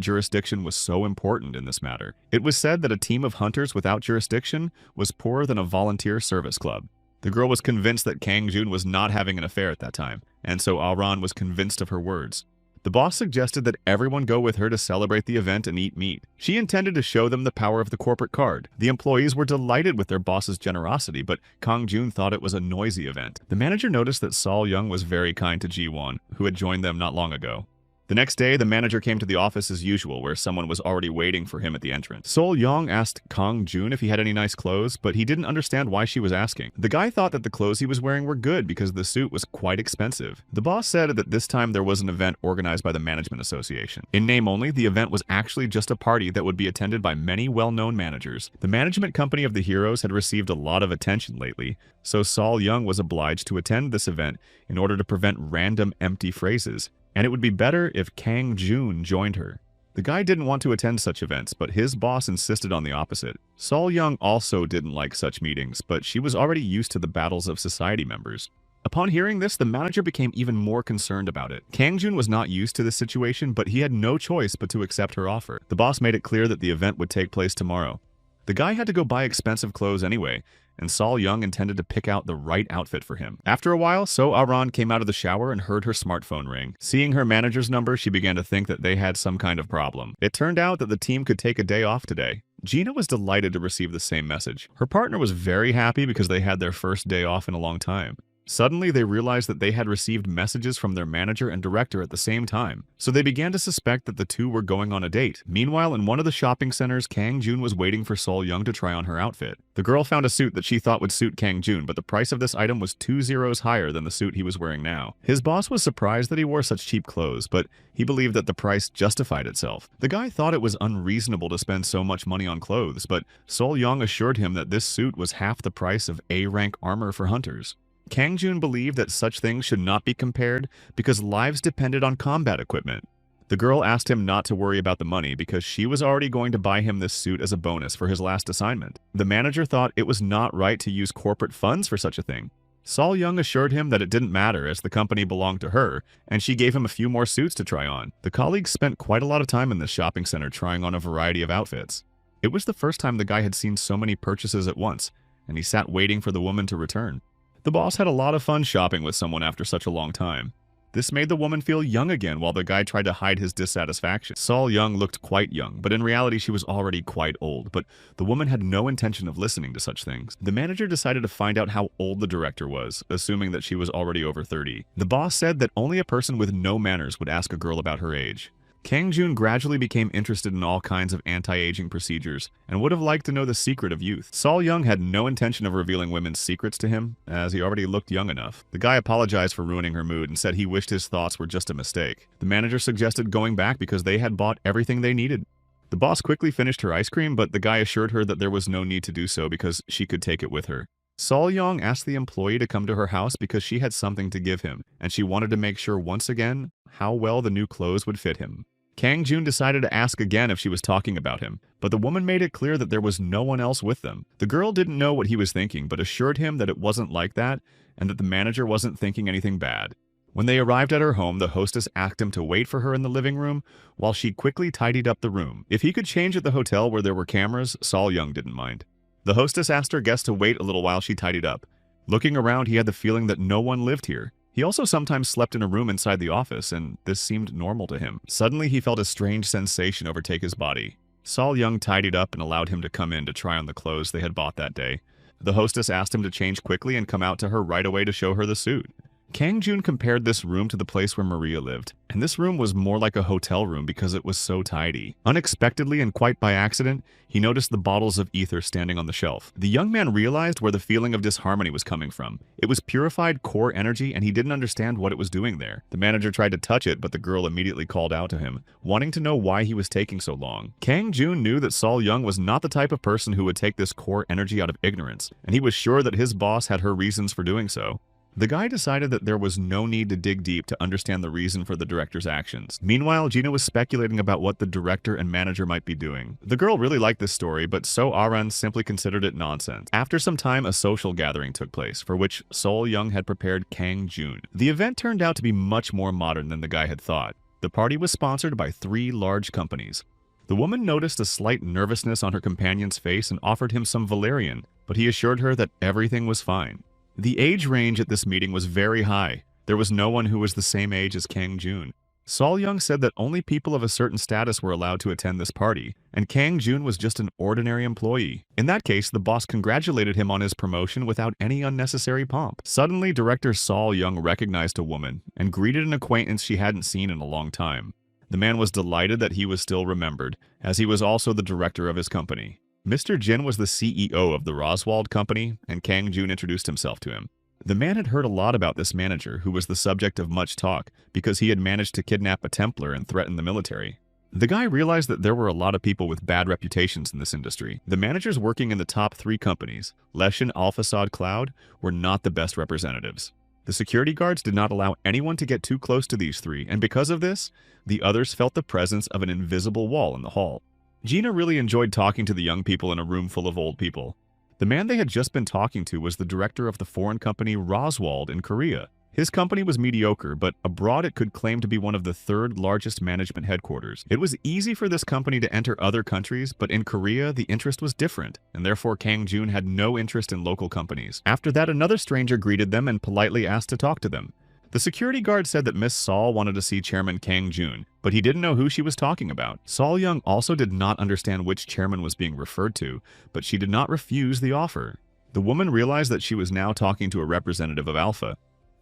jurisdiction was so important in this matter. It was said that a team of hunters without jurisdiction was poorer than a volunteer service club. The girl was convinced that Kang Jun was not having an affair at that time, and so Aran was convinced of her words. The boss suggested that everyone go with her to celebrate the event and eat meat. She intended to show them the power of the corporate card. The employees were delighted with their boss's generosity, but Kang Jun thought it was a noisy event. The manager noticed that Sol Young was very kind to Ji-won, who had joined them not long ago. The next day, the manager came to the office as usual, where someone was already waiting for him at the entrance. Sol Young asked Kang Jun if he had any nice clothes, but he didn't understand why she was asking. The guy thought that the clothes he was wearing were good because the suit was quite expensive. The boss said that this time there was an event organized by the Management Association. In name only, the event was actually just a party that would be attended by many well-known managers. The management company of the heroes had received a lot of attention lately, so Sol Young was obliged to attend this event in order to prevent random empty phrases. And it would be better if Kang Jun joined her. The guy didn't want to attend such events, but his boss insisted on the opposite. Sol Young also didn't like such meetings, but she was already used to the battles of society members. Upon hearing this, the manager became even more concerned about it. Kang Jun was not used to this situation, but he had no choice but to accept her offer. The boss made it clear that the event would take place tomorrow. The guy had to go buy expensive clothes anyway, and Sol Young intended to pick out the right outfit for him. After a while, So Aran came out of the shower and heard her smartphone ring. Seeing her manager's number, she began to think that they had some kind of problem. It turned out that the team could take a day off today. Gina was delighted to receive the same message. Her partner was very happy because they had their first day off in a long time. Suddenly, they realized that they had received messages from their manager and director at the same time, so they began to suspect that the two were going on a date. Meanwhile, in one of the shopping centers, Kang Jun was waiting for Sol Young to try on her outfit. The girl found a suit that she thought would suit Kang Jun, but the price of this item was 2 zeros higher than the suit he was wearing now. His boss was surprised that he wore such cheap clothes, but he believed that the price justified itself. The guy thought it was unreasonable to spend so much money on clothes, but Sol Young assured him that this suit was half the price of A-rank armor for hunters. Kang Jun believed that such things should not be compared because lives depended on combat equipment. The girl asked him not to worry about the money because she was already going to buy him this suit as a bonus for his last assignment. The manager thought it was not right to use corporate funds for such a thing. Sol Young assured him that it didn't matter as the company belonged to her, and she gave him a few more suits to try on. The colleagues spent quite a lot of time in this shopping center trying on a variety of outfits. It was the first time the guy had seen so many purchases at once, and he sat waiting for the woman to return. The boss had a lot of fun shopping with someone after such a long time. This made the woman feel young again while the guy tried to hide his dissatisfaction. Sol Young looked quite young, but in reality she was already quite old, but the woman had no intention of listening to such things. The manager decided to find out how old the director was, assuming that she was already over 30. The boss said that only a person with no manners would ask a girl about her age. Kang Jun gradually became interested in all kinds of anti-aging procedures and would have liked to know the secret of youth. Sol Young had no intention of revealing women's secrets to him, as he already looked young enough. The guy apologized for ruining her mood and said he wished his thoughts were just a mistake. The manager suggested going back because they had bought everything they needed. The boss quickly finished her ice cream, but the guy assured her that there was no need to do so because she could take it with her. Sol Young asked the employee to come to her house because she had something to give him, and she wanted to make sure once again how well the new clothes would fit him. Kang Jun decided to ask again if she was talking about him, but the woman made it clear that there was no one else with them. The girl didn't know what he was thinking, but assured him that it wasn't like that and that the manager wasn't thinking anything bad. When they arrived at her home, the hostess asked him to wait for her in the living room while she quickly tidied up the room. If he could change at the hotel where there were cameras, Sol Young didn't mind. The hostess asked her guest to wait a little while she tidied up. Looking around, he had the feeling that no one lived here. He also sometimes slept in a room inside the office, and this seemed normal to him. Suddenly, he felt a strange sensation overtake his body. Sol Young tidied up and allowed him to come in to try on the clothes they had bought that day. The hostess asked him to change quickly and come out to her right away to show her the suit. Kang Jun compared this room to the place where Maria lived, and this room was more like a hotel room because it was so tidy. Unexpectedly and quite by accident, he noticed the bottles of ether standing on the shelf. The young man realized where the feeling of disharmony was coming from. It was purified core energy, and he didn't understand what it was doing there. The manager tried to touch it, but the girl immediately called out to him, wanting to know why he was taking so long. Kang Jun knew that Sol Young was not the type of person who would take this core energy out of ignorance, and he was sure that his boss had her reasons for doing so. The guy decided that there was no need to dig deep to understand the reason for the director's actions. Meanwhile, Gina was speculating about what the director and manager might be doing. The girl really liked this story, but So Aran simply considered it nonsense. After some time, a social gathering took place, for which Sol Young had prepared Kang Jun. The event turned out to be much more modern than the guy had thought. The party was sponsored by 3 large companies. The woman noticed a slight nervousness on her companion's face and offered him some valerian, but he assured her that everything was fine. The age range at this meeting was very high. There was no one who was the same age as Kang Jun. Sol Young said that only people of a certain status were allowed to attend this party, and Kang Jun was just an ordinary employee. In that case, the boss congratulated him on his promotion without any unnecessary pomp. Suddenly, director Sol Young recognized a woman and greeted an acquaintance she hadn't seen in a long time. The man was delighted that he was still remembered, as he was also the director of his company. Mr. Jin was the CEO of the Roswald Company, and Kang Jun introduced himself to him. The man had heard a lot about this manager, who was the subject of much talk, because he had managed to kidnap a Templar and threaten the military. The guy realized that there were a lot of people with bad reputations in this industry. The managers working in the top 3 companies, Leshan, Alphasad, Cloud, were not the best representatives. The security guards did not allow anyone to get too close to these 3, and because of this, the others felt the presence of an invisible wall in the hall. Gina really enjoyed talking to the young people in a room full of old people. The man they had just been talking to was the director of the foreign company Roswald in Korea. His company was mediocre, but abroad it could claim to be one of the 3rd largest management headquarters. It was easy for this company to enter other countries, but in Korea the interest was different, and therefore Kang Jun had no interest in local companies. After that, another stranger greeted them and politely asked to talk to them. The security guard said that Miss Sol wanted to see Chairman Kang Jun, but he didn't know who she was talking about. Sol Young also did not understand which chairman was being referred to, but she did not refuse the offer. The woman realized that she was now talking to a representative of Alpha.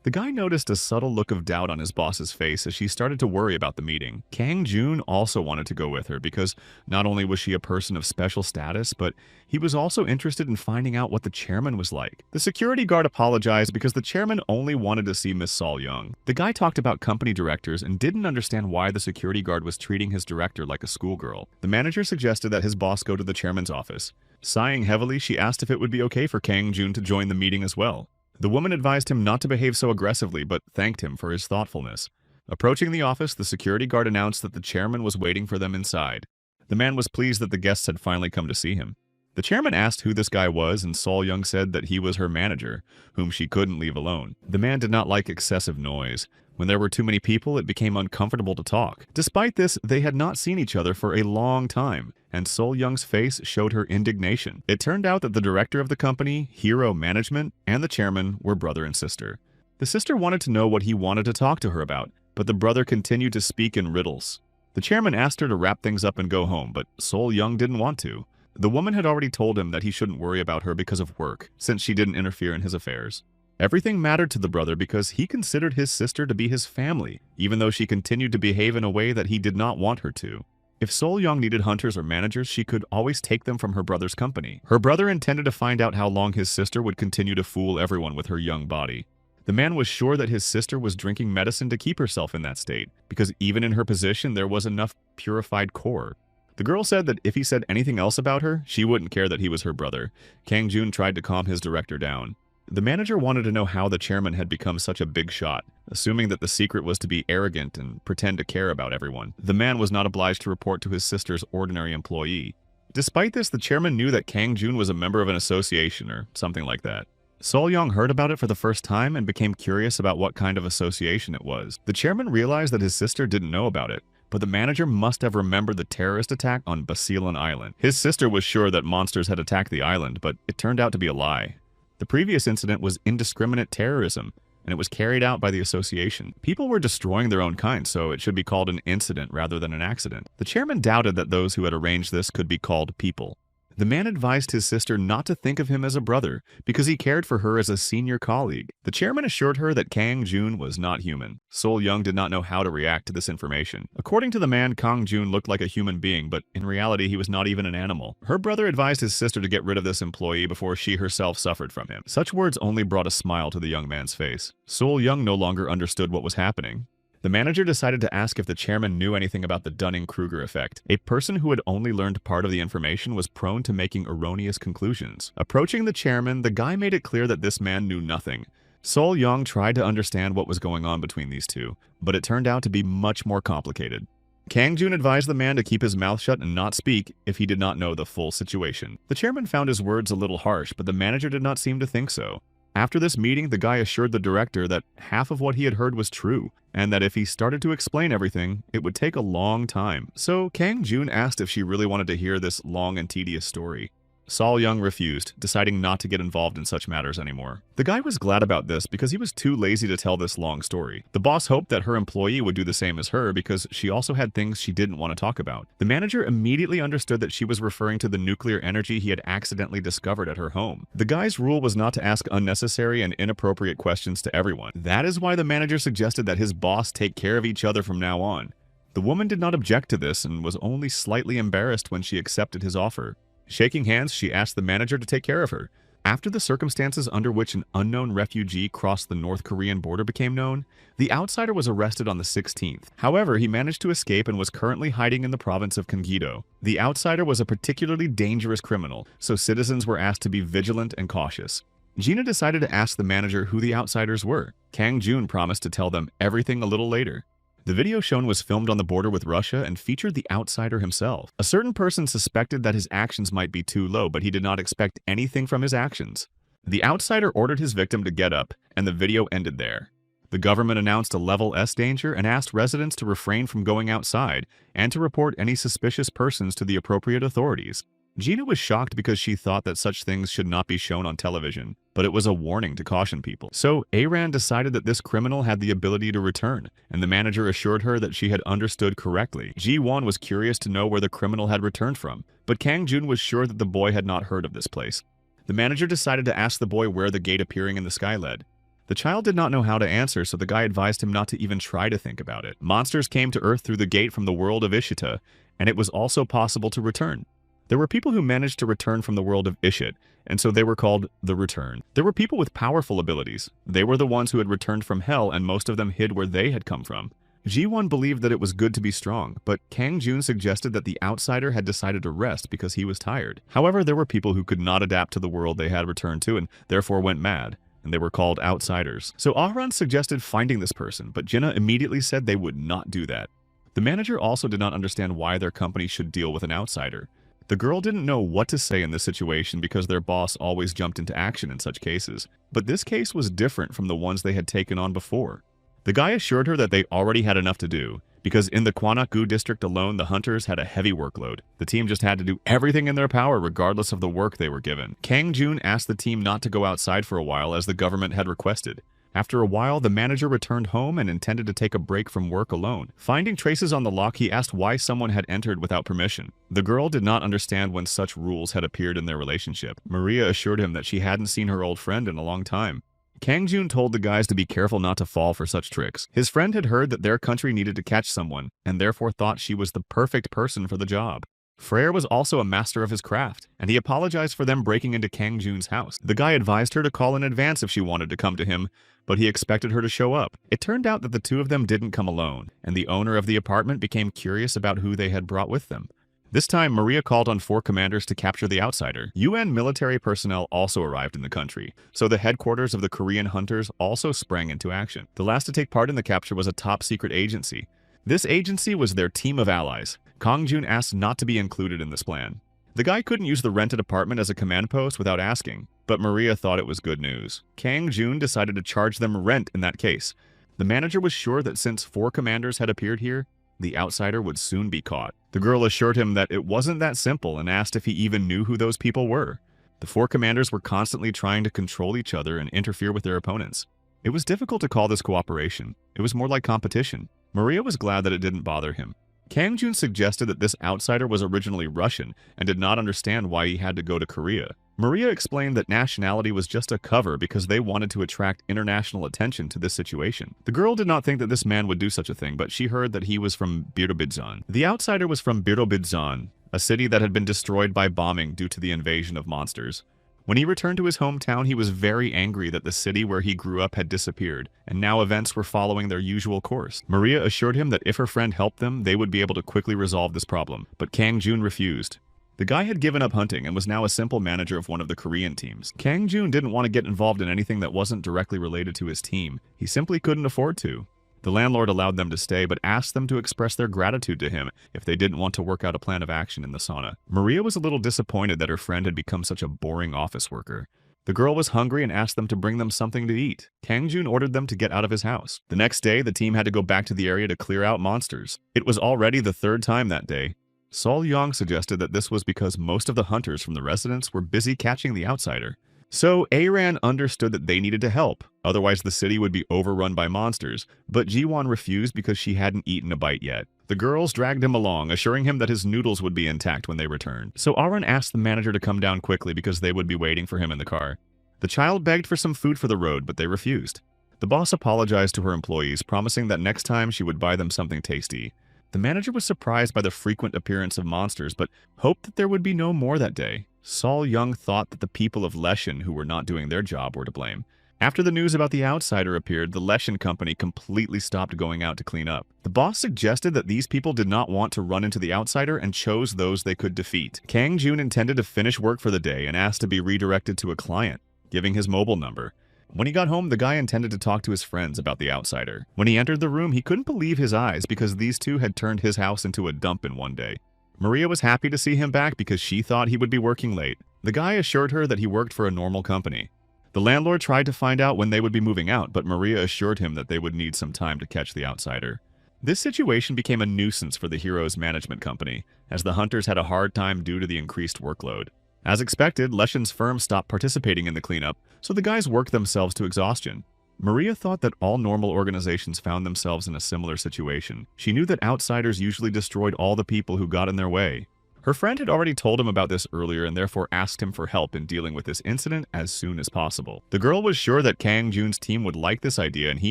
The guy noticed a subtle look of doubt on his boss's face as she started to worry about the meeting. Kang Jun also wanted to go with her because not only was she a person of special status, but he was also interested in finding out what the chairman was like. The security guard apologized because the chairman only wanted to see Miss Sol Young. The guy talked about company directors and didn't understand why the security guard was treating his director like a schoolgirl. The manager suggested that his boss go to the chairman's office. Sighing heavily, she asked if it would be okay for Kang Jun to join the meeting as well. The woman advised him not to behave so aggressively, but thanked him for his thoughtfulness. Approaching the office, the security guard announced that the chairman was waiting for them inside. The man was pleased that the guests had finally come to see him. The chairman asked who this guy was, and Sol Young said that he was her manager, whom she couldn't leave alone. The man did not like excessive noise. When there were too many people, it became uncomfortable to talk. Despite this, they had not seen each other for a long time, and Sol Young's face showed her indignation. It turned out that the director of the company, Hero Management, and the chairman were brother and sister. The sister wanted to know what he wanted to talk to her about, but the brother continued to speak in riddles. The chairman asked her to wrap things up and go home, but Sol Young didn't want to. The woman had already told him that he shouldn't worry about her because of work, since she didn't interfere in his affairs. Everything mattered to the brother because he considered his sister to be his family, even though she continued to behave in a way that he did not want her to. If Sol Young needed hunters or managers, she could always take them from her brother's company. Her brother intended to find out how long his sister would continue to fool everyone with her young body. The man was sure that his sister was drinking medicine to keep herself in that state, because even in her position there was enough purified core. The girl said that if he said anything else about her, she wouldn't care that he was her brother. Kang Jun tried to calm his director down. The manager wanted to know how the chairman had become such a big shot, assuming that the secret was to be arrogant and pretend to care about everyone. The man was not obliged to report to his sister's ordinary employee. Despite this, the chairman knew that Kang Jun was a member of an association or something like that. Sol Young heard about it for the first time and became curious about what kind of association it was. The chairman realized that his sister didn't know about it, but the manager must have remembered the terrorist attack on Basilan Island. His sister was sure that monsters had attacked the island, but it turned out to be a lie. The previous incident was indiscriminate terrorism, and it was carried out by the association. People were destroying their own kind, so it should be called an incident rather than an accident. The chairman doubted that those who had arranged this could be called people. The man advised his sister not to think of him as a brother, because he cared for her as a senior colleague. The chairman assured her that Kang Jun was not human. Sol Young did not know how to react to this information. According to the man, Kang Jun looked like a human being, but in reality he was not even an animal. Her brother advised his sister to get rid of this employee before she herself suffered from him. Such words only brought a smile to the young man's face. Sol Young no longer understood what was happening. The manager decided to ask if the chairman knew anything about the Dunning-Kruger effect. A person who had only learned part of the information was prone to making erroneous conclusions. Approaching the chairman, the guy made it clear that this man knew nothing. Sol Young tried to understand what was going on between these two, but it turned out to be much more complicated. Kang Jun advised the man to keep his mouth shut and not speak if he did not know the full situation. The chairman found his words a little harsh, but the manager did not seem to think so. After this meeting, the guy assured the director that half of what he had heard was true, and that if he started to explain everything, it would take a long time. So Kang Jun asked if she really wanted to hear this long and tedious story. Sol Young refused, deciding not to get involved in such matters anymore. The guy was glad about this because he was too lazy to tell this long story. The boss hoped that her employee would do the same as her because she also had things she didn't want to talk about. The manager immediately understood that she was referring to the nuclear energy he had accidentally discovered at her home. The guy's rule was not to ask unnecessary and inappropriate questions to everyone. That is why the manager suggested that his boss take care of each other from now on. The woman did not object to this and was only slightly embarrassed when she accepted his offer. Shaking hands, she asked the manager to take care of her. After the circumstances under which an unknown refugee crossed the North Korean border became known, the outsider was arrested on the 16th. However, he managed to escape and was currently hiding in the province of Gyeonggi-do. The outsider was a particularly dangerous criminal, so citizens were asked to be vigilant and cautious. Gina decided to ask the manager who the outsiders were. Kang Jun promised to tell them everything a little later. The video shown was filmed on the border with Russia and featured the outsider himself. A certain person suspected that his actions might be too low, but he did not expect anything from his actions. The outsider ordered his victim to get up, and the video ended there. The government announced a level S danger and asked residents to refrain from going outside and to report any suspicious persons to the appropriate authorities. Gina was shocked because she thought that such things should not be shown on television, but it was a warning to caution people. So Aran decided that this criminal had the ability to return, and the manager assured her that she had understood correctly. Ji-won was curious to know where the criminal had returned from, but Kang Jun was sure that the boy had not heard of this place. The manager decided to ask the boy where the gate appearing in the sky led. The child did not know how to answer, so the guy advised him not to even try to think about it. Monsters came to Earth through the gate from the world of Ishita, and it was also possible to return. There were people who managed to return from the world of Ishit, and so they were called the Return. There were people with powerful abilities. They were the ones who had returned from hell, and most of them hid where they had come from. Ji-won believed that it was good to be strong, but Kang Jun suggested that the outsider had decided to rest because he was tired. However, there were people who could not adapt to the world they had returned to and therefore went mad, and they were called outsiders. So Ahran suggested finding this person, but Jinna immediately said they would not do that. The manager also did not understand why their company should deal with an outsider. The girl didn't know what to say in this situation because their boss always jumped into action in such cases, but this case was different from the ones they had taken on before. The guy assured her that they already had enough to do, because in the Kwanakgu district alone, the hunters had a heavy workload. The team just had to do everything in their power regardless of the work they were given. Kang Jun asked the team not to go outside for a while as the government had requested. After a while, the manager returned home and intended to take a break from work alone. Finding traces on the lock, he asked why someone had entered without permission. The girl did not understand when such rules had appeared in their relationship. Maria assured him that she hadn't seen her old friend in a long time. Kang Jun told the guys to be careful not to fall for such tricks. His friend had heard that their country needed to catch someone, and therefore thought she was the perfect person for the job. Freyr was also a master of his craft, and he apologized for them breaking into Kang Jun's house. The guy advised her to call in advance if she wanted to come to him, but he expected her to show up. It turned out that the two of them didn't come alone, and the owner of the apartment became curious about who they had brought with them. This time, Maria called on 4 commanders to capture the outsider. UN military personnel also arrived in the country, so the headquarters of the Korean hunters also sprang into action. The last to take part in the capture was a top-secret agency. This agency was their team of allies. Kang Jun asked not to be included in this plan. The guy couldn't use the rented apartment as a command post without asking, but Maria thought it was good news. Kang Jun decided to charge them rent in that case. The manager was sure that since 4 commanders had appeared here, the outsider would soon be caught. The girl assured him that it wasn't that simple and asked if he even knew who those people were. The 4 commanders were constantly trying to control each other and interfere with their opponents. It was difficult to call this cooperation. It was more like competition. Maria was glad that it didn't bother him. Kang Jun suggested that this outsider was originally Russian and did not understand why he had to go to Korea. Maria explained that nationality was just a cover because they wanted to attract international attention to this situation. The girl did not think that this man would do such a thing, but she heard that he was from Birobidzhan. The outsider was from Birobidzhan, a city that had been destroyed by bombing due to the invasion of monsters. When he returned to his hometown, he was very angry that the city where he grew up had disappeared, and now events were following their usual course. Maria assured him that if her friend helped them, they would be able to quickly resolve this problem, but Kang Jun refused. The guy had given up hunting and was now a simple manager of one of the Korean teams. Kang Jun didn't want to get involved in anything that wasn't directly related to his team. He simply couldn't afford to. The landlord allowed them to stay, but asked them to express their gratitude to him if they didn't want to work out a plan of action in the sauna. Maria was a little disappointed that her friend had become such a boring office worker. The girl was hungry and asked them to bring them something to eat. Kang Jun ordered them to get out of his house. The next day, the team had to go back to the area to clear out monsters. It was already the 3rd time that day. Sol Yong suggested that this was because most of the hunters from the residents were busy catching the outsider. So Aran understood that they needed to help, otherwise the city would be overrun by monsters, but Jiwon refused because she hadn't eaten a bite yet. The girls dragged him along, assuring him that his noodles would be intact when they returned. So Aran asked the manager to come down quickly because they would be waiting for him in the car. The child begged for some food for the road, but they refused. The boss apologized to her employees, promising that next time she would buy them something tasty. The manager was surprised by the frequent appearance of monsters, but hoped that there would be no more that day. Sol Young thought that the people of Leshen who were not doing their job were to blame. After the news about the outsider appeared, the Leshen company completely stopped going out to clean up. The boss suggested that these people did not want to run into the outsider and chose those they could defeat. Kang Jun intended to finish work for the day and asked to be redirected to a client, giving his mobile number. When he got home, the guy intended to talk to his friends about the outsider. When he entered the room, he couldn't believe his eyes because these two had turned his house into a dump in one day. Maria was happy to see him back because she thought he would be working late. The guy assured her that he worked for a normal company. The landlord tried to find out when they would be moving out, but Maria assured him that they would need some time to catch the outsider. This situation became a nuisance for the hero's management company, as the hunters had a hard time due to the increased workload. As expected, Leshen's firm stopped participating in the cleanup, so the guys worked themselves to exhaustion. Maria thought that all normal organizations found themselves in a similar situation. She knew that outsiders usually destroyed all the people who got in their way. Her friend had already told him about this earlier and therefore asked him for help in dealing with this incident as soon as possible. The girl was sure that Kang Jun's team would like this idea and he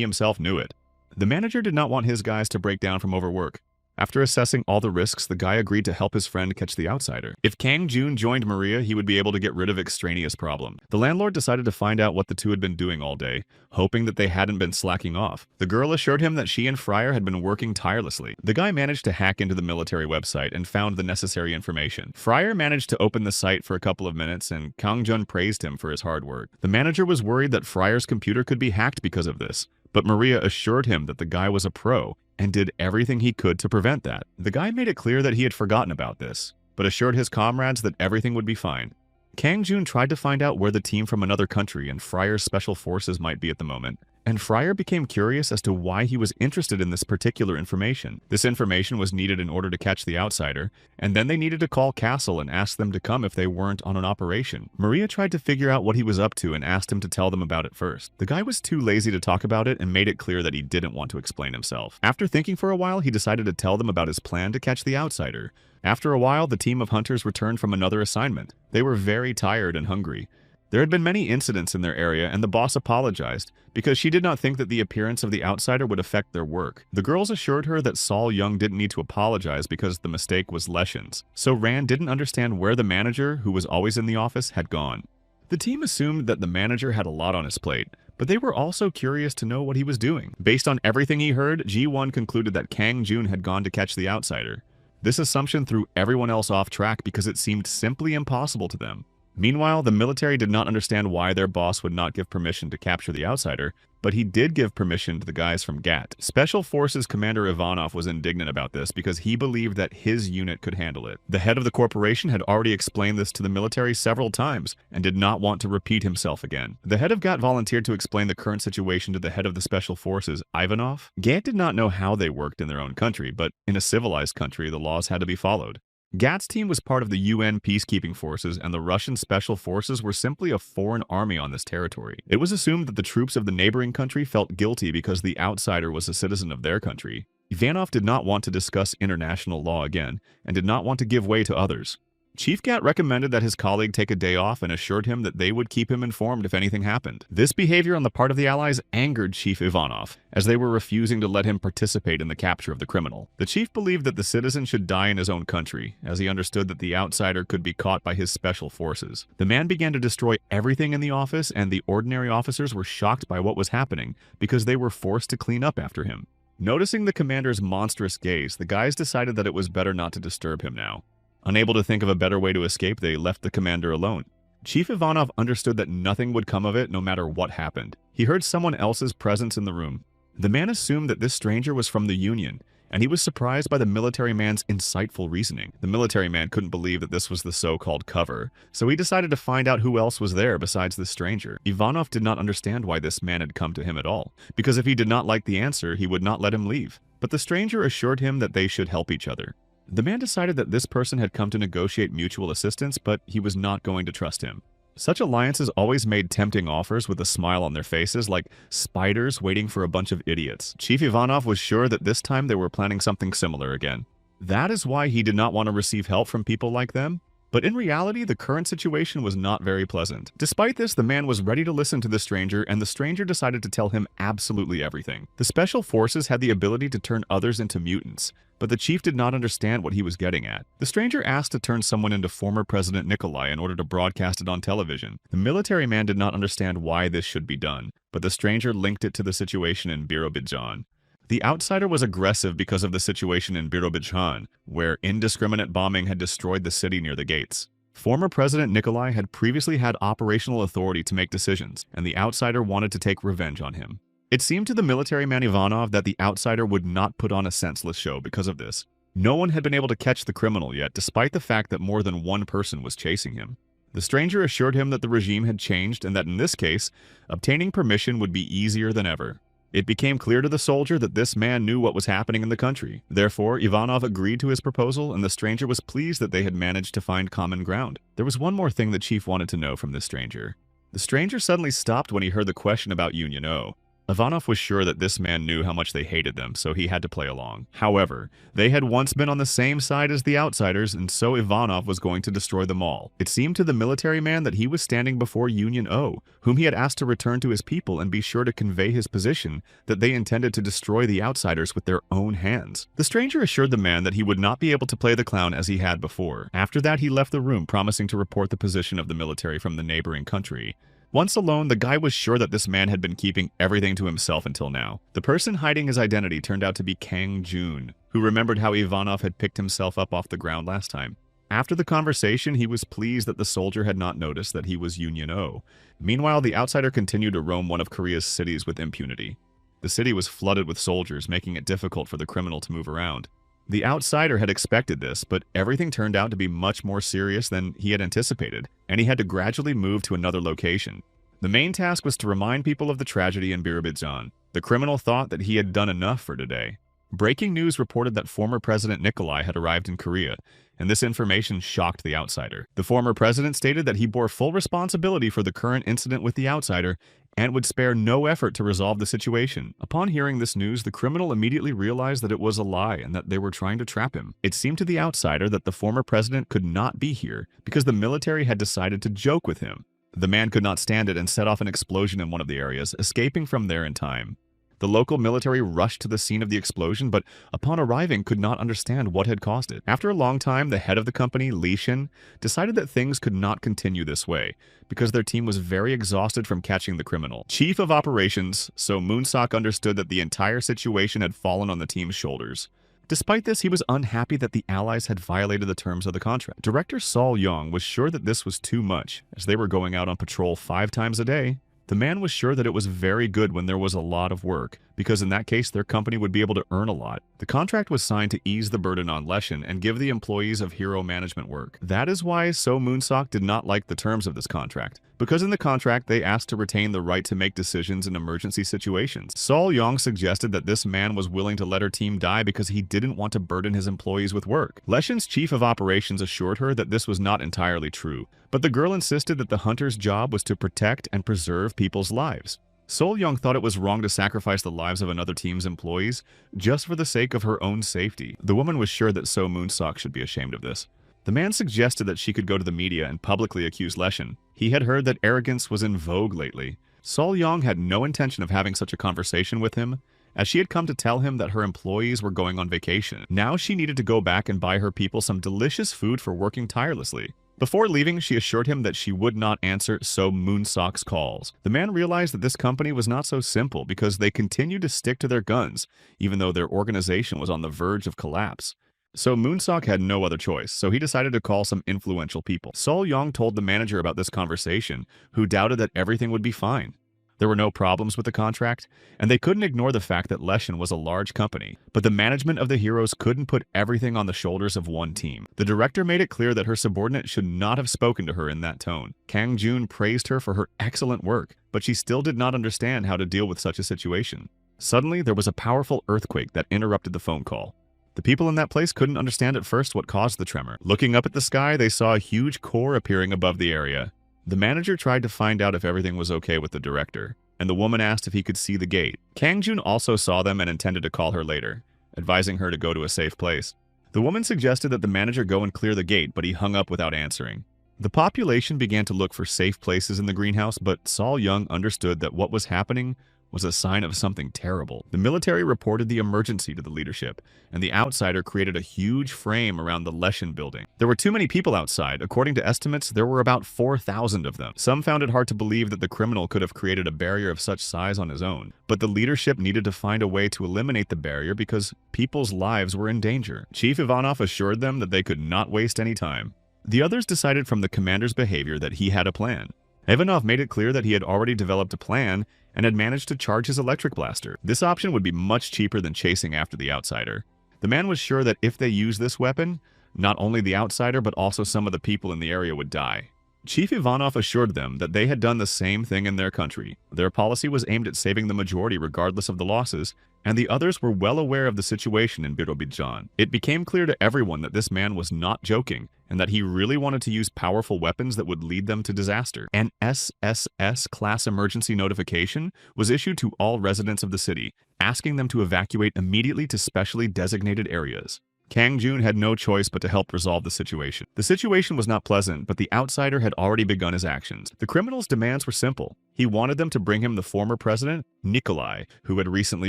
himself knew it. The manager did not want his guys to break down from overwork. After assessing all the risks, the guy agreed to help his friend catch the outsider. If Kang Jun joined Maria, he would be able to get rid of extraneous problem. The landlord decided to find out what the two had been doing all day, hoping that they hadn't been slacking off. The girl assured him that she and Fryer had been working tirelessly. The guy managed to hack into the military website and found the necessary information. Fryer managed to open the site for a couple of minutes, and Kang Jun praised him for his hard work. The manager was worried that Fryer's computer could be hacked because of this, but Maria assured him that the guy was a pro and did everything he could to prevent that. The guy made it clear that he had forgotten about this. but assured his comrades that everything would be fine. Kang Jun tried to find out where the team from another country and Fryer's special forces might be at the moment, and Fryer became curious as to why he was interested in this particular information. This information was needed in order to catch the outsider, and then they needed to call Castle and ask them to come if they weren't on an operation. Maria tried to figure out what he was up to and asked him to tell them about it first. The guy was too lazy to talk about it and made it clear that he didn't want to explain himself. After thinking for a while, he decided to tell them about his plan to catch the outsider. After a while, the team of hunters returned from another assignment. They were very tired and hungry. There had been many incidents in their area, and the boss apologized because she did not think that the appearance of the outsider would affect their work. The girls assured her that Saul Young didn't need to apologize because the mistake was Leshen's. So Rand didn't understand where the manager, who was always in the office, had gone. The team assumed that the manager had a lot on his plate, but they were also curious to know what he was doing. Based on everything he heard, G1 concluded that Kang Jun had gone to catch the outsider. This assumption threw everyone else off track because it seemed simply impossible to them. Meanwhile, the military did not understand why their boss would not give permission to capture the outsider, but he did give permission to the guys from GAT. Special Forces Commander Ivanov was indignant about this because he believed that his unit could handle it. The head of the corporation had already explained this to the military several times and did not want to repeat himself again. The head of GAT volunteered to explain the current situation to the head of the Special Forces, Ivanov. GAT did not know how they worked in their own country, but in a civilized country, the laws had to be followed. GAT's team was part of the UN peacekeeping forces, and the Russian special forces were simply a foreign army on this territory. It was assumed that the troops of the neighboring country felt guilty because the outsider was a citizen of their country. Ivanov did not want to discuss international law again, and did not want to give way to others. Chief GAT recommended that his colleague take a day off and assured him that they would keep him informed if anything happened. This behavior on the part of the Allies angered Chief Ivanov, as they were refusing to let him participate in the capture of the criminal. The chief believed that the citizen should die in his own country, as he understood that the outsider could be caught by his special forces. The man began to destroy everything in the office, and the ordinary officers were shocked by what was happening because they were forced to clean up after him. Noticing the commander's monstrous gaze, the guys decided that it was better not to disturb him now. Unable to think of a better way to escape, they left the commander alone. Chief Ivanov understood that nothing would come of it no matter what happened. He heard someone else's presence in the room. The man assumed that this stranger was from the Union, and he was surprised by the military man's insightful reasoning. The military man couldn't believe that this was the so-called cover, so he decided to find out who else was there besides this stranger. Ivanov did not understand why this man had come to him at all, because if he did not like the answer, he would not let him leave. But the stranger assured him that they should help each other. The man decided that this person had come to negotiate mutual assistance, but he was not going to trust him. Such alliances always made tempting offers with a smile on their faces, like spiders waiting for a bunch of idiots. Chief Ivanov was sure that this time they were planning something similar again. That is why he did not want to receive help from people like them. But in reality, the current situation was not very pleasant. Despite this, the man was ready to listen to the stranger, and the stranger decided to tell him absolutely everything. The special forces had the ability to turn others into mutants, but the chief did not understand what he was getting at. The stranger asked to turn someone into former President Nikolai in order to broadcast it on television. The military man did not understand why this should be done, but the stranger linked it to the situation in Birobidzhan. The outsider was aggressive because of the situation in Birobidzhan, where indiscriminate bombing had destroyed the city near the gates. Former President Nikolai had previously had operational authority to make decisions, and the outsider wanted to take revenge on him. It seemed to the military man Ivanov that the outsider would not put on a senseless show because of this. No one had been able to catch the criminal yet, despite the fact that more than one person was chasing him. The stranger assured him that the regime had changed and that in this case, obtaining permission would be easier than ever. It became clear to the soldier that this man knew what was happening in the country. Therefore, Ivanov agreed to his proposal, and the stranger was pleased that they had managed to find common ground. There was one more thing the chief wanted to know from this stranger. The stranger suddenly stopped when he heard the question about Union O. Ivanov was sure that this man knew how much they hated them, so he had to play along. However, they had once been on the same side as the outsiders, and so Ivanov was going to destroy them all. It seemed to the military man that he was standing before Union O, whom he had asked to return to his people and be sure to convey his position that they intended to destroy the outsiders with their own hands. The stranger assured the man that he would not be able to play the clown as he had before. After that, he left the room, promising to report the position of the military from the neighboring country. Once alone, the guy was sure that this man had been keeping everything to himself until now. The person hiding his identity turned out to be Kang Jun, who remembered how Ivanov had picked himself up off the ground last time. After the conversation, he was pleased that the soldier had not noticed that he was Union O. Meanwhile, the outsider continued to roam one of Korea's cities with impunity. The city was flooded with soldiers, making it difficult for the criminal to move around. The outsider had expected this, but everything turned out to be much more serious than he had anticipated, and he had to gradually move to another location. The main task was to remind people of the tragedy in Birobidjan. The criminal thought that he had done enough for today. Breaking news reported that former President Nikolai had arrived in Korea, and this information shocked the outsider. The former president stated that he bore full responsibility for the current incident with the outsider and would spare no effort to resolve the situation. Upon hearing this news, the criminal immediately realized that it was a lie and that they were trying to trap him. It seemed to the outsider that the former president could not be here because the military had decided to joke with him. The man could not stand it and set off an explosion in one of the areas, escaping from there in time. The local military rushed to the scene of the explosion, but upon arriving could not understand what had caused it. After a long time, the head of the company, Lee Shin, decided that things could not continue this way, because their team was very exhausted from catching the criminal. Chief of Operations, So Moonsok understood that the entire situation had fallen on the team's shoulders. Despite this, he was unhappy that the allies had violated the terms of the contract. Director Sol Yong was sure that this was too much, as they were going out on patrol 5 times a day. The man was sure that it was very good when there was a lot of work, because in that case their company would be able to earn a lot. The contract was signed to ease the burden on Leshin and give the employees of hero management work. That is why So Moonsok did not like the terms of this contract, because in the contract they asked to retain the right to make decisions in emergency situations. Sol Yong suggested that this man was willing to let her team die because he didn't want to burden his employees with work. Leshin's chief of operations assured her that this was not entirely true, but the girl insisted that the hunter's job was to protect and preserve people's lives. Sol Yong thought it was wrong to sacrifice the lives of another team's employees just for the sake of her own safety. The woman was sure that So Moonsok should be ashamed of this. The man suggested that she could go to the media and publicly accuse Leshin. He had heard that arrogance was in vogue lately. Sol Yong had no intention of having such a conversation with him, as she had come to tell him that her employees were going on vacation. Now she needed to go back and buy her people some delicious food for working tirelessly. Before leaving, she assured him that she would not answer So Moonsok's calls. The man realized that this company was not so simple because they continued to stick to their guns, even though their organization was on the verge of collapse. So Moonsok had no other choice, so he decided to call some influential people. Sol Yong told the manager about this conversation, who doubted that everything would be fine. There were no problems with the contract, and they couldn't ignore the fact that Leshin was a large company. But the management of the heroes couldn't put everything on the shoulders of one team. The director made it clear that her subordinate should not have spoken to her in that tone. Kang Jun praised her for her excellent work, but she still did not understand how to deal with such a situation. Suddenly, there was a powerful earthquake that interrupted the phone call. The people in that place couldn't understand at first what caused the tremor. Looking up at the sky, they saw a huge core appearing above the area. The manager tried to find out if everything was okay with the director, and the woman asked if he could see the gate. Kang Jun also saw them and intended to call her later, advising her to go to a safe place. The woman suggested that the manager go and clear the gate, but he hung up without answering. The population began to look for safe places in the greenhouse, but Sol Yong understood that what was happening was a sign of something terrible. The military reported the emergency to the leadership, and the outsider created a huge frame around the Leshin building. There were too many people outside. According to estimates, there were about 4,000 of them. Some found it hard to believe that the criminal could have created a barrier of such size on his own. But the leadership needed to find a way to eliminate the barrier because people's lives were in danger. Chief Ivanov assured them that they could not waste any time. The others decided from the commander's behavior that he had a plan. Ivanov made it clear that he had already developed a plan and had managed to charge his electric blaster. This option would be much cheaper than chasing after the outsider. The man was sure that if they used this weapon, not only the outsider but also some of the people in the area would die. Chief Ivanov assured them that they had done the same thing in their country. Their policy was aimed at saving the majority regardless of the losses, and the others were well aware of the situation in Birobidjan. It became clear to everyone that this man was not joking, and that he really wanted to use powerful weapons that would lead them to disaster. An SSS-class emergency notification was issued to all residents of the city, asking them to evacuate immediately to specially designated areas. Kang Jun had no choice but to help resolve the situation. The situation was not pleasant, but the outsider had already begun his actions. The criminal's demands were simple. He wanted them to bring him the former president, Nikolai, who had recently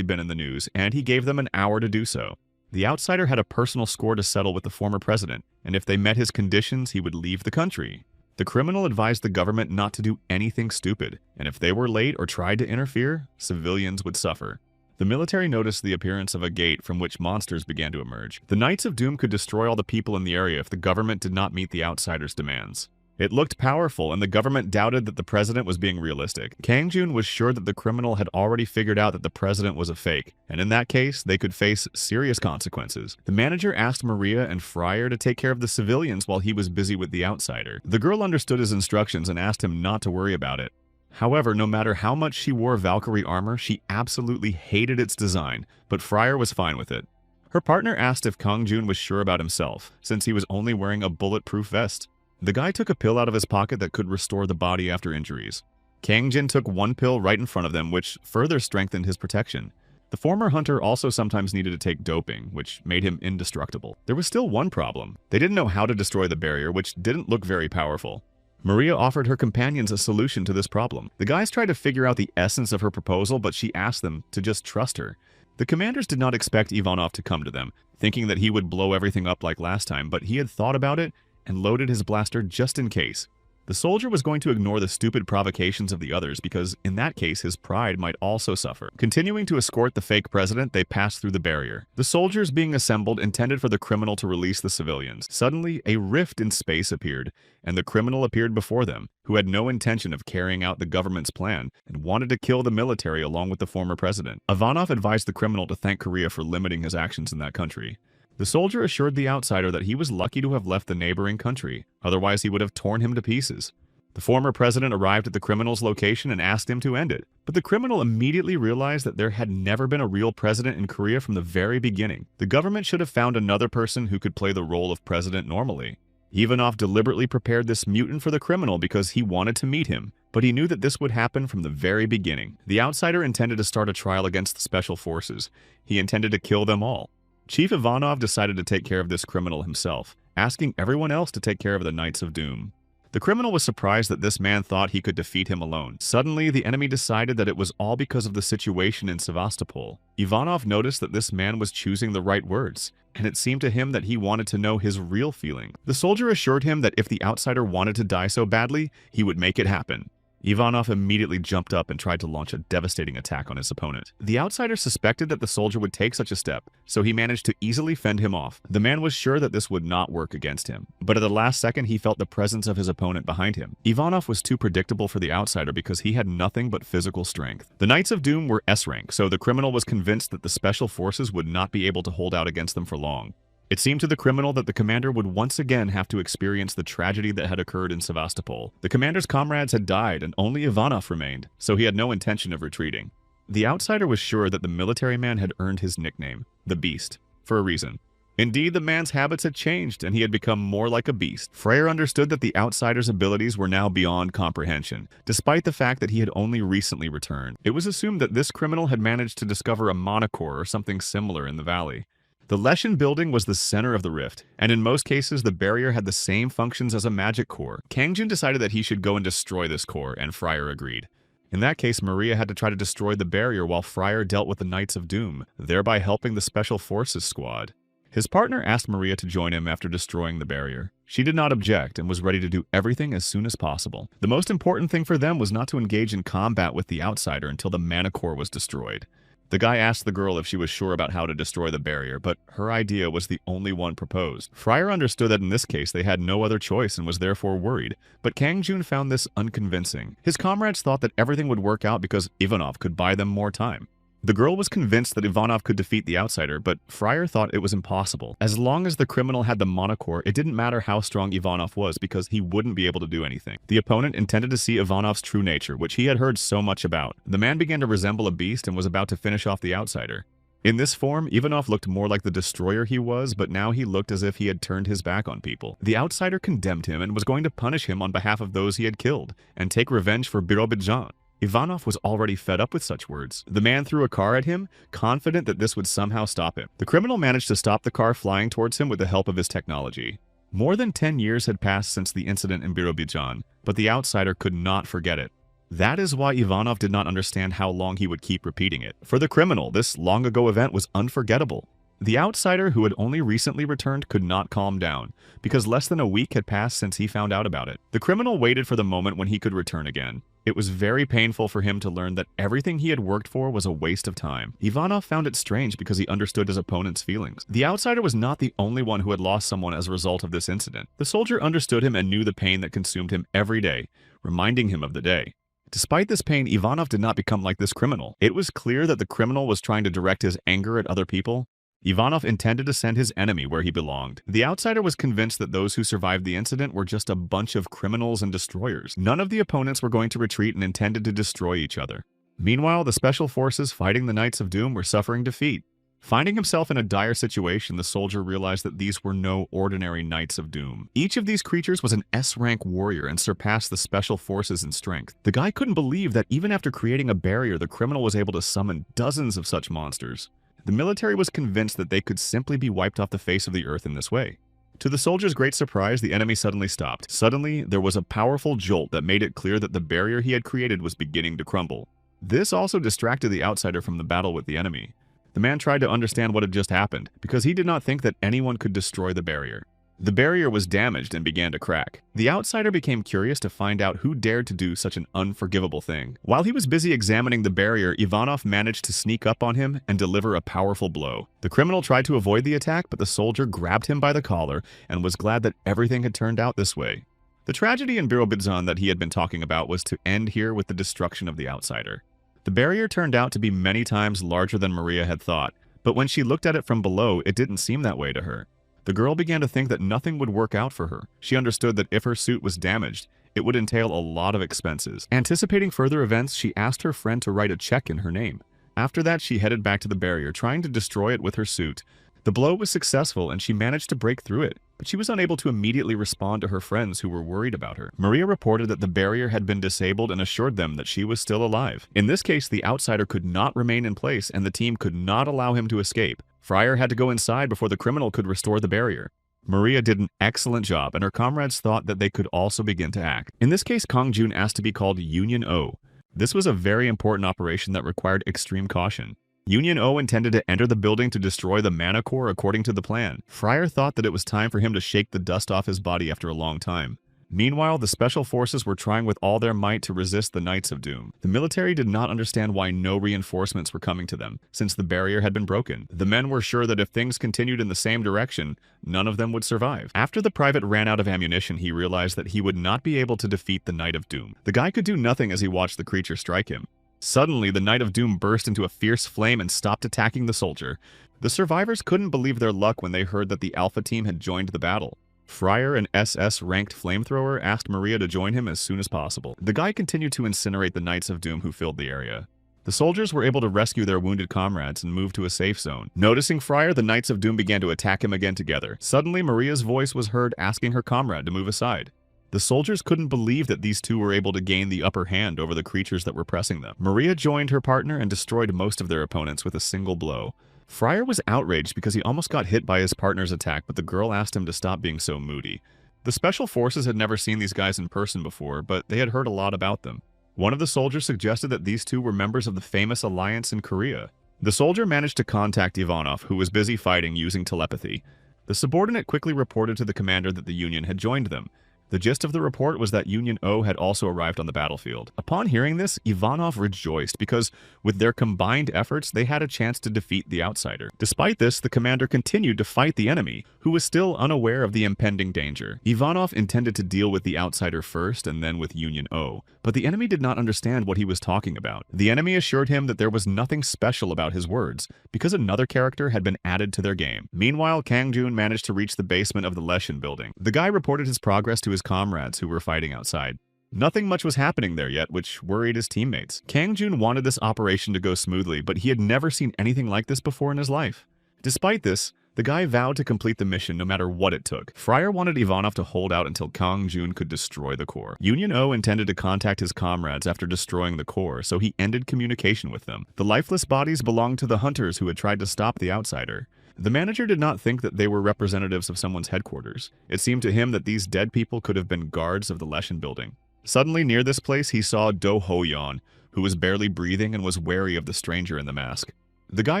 been in the news, and he gave them an hour to do so. The outsider had a personal score to settle with the former president, and if they met his conditions, he would leave the country. The criminal advised the government not to do anything stupid, and if they were late or tried to interfere, civilians would suffer. The military noticed the appearance of a gate from which monsters began to emerge. The Knights of Doom could destroy all the people in the area if the government did not meet the outsider's demands. It looked powerful, and the government doubted that the president was being realistic. Kang Jun was sure that the criminal had already figured out that the president was a fake, and in that case, they could face serious consequences. The manager asked Maria and Fryer to take care of the civilians while he was busy with the outsider. The girl understood his instructions and asked him not to worry about it. However, no matter how much she wore Valkyrie armor, she absolutely hated its design, but Fryer was fine with it. Her partner asked if Kang Jun was sure about himself, since he was only wearing a bulletproof vest. The guy took a pill out of his pocket that could restore the body after injuries. Kang Jin took one pill right in front of them, which further strengthened his protection. The former hunter also sometimes needed to take doping, which made him indestructible. There was still one problem. They didn't know how to destroy the barrier, which didn't look very powerful. Maria offered her companions a solution to this problem. The guys tried to figure out the essence of her proposal, but she asked them to just trust her. The commanders did not expect Ivanov to come to them, thinking that he would blow everything up like last time, but he had thought about it and loaded his blaster just in case. The soldier was going to ignore the stupid provocations of the others because, in that case, his pride might also suffer. Continuing to escort the fake president, they passed through the barrier. The soldiers being assembled intended for the criminal to release the civilians. Suddenly, a rift in space appeared, and the criminal appeared before them, who had no intention of carrying out the government's plan and wanted to kill the military along with the former president. Ivanov advised the criminal to thank Korea for limiting his actions in that country. The soldier assured the outsider that he was lucky to have left the neighboring country, otherwise he would have torn him to pieces. The former president arrived at the criminal's location and asked him to end it, but the criminal immediately realized that there had never been a real president in Korea from the very beginning. The government should have found another person who could play the role of president normally. Ivanov deliberately prepared this mutant for the criminal because he wanted to meet him, but he knew that this would happen from the very beginning. The outsider intended to start a trial against the special forces. He intended to kill them all. Chief Ivanov decided to take care of this criminal himself, asking everyone else to take care of the Knights of Doom. The criminal was surprised that this man thought he could defeat him alone. Suddenly, the enemy decided that it was all because of the situation in Sevastopol. Ivanov noticed that this man was choosing the right words, and it seemed to him that he wanted to know his real feeling. The soldier assured him that if the outsider wanted to die so badly, he would make it happen. Ivanov immediately jumped up and tried to launch a devastating attack on his opponent. The outsider suspected that the soldier would take such a step, so he managed to easily fend him off. The man was sure that this would not work against him, but at the last second he felt the presence of his opponent behind him. Ivanov was too predictable for the outsider because he had nothing but physical strength. The Knights of Doom were S-rank, so the criminal was convinced that the special forces would not be able to hold out against them for long. It seemed to the criminal that the commander would once again have to experience the tragedy that had occurred in Sevastopol. The commander's comrades had died and only Ivanov remained, so he had no intention of retreating. The outsider was sure that the military man had earned his nickname, the Beast, for a reason. Indeed, the man's habits had changed and he had become more like a beast. Freyr understood that the outsider's abilities were now beyond comprehension, despite the fact that he had only recently returned. It was assumed that this criminal had managed to discover a monocore or something similar in the valley. The Leshen building was the center of the rift, and in most cases the barrier had the same functions as a magic core. Kang Jin decided that he should go and destroy this core, and Fryer agreed. In that case, Maria had to try to destroy the barrier while Fryer dealt with the Knights of Doom, thereby helping the Special Forces squad. His partner asked Maria to join him after destroying the barrier. She did not object and was ready to do everything as soon as possible. The most important thing for them was not to engage in combat with the outsider until the mana core was destroyed. The guy asked the girl if she was sure about how to destroy the barrier, but her idea was the only one proposed. Fryer understood that in this case they had no other choice and was therefore worried, but Kang Jun found this unconvincing. His comrades thought that everything would work out because Ivanov could buy them more time. The girl was convinced that Ivanov could defeat the outsider, but Fryer thought it was impossible. As long as the criminal had the monocore, it didn't matter how strong Ivanov was because he wouldn't be able to do anything. The opponent intended to see Ivanov's true nature, which he had heard so much about. The man began to resemble a beast and was about to finish off the outsider. In this form, Ivanov looked more like the destroyer he was, but now he looked as if he had turned his back on people. The outsider condemned him and was going to punish him on behalf of those he had killed, and take revenge for Birobidjan. Ivanov was already fed up with such words. The man threw a car at him, confident that this would somehow stop him. The criminal managed to stop the car flying towards him with the help of his technology. More than 10 years had passed since the incident in Birobidjan, but the outsider could not forget it. That is why Ivanov did not understand how long he would keep repeating it. For the criminal, this long-ago event was unforgettable. The outsider, who had only recently returned, could not calm down, because less than a week had passed since he found out about it. The criminal waited for the moment when he could return again. It was very painful for him to learn that everything he had worked for was a waste of time. Ivanov found it strange because he understood his opponent's feelings. The outsider was not the only one who had lost someone as a result of this incident. The soldier understood him and knew the pain that consumed him every day, reminding him of the day. Despite this pain, Ivanov did not become like this criminal. It was clear that the criminal was trying to direct his anger at other people. Ivanov intended to send his enemy where he belonged. The outsider was convinced that those who survived the incident were just a bunch of criminals and destroyers. None of the opponents were going to retreat and intended to destroy each other. Meanwhile, the special forces fighting the Knights of Doom were suffering defeat. Finding himself in a dire situation, the soldier realized that these were no ordinary Knights of Doom. Each of these creatures was an S-rank warrior and surpassed the special forces in strength. The guy couldn't believe that even after creating a barrier, the criminal was able to summon dozens of such monsters. The military was convinced that they could simply be wiped off the face of the earth in this way. To the soldier's great surprise, the enemy suddenly stopped. Suddenly, there was a powerful jolt that made it clear that the barrier he had created was beginning to crumble. This also distracted the outsider from the battle with the enemy. The man tried to understand what had just happened, because he did not think that anyone could destroy the barrier. The barrier was damaged and began to crack. The outsider became curious to find out who dared to do such an unforgivable thing. While he was busy examining the barrier, Ivanov managed to sneak up on him and deliver a powerful blow. The criminal tried to avoid the attack, but the soldier grabbed him by the collar and was glad that everything had turned out this way. The tragedy in Birobidzhan that he had been talking about was to end here with the destruction of the outsider. The barrier turned out to be many times larger than Maria had thought, but when she looked at it from below, it didn't seem that way to her. The girl began to think that nothing would work out for her. She understood that if her suit was damaged, it would entail a lot of expenses. Anticipating further events, she asked her friend to write a check in her name. After that, she headed back to the barrier, trying to destroy it with her suit. The blow was successful and she managed to break through it, but she was unable to immediately respond to her friends who were worried about her. Maria reported that the barrier had been disabled and assured them that she was still alive. In this case, the outsider could not remain in place and the team could not allow him to escape. Fryer had to go inside before the criminal could restore the barrier. Maria did an excellent job and her comrades thought that they could also begin to act. In this case, Kong Jun asked to be called Union O. This was a very important operation that required extreme caution. Union O intended to enter the building to destroy the mana core according to the plan. Fryer thought that it was time for him to shake the dust off his body after a long time. Meanwhile, the special forces were trying with all their might to resist the Knights of Doom. The military did not understand why no reinforcements were coming to them, since the barrier had been broken. The men were sure that if things continued in the same direction, none of them would survive. After the private ran out of ammunition, he realized that he would not be able to defeat the Knight of Doom. The guy could do nothing as he watched the creature strike him. Suddenly, the Knight of Doom burst into a fierce flame and stopped attacking the soldier. The survivors couldn't believe their luck when they heard that the Alpha team had joined the battle. Fryer, an SS-ranked flamethrower, asked Maria to join him as soon as possible. The guy continued to incinerate the Knights of Doom who filled the area. The soldiers were able to rescue their wounded comrades and move to a safe zone. Noticing Fryer, the Knights of Doom began to attack him again together. Suddenly, Maria's voice was heard asking her comrade to move aside. The soldiers couldn't believe that these two were able to gain the upper hand over the creatures that were pressing them. Maria joined her partner and destroyed most of their opponents with a single blow. Fryer was outraged because he almost got hit by his partner's attack, but the girl asked him to stop being so moody. The special forces had never seen these guys in person before, but they had heard a lot about them. One of the soldiers suggested that these two were members of the famous alliance in Korea. The soldier managed to contact Ivanov, who was busy fighting using telepathy. The subordinate quickly reported to the commander that the Union had joined them. The gist of the report was that Union O had also arrived on the battlefield. Upon hearing this, Ivanov rejoiced because, with their combined efforts, they had a chance to defeat the outsider. Despite this, the commander continued to fight the enemy, who was still unaware of the impending danger. Ivanov intended to deal with the outsider first and then with Union O, but the enemy did not understand what he was talking about. The enemy assured him that there was nothing special about his words, because another character had been added to their game. Meanwhile, Kang Jun managed to reach the basement of the Leshin building. The guy reported his progress to his comrades who were fighting outside. Nothing much was happening there yet, which worried his teammates. Kang Jun wanted this operation to go smoothly, but he had never seen anything like this before in his life. Despite this, the guy vowed to complete the mission no matter what it took. Fryer wanted Ivanov to hold out until Kang Jun could destroy the core. Union O intended to contact his comrades after destroying the core, so he ended communication with them. The lifeless bodies belonged to the hunters who had tried to stop the outsider. The manager did not think that they were representatives of someone's headquarters. It seemed to him that these dead people could have been guards of the Leshin building. Suddenly, near this place, he saw Do Ho-yeon, who was barely breathing and was wary of the stranger in the mask. The guy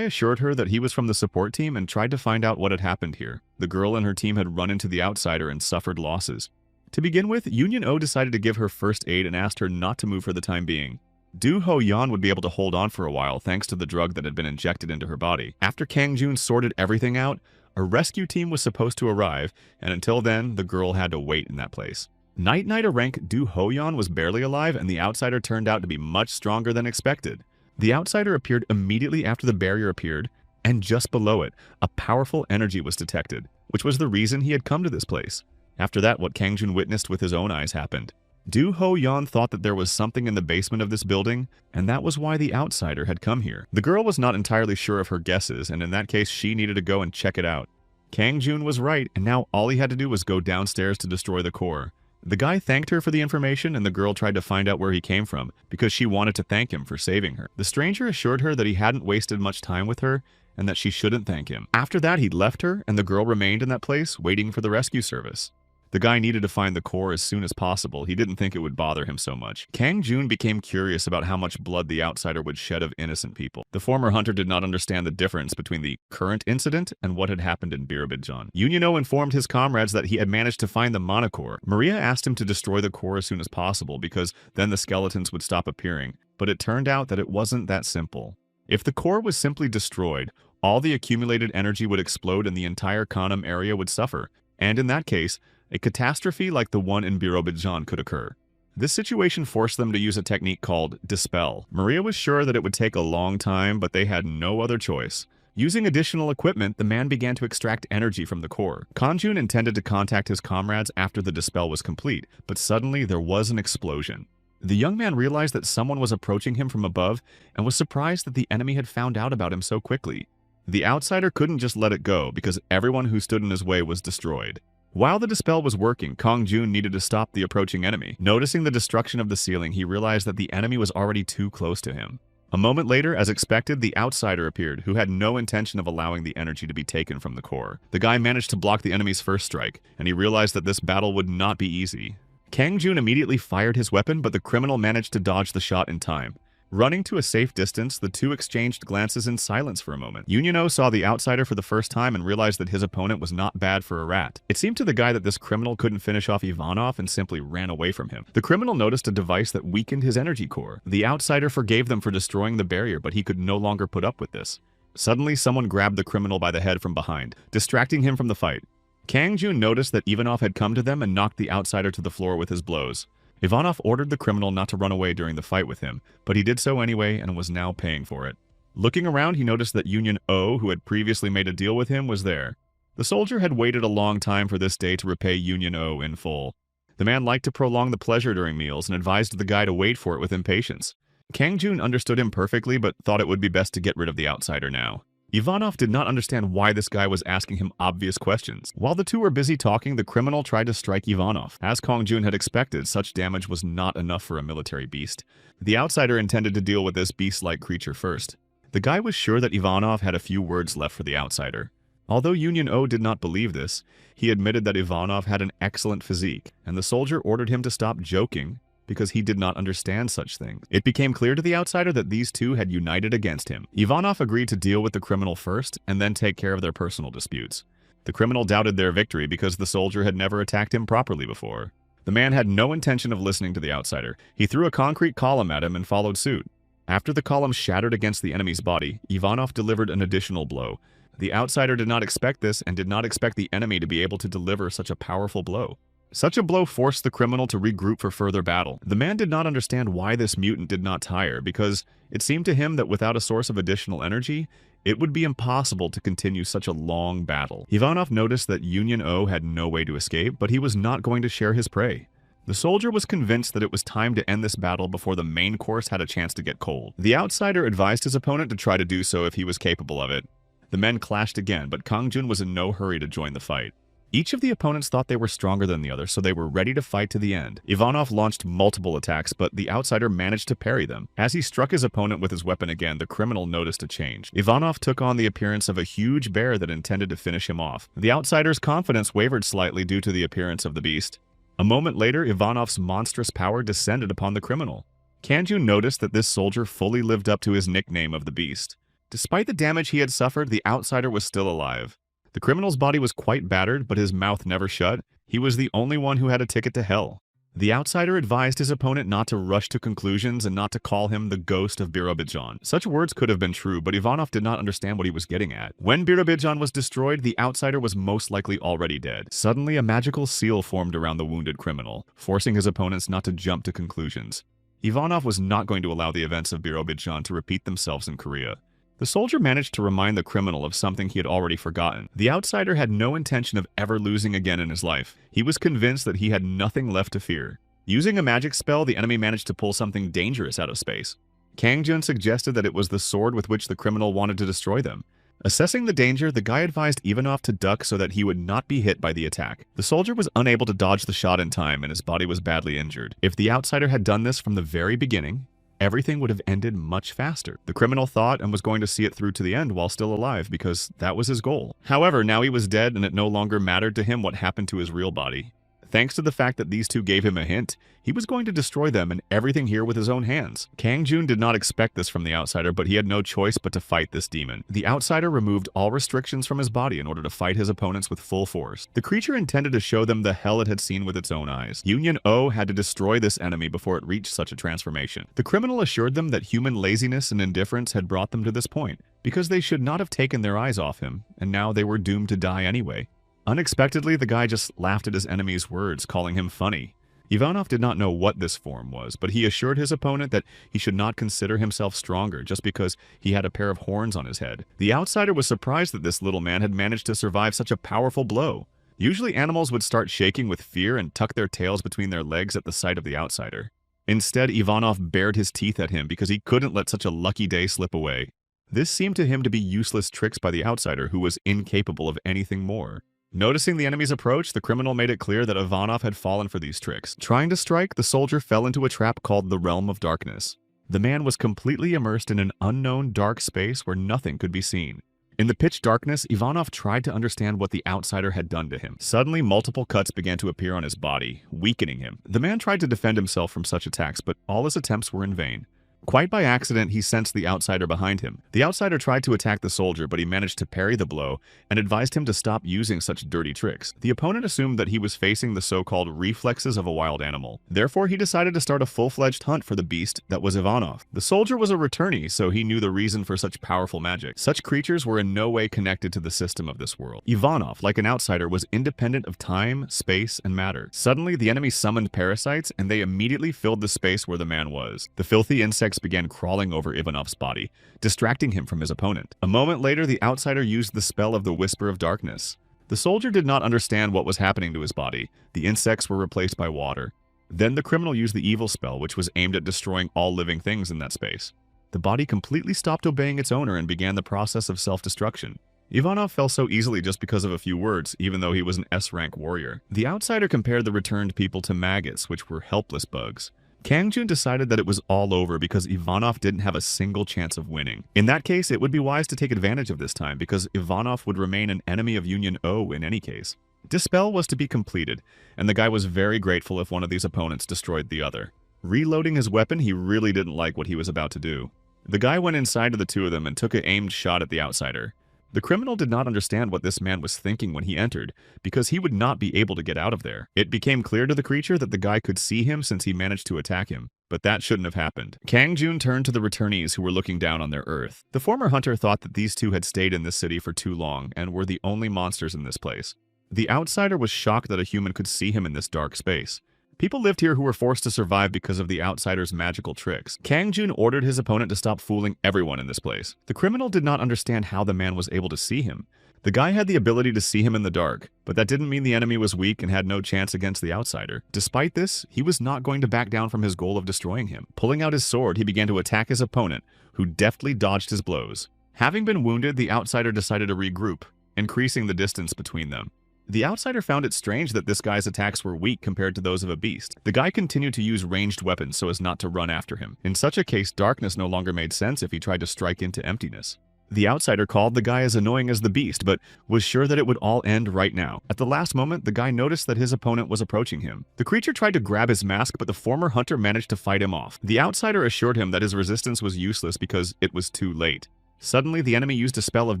assured her that he was from the support team and tried to find out what had happened here. The girl and her team had run into the outsider and suffered losses. To begin with, Union O decided to give her first aid and asked her not to move for the time being. Du Ho Yan would be able to hold on for a while thanks to the drug that had been injected into her body. After Kang Jun sorted everything out, a rescue team was supposed to arrive, and until then, the girl had to wait in that place. Night rank Du Ho Yan was barely alive, and the outsider turned out to be much stronger than expected. The outsider appeared immediately after the barrier appeared, and just below it, a powerful energy was detected, which was the reason he had come to this place. After that, what Kang Jun witnessed with his own eyes happened. Du Ho Yan thought that there was something in the basement of this building, and that was why the outsider had come here. The girl was not entirely sure of her guesses, and in that case, she needed to go and check it out. Kang Jun was right, and now all he had to do was go downstairs to destroy the core. The guy thanked her for the information, and the girl tried to find out where he came from, because she wanted to thank him for saving her. The stranger assured her that he hadn't wasted much time with her, and that she shouldn't thank him. After that, he left her, and the girl remained in that place, waiting for the rescue service. The guy needed to find the core as soon as possible. He didn't think it would bother him so much. Kang Jun became curious about how much blood the outsider would shed of innocent people. The former hunter did not understand the difference between the current incident and what had happened in Birobidjan. Union O informed his comrades that he had managed to find the mana core. Maria asked him to destroy the core as soon as possible because then the skeletons would stop appearing, but it turned out that it wasn't that simple. If the core was simply destroyed, all the accumulated energy would explode and the entire Kanam area would suffer, and in that case, a catastrophe like the one in Birobidjan could occur. This situation forced them to use a technique called Dispel. Maria was sure that it would take a long time, but they had no other choice. Using additional equipment, the man began to extract energy from the core. Kang Jun intended to contact his comrades after the Dispel was complete, but suddenly there was an explosion. The young man realized that someone was approaching him from above and was surprised that the enemy had found out about him so quickly. The outsider couldn't just let it go because everyone who stood in his way was destroyed. While the Dispel was working, Kang Jun needed to stop the approaching enemy. Noticing the destruction of the ceiling, he realized that the enemy was already too close to him. A moment later, as expected, the outsider appeared, who had no intention of allowing the energy to be taken from the core. The guy managed to block the enemy's first strike, and he realized that this battle would not be easy. Kang Jun immediately fired his weapon, but the criminal managed to dodge the shot in time. Running to a safe distance, the two exchanged glances in silence for a moment. Union O saw the outsider for the first time and realized that his opponent was not bad for a rat. It seemed to the guy that this criminal couldn't finish off Ivanov and simply ran away from him. The criminal noticed a device that weakened his energy core. The outsider forgave them for destroying the barrier, but he could no longer put up with this. Suddenly, someone grabbed the criminal by the head from behind, distracting him from the fight. Kang Jun noticed that Ivanov had come to them and knocked the outsider to the floor with his blows. Ivanov ordered the criminal not to run away during the fight with him, but he did so anyway and was now paying for it. Looking around, he noticed that Union O, who had previously made a deal with him, was there. The soldier had waited a long time for this day to repay Union O in full. The man liked to prolong the pleasure during meals and advised the guy to wait for it with impatience. Kang Jun understood him perfectly, but thought it would be best to get rid of the outsider now. Ivanov did not understand why this guy was asking him obvious questions. While the two were busy talking, the criminal tried to strike Ivanov. As Kang Jun had expected, such damage was not enough for a military beast. The outsider intended to deal with this beast-like creature first. The guy was sure that Ivanov had a few words left for the outsider. Although Union O did not believe this, he admitted that Ivanov had an excellent physique, and the soldier ordered him to stop joking because he did not understand such things. It became clear to the outsider that these two had united against him. Ivanov agreed to deal with the criminal first and then take care of their personal disputes. The criminal doubted their victory because the soldier had never attacked him properly before. The man had no intention of listening to the outsider. He threw a concrete column at him and followed suit. After the column shattered against the enemy's body, Ivanov delivered an additional blow. The outsider did not expect this and did not expect the enemy to be able to deliver such a powerful blow. Such a blow forced the criminal to regroup for further battle. The man did not understand why this mutant did not tire, because it seemed to him that without a source of additional energy, it would be impossible to continue such a long battle. Ivanov noticed that Union O had no way to escape, but he was not going to share his prey. The soldier was convinced that it was time to end this battle before the main course had a chance to get cold. The outsider advised his opponent to try to do so if he was capable of it. The men clashed again, but Kang Jun was in no hurry to join the fight. Each of the opponents thought they were stronger than the other, so they were ready to fight to the end. Ivanov launched multiple attacks, but the outsider managed to parry them. As he struck his opponent with his weapon again, the criminal noticed a change. Ivanov took on the appearance of a huge bear that intended to finish him off. The outsider's confidence wavered slightly due to the appearance of the beast. A moment later, Ivanov's monstrous power descended upon the criminal. Kang Jun noticed that this soldier fully lived up to his nickname of the beast. Despite the damage he had suffered, the outsider was still alive. The criminal's body was quite battered, but his mouth never shut. He was the only one who had a ticket to hell. The outsider advised his opponent not to rush to conclusions and not to call him the ghost of Birobidjan. Such words could have been true, but Ivanov did not understand what he was getting at. When Birobidjan was destroyed, the outsider was most likely already dead. Suddenly, a magical seal formed around the wounded criminal, forcing his opponents not to jump to conclusions. Ivanov was not going to allow the events of Birobidjan to repeat themselves in Korea. The soldier managed to remind the criminal of something he had already forgotten. The outsider had no intention of ever losing again in his life. He was convinced that he had nothing left to fear. Using a magic spell, the enemy managed to pull something dangerous out of space. Kangjun suggested that it was the sword with which the criminal wanted to destroy them. Assessing the danger, the guy advised Ivanov to duck so that he would not be hit by the attack. The soldier was unable to dodge the shot in time, and his body was badly injured. If the outsider had done this from the very beginning, everything would have ended much faster. The criminal thought and was going to see it through to the end while still alive because that was his goal. However, now he was dead and it no longer mattered to him what happened to his real body. Thanks to the fact that these two gave him a hint, he was going to destroy them and everything here with his own hands. Kangjun did not expect this from the outsider, but he had no choice but to fight this demon. The outsider removed all restrictions from his body in order to fight his opponents with full force. The creature intended to show them the hell it had seen with its own eyes. Union O had to destroy this enemy before it reached such a transformation. The criminal assured them that human laziness and indifference had brought them to this point, because they should not have taken their eyes off him, and now they were doomed to die anyway. Unexpectedly, the guy just laughed at his enemy's words, calling him funny. Ivanov did not know what this form was, but he assured his opponent that he should not consider himself stronger just because he had a pair of horns on his head. The outsider was surprised that this little man had managed to survive such a powerful blow. Usually animals would start shaking with fear and tuck their tails between their legs at the sight of the outsider. Instead, Ivanov bared his teeth at him because he couldn't let such a lucky day slip away. This seemed to him to be useless tricks by the outsider, who was incapable of anything more. Noticing the enemy's approach, the criminal made it clear that Ivanov had fallen for these tricks. Trying to strike, the soldier fell into a trap called the Realm of Darkness. The man was completely immersed in an unknown dark space where nothing could be seen. In the pitch darkness, Ivanov tried to understand what the outsider had done to him. Suddenly, multiple cuts began to appear on his body, weakening him. The man tried to defend himself from such attacks, but all his attempts were in vain. Quite by accident, he sensed the outsider behind him. The outsider tried to attack the soldier, but he managed to parry the blow and advised him to stop using such dirty tricks. The opponent assumed that he was facing the so-called reflexes of a wild animal. Therefore, he decided to start a full-fledged hunt for the beast that was Ivanov. The soldier was a returnee, so he knew the reason for such powerful magic. Such creatures were in no way connected to the system of this world. Ivanov, like an outsider, was independent of time, space, and matter. Suddenly, the enemy summoned parasites, and they immediately filled the space where the man was. The filthy insects began crawling over Ivanov's body, distracting him from his opponent. A moment later, the outsider used the spell of the Whisper of Darkness. The soldier did not understand what was happening to his body. The insects were replaced by water. Then the criminal used the evil spell, which was aimed at destroying all living things in that space. The body completely stopped obeying its owner and began the process of self-destruction. Ivanov fell so easily just because of a few words, even though he was an S-rank warrior. The outsider compared the returned people to maggots, which were helpless bugs. Kangjun decided that it was all over because Ivanov didn't have a single chance of winning. In that case, it would be wise to take advantage of this time because Ivanov would remain an enemy of Union O in any case. Dispel was to be completed, and the guy was very grateful if one of these opponents destroyed the other. Reloading his weapon, he really didn't like what he was about to do. The guy went inside to the two of them and took an aimed shot at the outsider. The criminal did not understand what this man was thinking when he entered, because he would not be able to get out of there. It became clear to the creature that the guy could see him since he managed to attack him, but that shouldn't have happened. Kangjun turned to the returnees who were looking down on their Earth. The former hunter thought that these two had stayed in this city for too long and were the only monsters in this place. The outsider was shocked that a human could see him in this dark space. People lived here who were forced to survive because of the outsider's magical tricks. Kangjun ordered his opponent to stop fooling everyone in this place. The criminal did not understand how the man was able to see him. The guy had the ability to see him in the dark, but that didn't mean the enemy was weak and had no chance against the outsider. Despite this, he was not going to back down from his goal of destroying him. Pulling out his sword, he began to attack his opponent, who deftly dodged his blows. Having been wounded, the outsider decided to regroup, increasing the distance between them. The outsider found it strange that this guy's attacks were weak compared to those of a beast. The guy continued to use ranged weapons so as not to run after him. In such a case, darkness no longer made sense if he tried to strike into emptiness. The outsider called the guy as annoying as the beast, but was sure that it would all end right now. At the last moment, the guy noticed that his opponent was approaching him. The creature tried to grab his mask, but the former hunter managed to fight him off. The outsider assured him that his resistance was useless because it was too late. Suddenly, the enemy used a spell of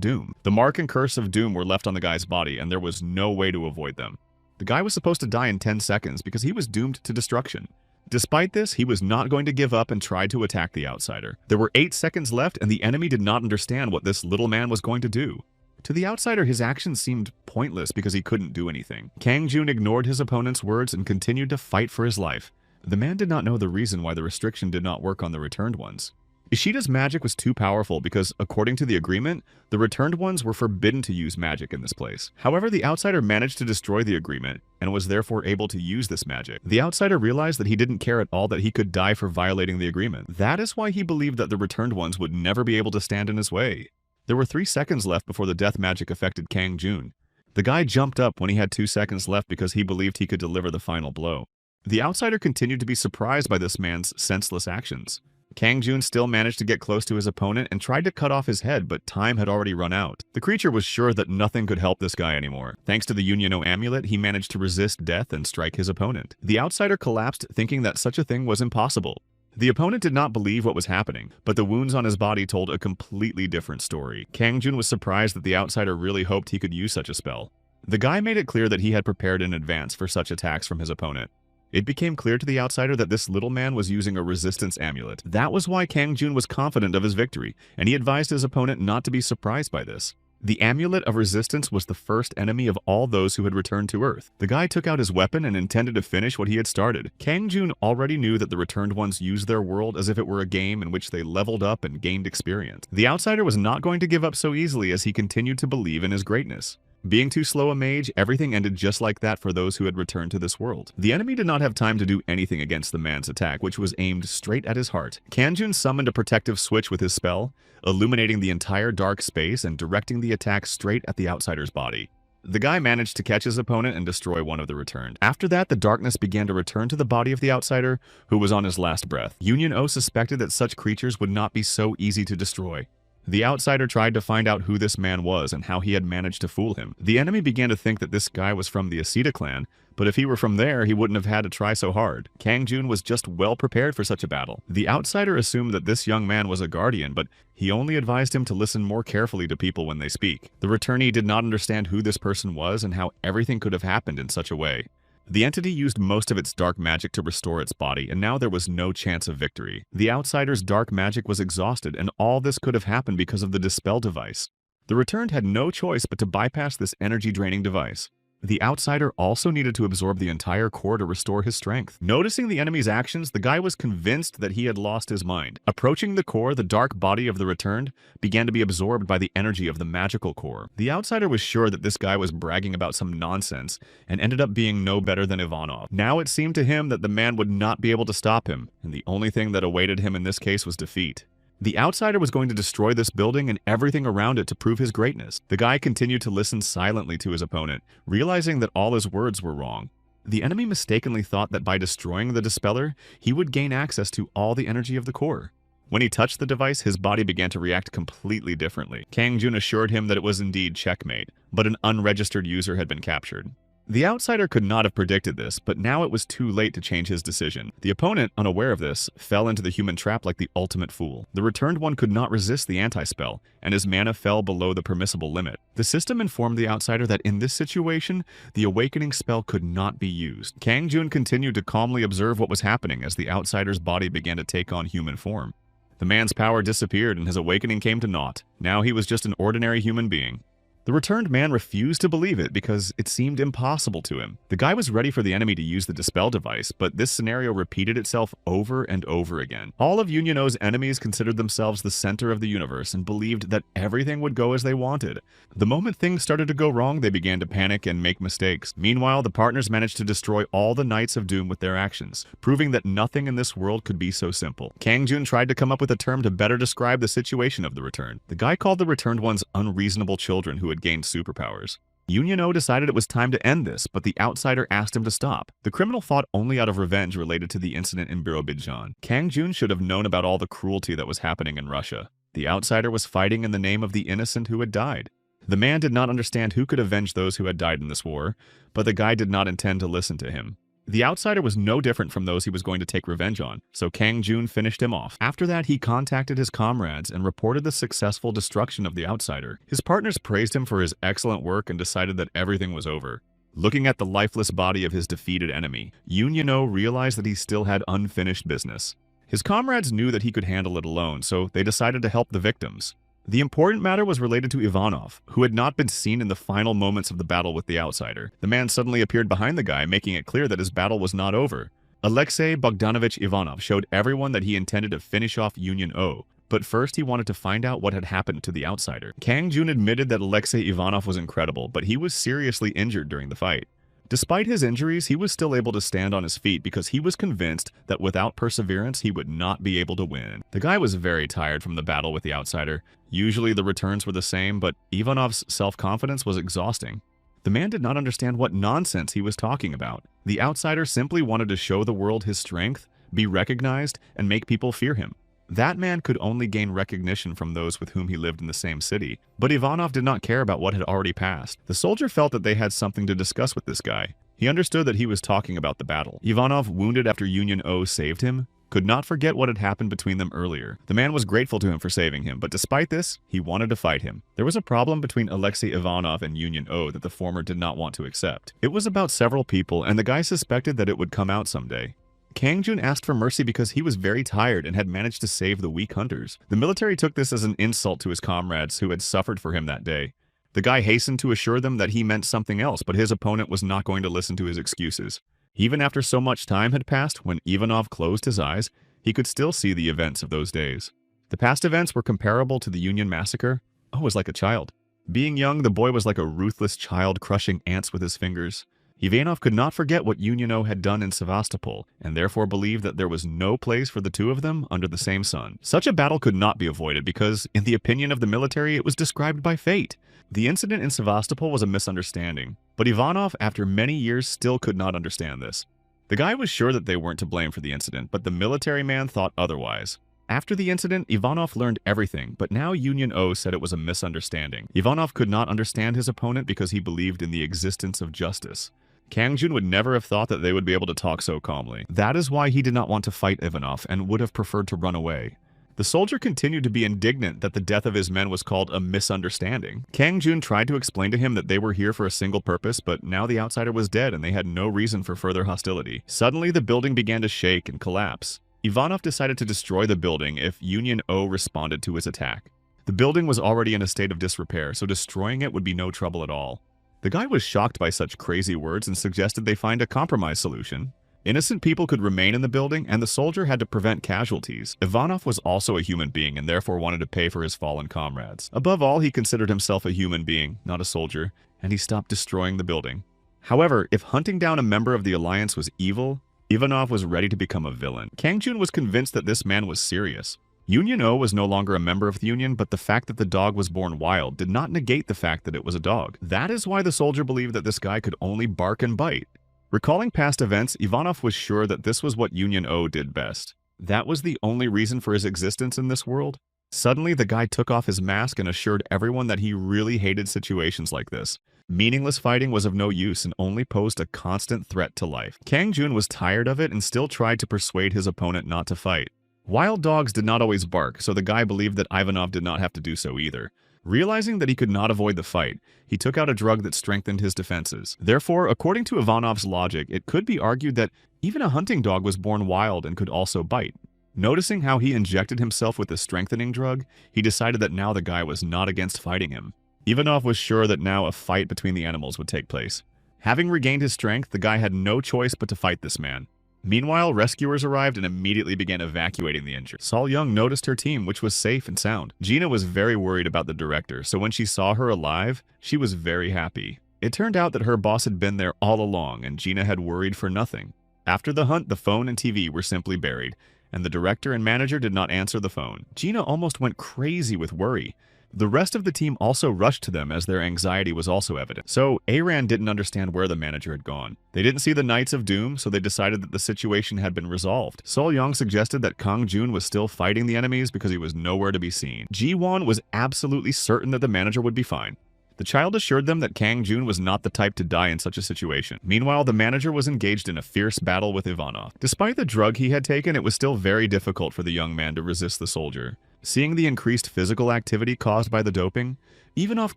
doom. The mark and curse of doom were left on the guy's body, and there was no way to avoid them. The guy was supposed to die in 10 seconds because he was doomed to destruction. Despite this, he was not going to give up and tried to attack the outsider. There were 8 seconds left and the enemy did not understand what this little man was going to do. To the outsider, his actions seemed pointless because he couldn't do anything. Kang Jun ignored his opponent's words and continued to fight for his life. The man did not know the reason why the restriction did not work on the returned ones. Ishida's magic was too powerful because, according to the agreement, the returned ones were forbidden to use magic in this place. However, the outsider managed to destroy the agreement and was therefore able to use this magic. The outsider realized that he didn't care at all that he could die for violating the agreement. That is why he believed that the returned ones would never be able to stand in his way. There were 3 seconds left before the death magic affected Kang Jun. The guy jumped up when he had 2 seconds left because he believed he could deliver the final blow. The outsider continued to be surprised by this man's senseless actions. Kang Jun still managed to get close to his opponent and tried to cut off his head, but time had already run out. The creature was sure that nothing could help this guy anymore. Thanks to the Yunyano amulet, he managed to resist death and strike his opponent. The outsider collapsed, thinking that such a thing was impossible. The opponent did not believe what was happening, but the wounds on his body told a completely different story. Kang Jun was surprised that the outsider really hoped he could use such a spell. The guy made it clear that he had prepared in advance for such attacks from his opponent. It became clear to the outsider that this little man was using a resistance amulet. That was why Kang Jun was confident of his victory, and he advised his opponent not to be surprised by this. The amulet of resistance was the first enemy of all those who had returned to Earth. The guy took out his weapon and intended to finish what he had started. Kang Jun already knew that the returned ones used their world as if it were a game in which they leveled up and gained experience. The outsider was not going to give up so easily as he continued to believe in his greatness. Being too slow a mage, everything ended just like that for those who had returned to this world. The enemy did not have time to do anything against the man's attack, which was aimed straight at his heart. Kang Jun summoned a protective switch with his spell, illuminating the entire dark space and directing the attack straight at the outsider's body. The guy managed to catch his opponent and destroy one of the returned. After that, the darkness began to return to the body of the outsider, who was on his last breath. Union O suspected that such creatures would not be so easy to destroy. The outsider tried to find out who this man was and how he had managed to fool him. The enemy began to think that this guy was from the Asura clan, but if he were from there, he wouldn't have had to try so hard. Kang Jun was just well prepared for such a battle. The outsider assumed that this young man was a guardian, but he only advised him to listen more carefully to people when they speak. The returnee did not understand who this person was and how everything could have happened in such a way. The entity used most of its dark magic to restore its body, and now there was no chance of victory. The outsider's dark magic was exhausted, and all this could have happened because of the dispel device. The returned had no choice but to bypass this energy-draining device. The outsider also needed to absorb the entire core to restore his strength. Noticing the enemy's actions, the guy was convinced that he had lost his mind. Approaching the core, the dark body of the returned began to be absorbed by the energy of the magical core. The outsider was sure that this guy was bragging about some nonsense and ended up being no better than Ivanov. Now it seemed to him that the man would not be able to stop him, and the only thing that awaited him in this case was defeat. The outsider was going to destroy this building and everything around it to prove his greatness. The guy continued to listen silently to his opponent, realizing that all his words were wrong. The enemy mistakenly thought that by destroying the dispeller, he would gain access to all the energy of the core. When he touched the device, his body began to react completely differently. Kang Jun assured him that it was indeed checkmate, but an unregistered user had been captured. The outsider could not have predicted this, but now it was too late to change his decision. The opponent, unaware of this, fell into the human trap like the ultimate fool. The returned one could not resist the anti-spell, and his mana fell below the permissible limit. The system informed the outsider that in this situation, the awakening spell could not be used. Kang Jun continued to calmly observe what was happening as the outsider's body began to take on human form. The man's power disappeared and his awakening came to naught. Now he was just an ordinary human being. The returned man refused to believe it because it seemed impossible to him. The guy was ready for the enemy to use the dispel device, but this scenario repeated itself over and over again. All of Union O's enemies considered themselves the center of the universe and believed that everything would go as they wanted. The moment things started to go wrong, they began to panic and make mistakes. Meanwhile, the partners managed to destroy all the Knights of Doom with their actions, proving that nothing in this world could be so simple. Kang Jun tried to come up with a term to better describe the situation of the returned. The guy called the returned ones unreasonable children who had gained superpowers. Union O decided it was time to end this, but the outsider asked him to stop. The criminal fought only out of revenge related to the incident in Birobidjan. Kang Jun should have known about all the cruelty that was happening in Russia. The outsider was fighting in the name of the innocent who had died. The man did not understand who could avenge those who had died in this war, but the guy did not intend to listen to him. The outsider was no different from those he was going to take revenge on, so Kang Jun finished him off. After that, he contacted his comrades and reported the successful destruction of the outsider. His partners praised him for his excellent work and decided that everything was over. Looking at the lifeless body of his defeated enemy, Yoon-Yuno realized that he still had unfinished business. His comrades knew that he could handle it alone, so they decided to help the victims. The important matter was related to Ivanov, who had not been seen in the final moments of the battle with the outsider. The man suddenly appeared behind the guy, making it clear that his battle was not over. Alexei Bogdanovich Ivanov showed everyone that he intended to finish off Yoon-Yuno, but first he wanted to find out what had happened to the outsider. Kang Jun admitted that Alexei Ivanov was incredible, but he was seriously injured during the fight. Despite his injuries, he was still able to stand on his feet because he was convinced that without perseverance, he would not be able to win. The guy was very tired from the battle with the outsider. Usually the returns were the same, but Ivanov's self-confidence was exhausting. The man did not understand what nonsense he was talking about. The outsider simply wanted to show the world his strength, be recognized, and make people fear him. That man could only gain recognition from those with whom he lived in the same city. But Ivanov did not care about what had already passed. The soldier felt that they had something to discuss with this guy. He understood that he was talking about the battle. Ivanov, wounded after Yoon-Yuno saved him, could not forget what had happened between them earlier. The man was grateful to him for saving him, but despite this, he wanted to fight him. There was a problem between Alexei Ivanov and Yoon-Yuno that the former did not want to accept. It was about several people, and the guy suspected that it would come out someday. Kang Jun asked for mercy because he was very tired and had managed to save the weak hunters. The military took this as an insult to his comrades who had suffered for him that day. The guy hastened to assure them that he meant something else, but his opponent was not going to listen to his excuses. Even after so much time had passed, when Ivanov closed his eyes, he could still see the events of those days. The past events were comparable to the Union Massacre. Oh, was like a child. Being young, the boy was like a ruthless child crushing ants with his fingers. Ivanov could not forget what Yoon-Yuno had done in Sevastopol, and therefore believed that there was no place for the two of them under the same sun. Such a battle could not be avoided because, in the opinion of the military, it was described by fate. The incident in Sevastopol was a misunderstanding, but Ivanov, after many years, still could not understand this. The guy was sure that they weren't to blame for the incident, but the military man thought otherwise. After the incident, Ivanov learned everything, but now Yoon-Yuno said it was a misunderstanding. Ivanov could not understand his opponent because he believed in the existence of justice. Kang Jun would never have thought that they would be able to talk so calmly. That is why he did not want to fight Ivanov and would have preferred to run away. The soldier continued to be indignant that the death of his men was called a misunderstanding. Kang Jun tried to explain to him that they were here for a single purpose, but now the outsider was dead and they had no reason for further hostility. Suddenly, the building began to shake and collapse. Ivanov decided to destroy the building if Yoon-Yuno responded to his attack. The building was already in a state of disrepair, so destroying it would be no trouble at all. The guy was shocked by such crazy words and suggested they find a compromise solution. Innocent people could remain in the building, and the soldier had to prevent casualties. Ivanov was also a human being and therefore wanted to pay for his fallen comrades. Above all, he considered himself a human being, not a soldier, and he stopped destroying the building. However, if hunting down a member of the Alliance was evil, Ivanov was ready to become a villain. Kang Jun was convinced that this man was serious. Yoon-Yuno was no longer a member of the Union, but the fact that the dog was born wild did not negate the fact that it was a dog. That is why the soldier believed that this guy could only bark and bite. Recalling past events, Ivanov was sure that this was what Yoon-Yuno did best. That was the only reason for his existence in this world. Suddenly, the guy took off his mask and assured everyone that he really hated situations like this. Meaningless fighting was of no use and only posed a constant threat to life. Kang Jun was tired of it and still tried to persuade his opponent not to fight. Wild dogs did not always bark, so the guy believed that Ivanov did not have to do so either. Realizing that he could not avoid the fight, he took out a drug that strengthened his defenses. Therefore, according to Ivanov's logic, it could be argued that even a hunting dog was born wild and could also bite. Noticing how he injected himself with the strengthening drug, he decided that now the guy was not against fighting him. Ivanov was sure that now a fight between the animals would take place. Having regained his strength, the guy had no choice but to fight this man. Meanwhile, rescuers arrived and immediately began evacuating the injured. Sol Young noticed her team, which was safe and sound. Gina was very worried about the director, so when she saw her alive, she was very happy. It turned out that her boss had been there all along, and Gina had worried for nothing. After the hunt, the phone and TV were simply buried, and the director and manager did not answer the phone. Gina almost went crazy with worry. The rest of the team also rushed to them as their anxiety was also evident. So, Aran didn't understand where the manager had gone. They didn't see the Knights of Doom, so they decided that the situation had been resolved. Sol Young suggested that Kang Jun was still fighting the enemies because he was nowhere to be seen. Ji-won was absolutely certain that the manager would be fine. The child assured them that Kang Jun was not the type to die in such a situation. Meanwhile, the manager was engaged in a fierce battle with Ivanov. Despite the drug he had taken, it was still very difficult for the young man to resist the soldier. Seeing the increased physical activity caused by the doping, Ivanov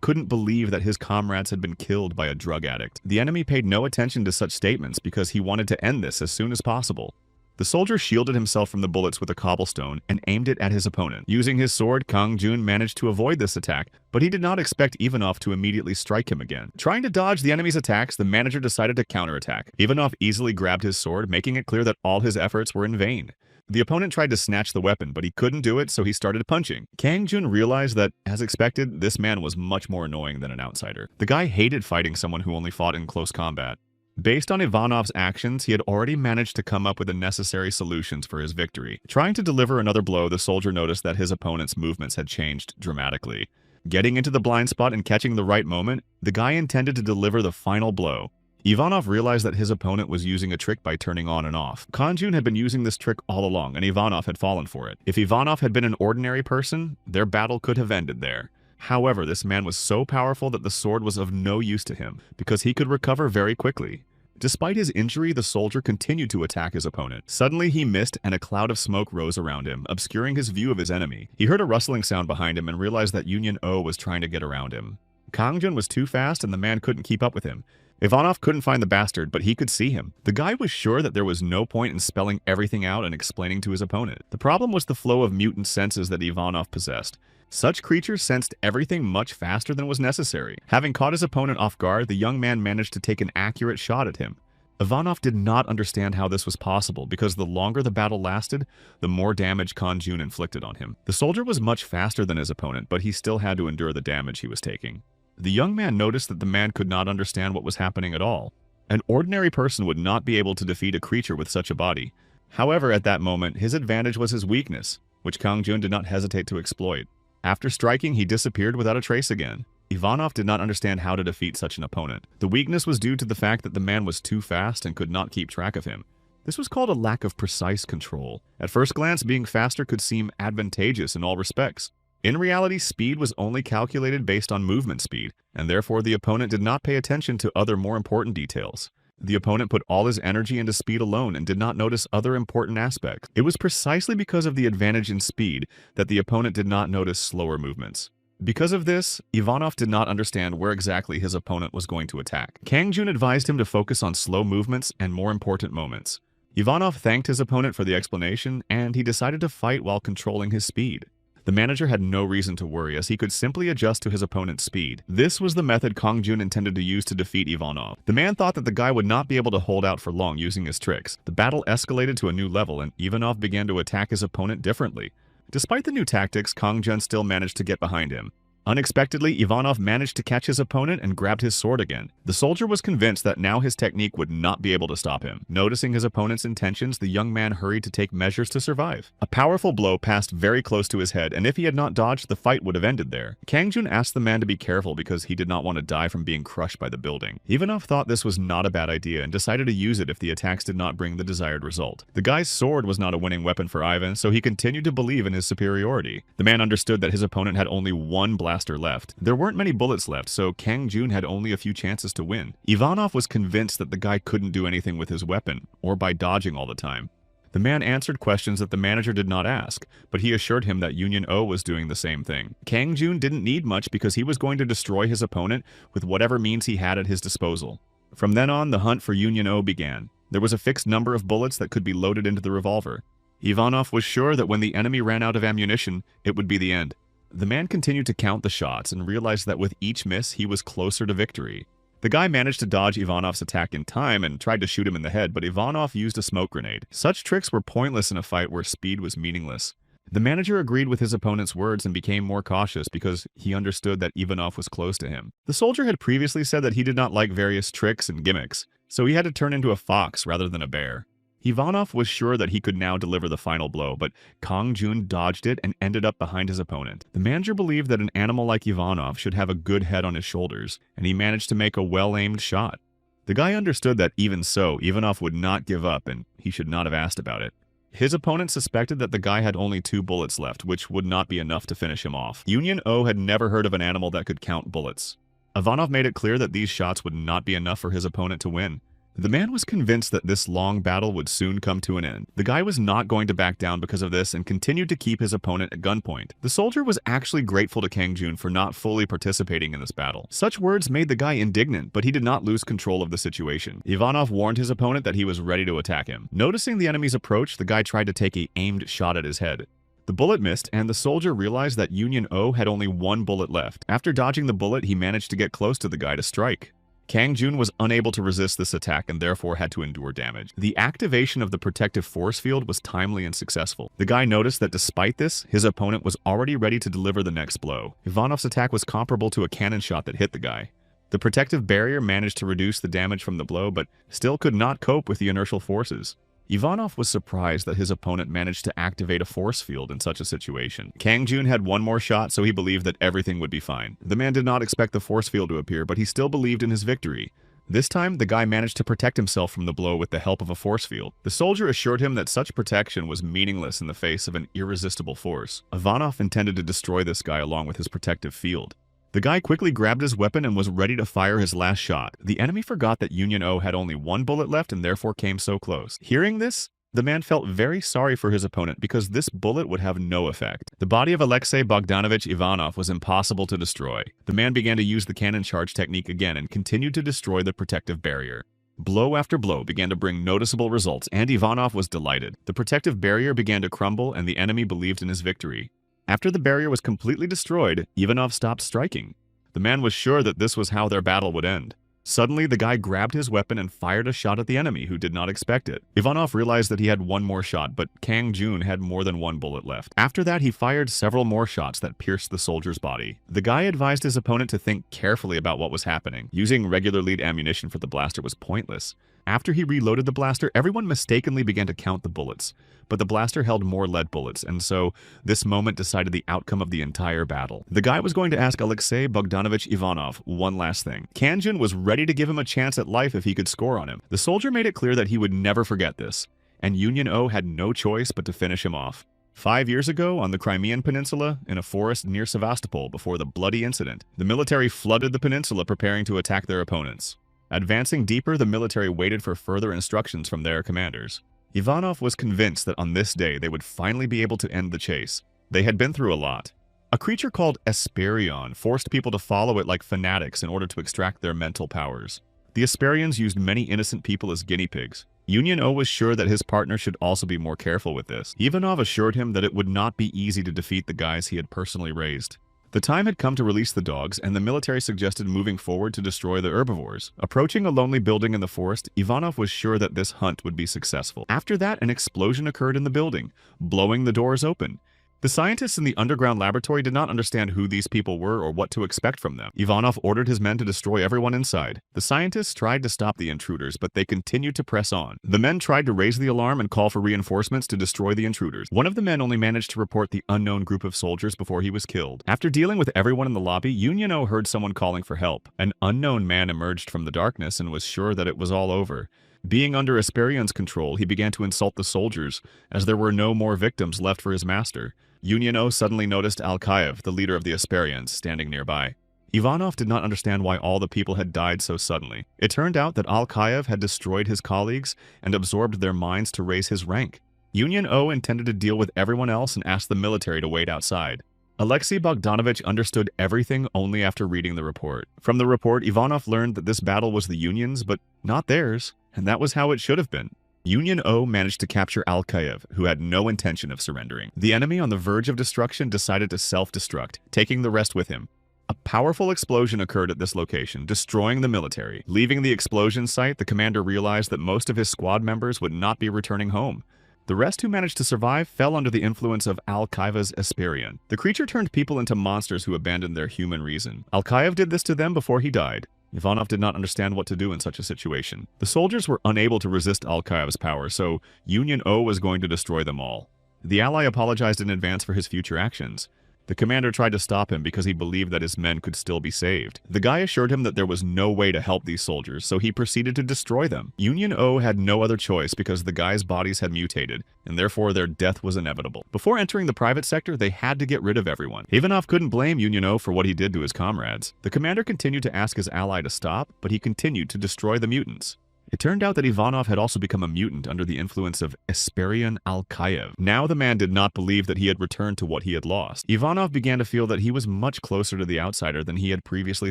couldn't believe that his comrades had been killed by a drug addict. The enemy paid no attention to such statements because he wanted to end this as soon as possible. The soldier shielded himself from the bullets with a cobblestone and aimed it at his opponent. Using his sword, Kang Jun managed to avoid this attack, but he did not expect Ivanov to immediately strike him again. Trying to dodge the enemy's attacks, the manager decided to counterattack. Ivanov easily grabbed his sword, making it clear that all his efforts were in vain. The opponent tried to snatch the weapon, but he couldn't do it, so he started punching. Kang Jun realized that, as expected, this man was much more annoying than an outsider. The guy hated fighting someone who only fought in close combat. Based on Ivanov's actions, he had already managed to come up with the necessary solutions for his victory. Trying to deliver another blow, the soldier noticed that his opponent's movements had changed dramatically. Getting into the blind spot and catching the right moment, the guy intended to deliver the final blow. Ivanov realized that his opponent was using a trick by turning on and off. Kang Jun had been using this trick all along, and Ivanov had fallen for it. If Ivanov had been an ordinary person, their battle could have ended there. However, this man was so powerful that the sword was of no use to him, because he could recover very quickly. Despite his injury, the soldier continued to attack his opponent. Suddenly he missed, and a cloud of smoke rose around him, obscuring his view of his enemy. He heard a rustling sound behind him and realized that Union O was trying to get around him. Kang Jun was too fast, and the man couldn't keep up with him. Ivanov couldn't find the bastard, but he could see him. The guy was sure that there was no point in spelling everything out and explaining to his opponent. The problem was the flow of mutant senses that Ivanov possessed. Such creatures sensed everything much faster than was necessary. Having caught his opponent off guard, the young man managed to take an accurate shot at him. Ivanov did not understand how this was possible because the longer the battle lasted, the more damage Kang Jun inflicted on him. The soldier was much faster than his opponent, but he still had to endure the damage he was taking. The young man noticed that the man could not understand what was happening at all. An ordinary person would not be able to defeat a creature with such a body. However, at that moment, his advantage was his weakness, which Kang Jun did not hesitate to exploit. After striking, he disappeared without a trace again. Ivanov did not understand how to defeat such an opponent. The weakness was due to the fact that the man was too fast and could not keep track of him. This was called a lack of precise control. At first glance, being faster could seem advantageous in all respects. In reality, speed was only calculated based on movement speed, and therefore the opponent did not pay attention to other more important details. The opponent put all his energy into speed alone and did not notice other important aspects. It was precisely because of the advantage in speed that the opponent did not notice slower movements. Because of this, Ivanov did not understand where exactly his opponent was going to attack. Kang Jun advised him to focus on slow movements and more important moments. Ivanov thanked his opponent for the explanation, and he decided to fight while controlling his speed. The manager had no reason to worry, as he could simply adjust to his opponent's speed. This was the method Kang Jun intended to use to defeat Ivanov. The man thought that the guy would not be able to hold out for long using his tricks. The battle escalated to a new level, and Ivanov began to attack his opponent differently. Despite the new tactics, Kang Jun still managed to get behind him. Unexpectedly, Ivanov managed to catch his opponent and grabbed his sword again. The soldier was convinced that now his technique would not be able to stop him. Noticing his opponent's intentions, the young man hurried to take measures to survive. A powerful blow passed very close to his head, and if he had not dodged, the fight would have ended there. Kang Jun asked the man to be careful because he did not want to die from being crushed by the building. Ivanov thought this was not a bad idea and decided to use it if the attacks did not bring the desired result. The guy's sword was not a winning weapon for Ivan, so he continued to believe in his superiority. The man understood that his opponent had only one blaster left. There weren't many bullets left, so Kang Jun had only a few chances to win. Ivanov was convinced that the guy couldn't do anything with his weapon, or by dodging all the time. The man answered questions that the manager did not ask, but he assured him that Union O was doing the same thing. Kang Jun didn't need much because he was going to destroy his opponent with whatever means he had at his disposal. From then on, the hunt for Union O began. There was a fixed number of bullets that could be loaded into the revolver. Ivanov was sure that when the enemy ran out of ammunition, it would be the end. The man continued to count the shots and realized that with each miss, he was closer to victory. The guy managed to dodge Ivanov's attack in time and tried to shoot him in the head, but Ivanov used a smoke grenade. Such tricks were pointless in a fight where speed was meaningless. The manager agreed with his opponent's words and became more cautious because he understood that Ivanov was close to him. The soldier had previously said that he did not like various tricks and gimmicks, so he had to turn into a fox rather than a bear. Ivanov was sure that he could now deliver the final blow, but Kang Jun dodged it and ended up behind his opponent. The manager believed that an animal like Ivanov should have a good head on his shoulders, and he managed to make a well-aimed shot. The guy understood that even so, Ivanov would not give up, and he should not have asked about it. His opponent suspected that the guy had only 2 bullets left, which would not be enough to finish him off. Union O had never heard of an animal that could count bullets. Ivanov made it clear that these shots would not be enough for his opponent to win. The man was convinced that this long battle would soon come to an end. The guy was not going to back down because of this and continued to keep his opponent at gunpoint. The soldier was actually grateful to Kang Jun for not fully participating in this battle. Such words made the guy indignant, but he did not lose control of the situation. Ivanov warned his opponent that he was ready to attack him. Noticing the enemy's approach, the guy tried to take an aimed shot at his head. The bullet missed, and the soldier realized that Union O had only one bullet left. After dodging the bullet, he managed to get close to the guy to strike. Kang Jun was unable to resist this attack and therefore had to endure damage. The activation of the protective force field was timely and successful. The guy noticed that despite this, his opponent was already ready to deliver the next blow. Ivanov's attack was comparable to a cannon shot that hit the guy. The protective barrier managed to reduce the damage from the blow, but still could not cope with the inertial forces. Ivanov was surprised that his opponent managed to activate a force field in such a situation. Kang Jun had one more shot, so he believed that everything would be fine. The man did not expect the force field to appear, but he still believed in his victory. This time, the guy managed to protect himself from the blow with the help of a force field. The soldier assured him that such protection was meaningless in the face of an irresistible force. Ivanov intended to destroy this guy along with his protective field. The guy quickly grabbed his weapon and was ready to fire his last shot. The enemy forgot that Union O had only one bullet left and therefore came so close. Hearing this, the man felt very sorry for his opponent because this bullet would have no effect. The body of Alexei Bogdanovich Ivanov was impossible to destroy. The man began to use the cannon charge technique again and continued to destroy the protective barrier. Blow after blow began to bring noticeable results, and Ivanov was delighted. The protective barrier began to crumble, and the enemy believed in his victory. After the barrier was completely destroyed, Ivanov stopped striking. The man was sure that this was how their battle would end. Suddenly, the guy grabbed his weapon and fired a shot at the enemy, who did not expect it. Ivanov realized that he had one more shot, but Kang Jun had more than one bullet left. After that, he fired several more shots that pierced the soldier's body. The guy advised his opponent to think carefully about what was happening. Using regular lead ammunition for the blaster was pointless. After he reloaded the blaster, everyone mistakenly began to count the bullets. But the blaster held more lead bullets, and so this moment decided the outcome of the entire battle. The guy was going to ask Alexei Bogdanovich Ivanov one last thing. Kang Jun was ready to give him a chance at life if he could score on him. The soldier made it clear that he would never forget this, and Union O had no choice but to finish him off. 5 years ago, on the Crimean Peninsula, in a forest near Sevastopol before the bloody incident, the military flooded the peninsula preparing to attack their opponents. Advancing deeper, the military waited for further instructions from their commanders. Ivanov was convinced that on this day they would finally be able to end the chase. They had been through a lot. A creature called Esperion forced people to follow it like fanatics in order to extract their mental powers. The Esperions used many innocent people as guinea pigs. Union O was sure that his partner should also be more careful with this. Ivanov assured him that it would not be easy to defeat the guys he had personally raised. The time had come to release the dogs, and the military suggested moving forward to destroy the herbivores. Approaching a lonely building in the forest, Ivanov was sure that this hunt would be successful. After that, an explosion occurred in the building, blowing the doors open. The scientists in the underground laboratory did not understand who these people were or what to expect from them. Ivanov ordered his men to destroy everyone inside. The scientists tried to stop the intruders, but they continued to press on. The men tried to raise the alarm and call for reinforcements to destroy the intruders. One of the men only managed to report the unknown group of soldiers before he was killed. After dealing with everyone in the lobby, Union O heard someone calling for help. An unknown man emerged from the darkness and was sure that it was all over. Being under Esperion's control, he began to insult the soldiers, as there were no more victims left for his master. Union O suddenly noticed Alkayev, the leader of the Esperions, standing nearby. Ivanov did not understand why all the people had died so suddenly. It turned out that Alkayev had destroyed his colleagues and absorbed their minds to raise his rank. Union O intended to deal with everyone else and asked the military to wait outside. Alexei Bogdanovich understood everything only after reading the report. From the report, Ivanov learned that this battle was the Union's, but not theirs, and that was how it should have been. Union O managed to capture Alkayev, who had no intention of surrendering. The enemy on the verge of destruction decided to self-destruct, taking the rest with him. A powerful explosion occurred at this location, destroying the military. Leaving the explosion site, the commander realized that most of his squad members would not be returning home. The rest who managed to survive fell under the influence of Alkaev's Esperion. The creature turned people into monsters who abandoned their human reason. Alkaev did this to them before he died. Ivanov did not understand what to do in such a situation. The soldiers were unable to resist Alkaev's power, so Union O was going to destroy them all. The ally apologized in advance for his future actions. The commander tried to stop him because he believed that his men could still be saved. The guy assured him that there was no way to help these soldiers, so he proceeded to destroy them. Union O had no other choice because the guys' bodies had mutated, and therefore their death was inevitable. Before entering the private sector, they had to get rid of everyone. Ivanov couldn't blame Union O for what he did to his comrades. The commander continued to ask his ally to stop, but he continued to destroy the mutants. It turned out that Ivanov had also become a mutant under the influence of Esperion Alkayev. Now the man did not believe that he had returned to what he had lost. Ivanov began to feel that he was much closer to the outsider than he had previously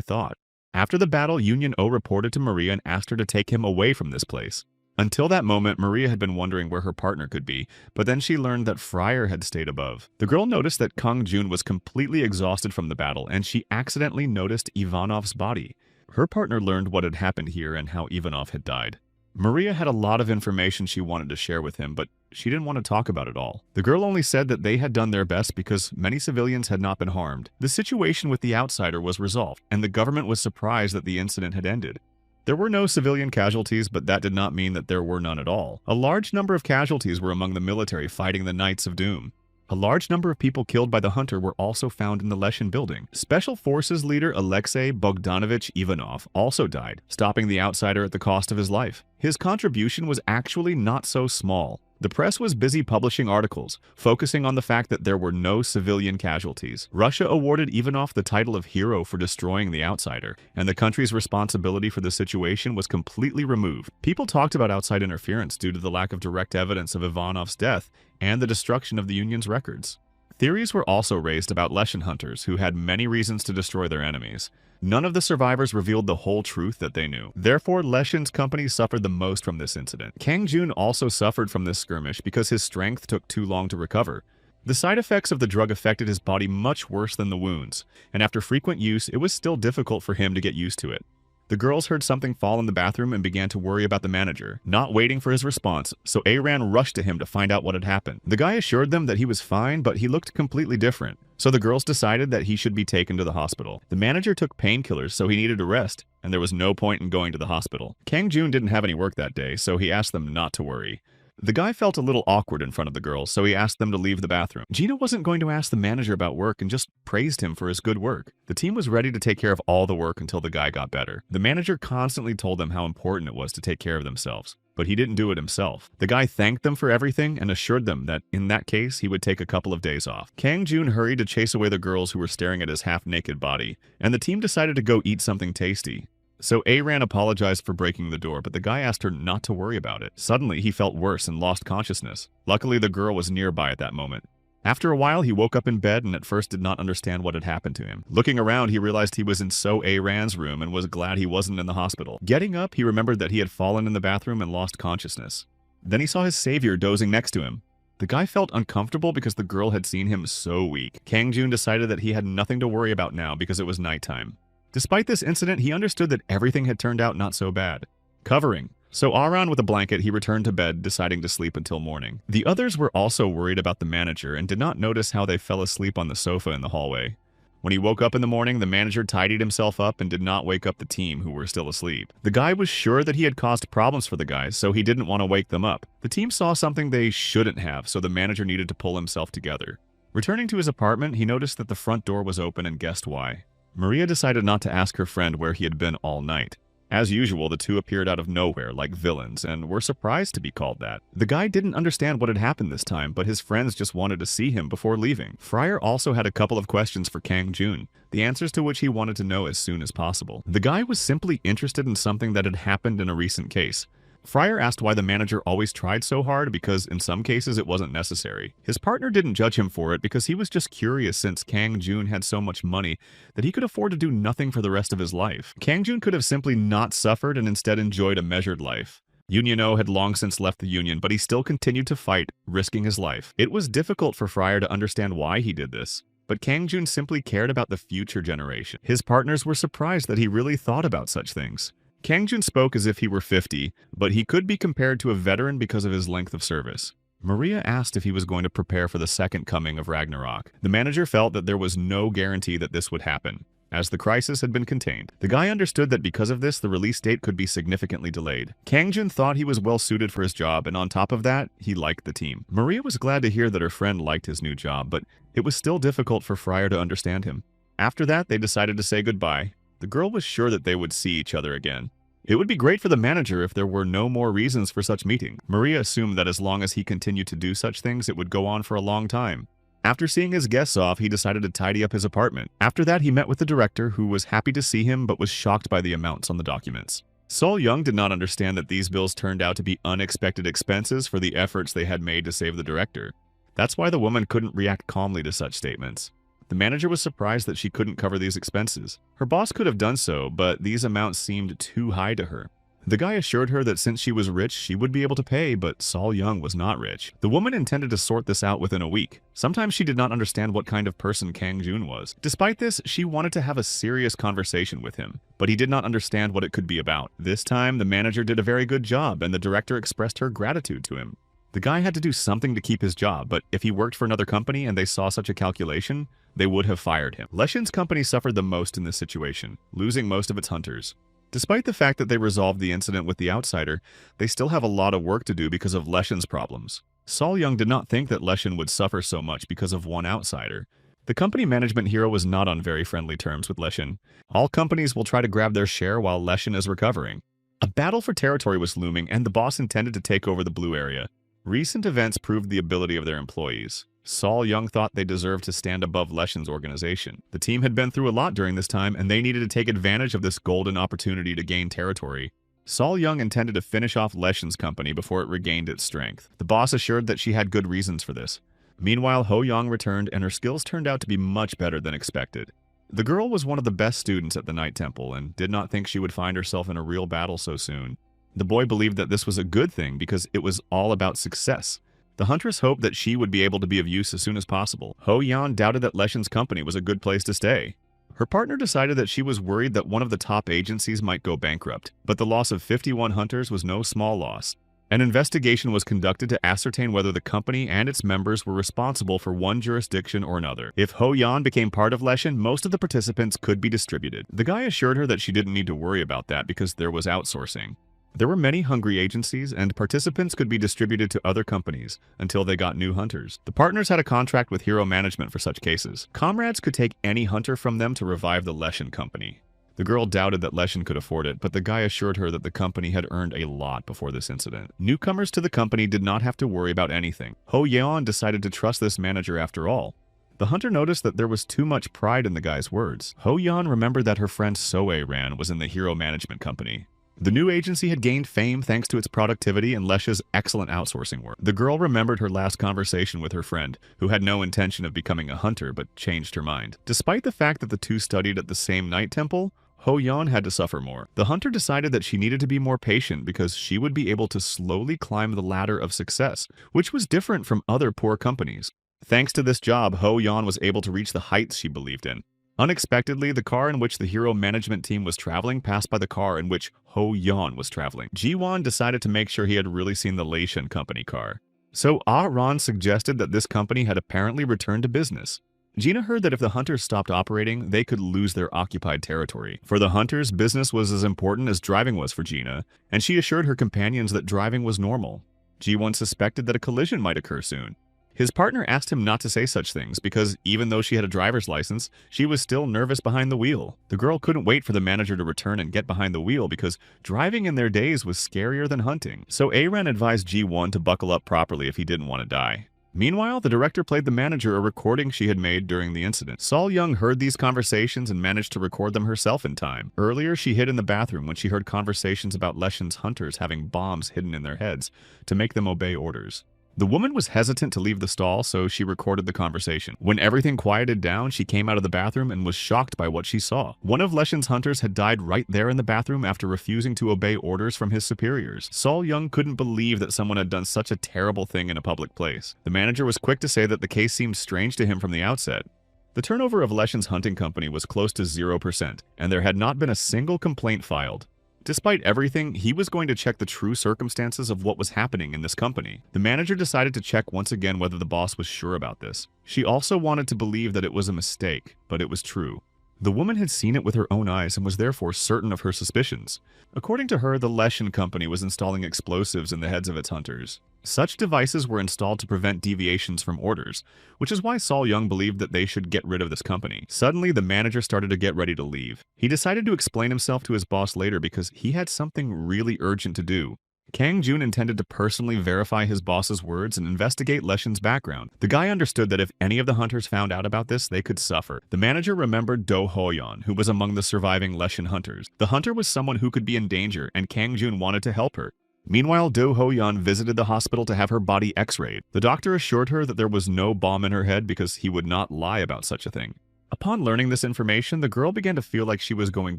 thought. After the battle, Union O reported to Maria and asked her to take him away from this place. Until that moment, Maria had been wondering where her partner could be, but then she learned that Fryer had stayed above. The girl noticed that Kang Jun was completely exhausted from the battle, and she accidentally noticed Ivanov's body. Her partner learned what had happened here and how Ivanov had died. Maria had a lot of information she wanted to share with him, but she didn't want to talk about it all. The girl only said that they had done their best because many civilians had not been harmed. The situation with the outsider was resolved, and the government was surprised that the incident had ended. There were no civilian casualties, but that did not mean that there were none at all. A large number of casualties were among the military fighting the Knights of Doom. A large number of people killed by the hunter were also found in the Leshin building. Special Forces leader Alexei Bogdanovich Ivanov also died, stopping the outsider at the cost of his life. His contribution was actually not so small. The press was busy publishing articles, focusing on the fact that there were no civilian casualties. Russia awarded Ivanov the title of hero for destroying the outsider, and the country's responsibility for the situation was completely removed. People talked about outside interference due to the lack of direct evidence of Ivanov's death and the destruction of the Union's records. Theories were also raised about Leshin hunters who had many reasons to destroy their enemies. None of the survivors revealed the whole truth that they knew. Therefore, Leshin's company suffered the most from this incident. Kang Jun also suffered from this skirmish because his strength took too long to recover. The side effects of the drug affected his body much worse than the wounds, and after frequent use, it was still difficult for him to get used to it. The girls heard something fall in the bathroom and began to worry about the manager, not waiting for his response, so Aran rushed to him to find out what had happened. The guy assured them that he was fine, but he looked completely different, so the girls decided that he should be taken to the hospital. The manager took painkillers, so he needed a rest, and there was no point in going to the hospital. Kang Jun didn't have any work that day, so he asked them not to worry. The guy felt a little awkward in front of the girls, so he asked them to leave the bathroom. Gina wasn't going to ask the manager about work and just praised him for his good work. The team was ready to take care of all the work until the guy got better. The manager constantly told them how important it was to take care of themselves, but he didn't do it himself. The guy thanked them for everything and assured them that, in that case, he would take a couple of days off. Kang Jun hurried to chase away the girls who were staring at his half-naked body, and the team decided to go eat something tasty. So Aran apologized for breaking the door, but the guy asked her not to worry about it. Suddenly, he felt worse and lost consciousness. Luckily, the girl was nearby at that moment. After a while, he woke up in bed and at first did not understand what had happened to him. Looking around, he realized he was in So Aran's room and was glad he wasn't in the hospital. Getting up, he remembered that he had fallen in the bathroom and lost consciousness. Then he saw his savior dozing next to him. The guy felt uncomfortable because the girl had seen him so weak. Kang Jun decided that he had nothing to worry about now because it was nighttime. Despite this incident, he understood that everything had turned out not so bad. Covering. So Aran with a blanket, he returned to bed, deciding to sleep until morning. The others were also worried about the manager and did not notice how they fell asleep on the sofa in the hallway. When he woke up in the morning, the manager tidied himself up and did not wake up the team who were still asleep. The guy was sure that he had caused problems for the guys, so he didn't want to wake them up. The team saw something they shouldn't have, so the manager needed to pull himself together. Returning to his apartment, he noticed that the front door was open and guessed why. Maria decided not to ask her friend where he had been all night. As usual, the two appeared out of nowhere like villains and were surprised to be called that. The guy didn't understand what had happened this time, but his friends just wanted to see him before leaving. Fryer also had a couple of questions for Kang Jun, the answers to which he wanted to know as soon as possible. The guy was simply interested in something that had happened in a recent case. Fryer asked why the manager always tried so hard because in some cases it wasn't necessary. His partner didn't judge him for it because he was just curious since Kang Jun had so much money that he could afford to do nothing for the rest of his life. Kang Jun could have simply not suffered and instead enjoyed a measured life. Union O had long since left the Union, but he still continued to fight, risking his life. It was difficult for Fryer to understand why he did this, but Kang Jun simply cared about the future generation. His partners were surprised that he really thought about such things. Kang Jun spoke as if he were 50, but he could be compared to a veteran because of his length of service. Maria asked if he was going to prepare for the second coming of Ragnarok. The manager felt that there was no guarantee that this would happen, as the crisis had been contained. The guy understood that because of this, the release date could be significantly delayed. Kang Jun thought he was well suited for his job, and on top of that, he liked the team. Maria was glad to hear that her friend liked his new job, but it was still difficult for Fryer to understand him. After that, they decided to say goodbye. The girl was sure that they would see each other again. It would be great for the manager if there were no more reasons for such meeting. Maria assumed that as long as he continued to do such things, it would go on for a long time. After seeing his guests off, he decided to tidy up his apartment. After that, he met with the director, who was happy to see him but was shocked by the amounts on the documents. Sol Young did not understand that these bills turned out to be unexpected expenses for the efforts they had made to save the director. That's why the woman couldn't react calmly to such statements. The manager was surprised that she couldn't cover these expenses. Her boss could have done so, but these amounts seemed too high to her. The guy assured her that since she was rich, she would be able to pay, but Sol Young was not rich. The woman intended to sort this out within a week. Sometimes she did not understand what kind of person Kang Jun was. Despite this, she wanted to have a serious conversation with him, but he did not understand what it could be about. This time, the manager did a very good job, and the director expressed her gratitude to him. The guy had to do something to keep his job, but if he worked for another company and they saw such a calculation, they would have fired him. Leshin's company suffered the most in this situation, losing most of its hunters. Despite the fact that they resolved the incident with the outsider, they still have a lot of work to do because of Leshin's problems. Sol Young did not think that Leshin would suffer so much because of one outsider. The company management hero was not on very friendly terms with Leshin. All companies will try to grab their share while Leshin is recovering. A battle for territory was looming, and the boss intended to take over the blue area. Recent events proved the ability of their employees. Sol Young thought they deserved to stand above Leshin's organization. The team had been through a lot during this time, and they needed to take advantage of this golden opportunity to gain territory. Sol Young intended to finish off Leshin's company before it regained its strength. The boss assured that she had good reasons for this. Meanwhile, Ho Young returned, and her skills turned out to be much better than expected. The girl was one of the best students at the Night Temple, and did not think she would find herself in a real battle so soon. The boy believed that this was a good thing because it was all about success. The huntress hoped that she would be able to be of use as soon as possible. Ho Yan doubted that Leshin's company was a good place to stay. Her partner decided that she was worried that one of the top agencies might go bankrupt, but the loss of 51 hunters was no small loss. An investigation was conducted to ascertain whether the company and its members were responsible for one jurisdiction or another. If Ho Yan became part of Leshin, most of the participants could be distributed. The guy assured her that she didn't need to worry about that because there was outsourcing. There were many hungry agencies, and participants could be distributed to other companies until they got new hunters. The partners had a contract with Hero Management for such cases. Comrades could take any hunter from them to revive the Leshin company. The girl doubted that Leshin could afford it, but the guy assured her that the company had earned a lot before this incident. Newcomers to the company did not have to worry about anything. Ho Yeon decided to trust this manager after all. The hunter noticed that there was too much pride in the guy's words. Ho Yeon remembered that her friend Soe Ran was in the Hero Management company. The new agency had gained fame thanks to its productivity and Lesha's excellent outsourcing work. The girl remembered her last conversation with her friend, who had no intention of becoming a hunter but changed her mind. Despite the fact that the two studied at the same night temple, Ho Yeon had to suffer more. The hunter decided that she needed to be more patient because she would be able to slowly climb the ladder of success, which was different from other poor companies. Thanks to this job, Ho Yeon was able to reach the heights she believed in. Unexpectedly, the car in which the Hero Management team was traveling passed by the car in which Ho Yeon was traveling. Ji-won decided to make sure he had really seen the Leishan company car. So Ah-ron suggested that this company had apparently returned to business. Gina heard that if the hunters stopped operating, they could lose their occupied territory. For the hunters, business was as important as driving was for Gina, and she assured her companions that driving was normal. Ji-won suspected that a collision might occur soon. His partner asked him not to say such things because even though she had a driver's license, she was still nervous behind the wheel. The girl couldn't wait for the manager to return and get behind the wheel because driving in their days was scarier than hunting. So Aaron advised Ji-won to buckle up properly if he didn't want to die. Meanwhile, the director played the manager a recording she had made during the incident. Sol Young heard these conversations and managed to record them herself in time. Earlier, she hid in the bathroom when she heard conversations about Leshin's hunters having bombs hidden in their heads to make them obey orders. The woman was hesitant to leave the stall, so she recorded the conversation. When everything quieted down, she came out of the bathroom and was shocked by what she saw. One of Leshin's hunters had died right there in the bathroom after refusing to obey orders from his superiors. Sol Young couldn't believe that someone had done such a terrible thing in a public place. The manager was quick to say that the case seemed strange to him from the outset. The turnover of Leshin's hunting company was close to 0%, and there had not been a single complaint filed. Despite everything, he was going to check the true circumstances of what was happening in this company. The manager decided to check once again whether the boss was sure about this. She also wanted to believe that it was a mistake, but it was true. The woman had seen it with her own eyes and was therefore certain of her suspicions. According to her, the Leshin company was installing explosives in the heads of its hunters. Such devices were installed to prevent deviations from orders, which is why Sol Young believed that they should get rid of this company. Suddenly, the manager started to get ready to leave. He decided to explain himself to his boss later because he had something really urgent to do. Kang Jun intended to personally verify his boss's words and investigate Leshin's background. The guy understood that if any of the hunters found out about this, they could suffer. The manager remembered Do Hoyeon, who was among the surviving Leshin hunters. The hunter was someone who could be in danger, and Kang Jun wanted to help her. Meanwhile, Do Hoyeon visited the hospital to have her body x-rayed. The doctor assured her that there was no bomb in her head because he would not lie about such a thing. Upon learning this information, the girl began to feel like she was going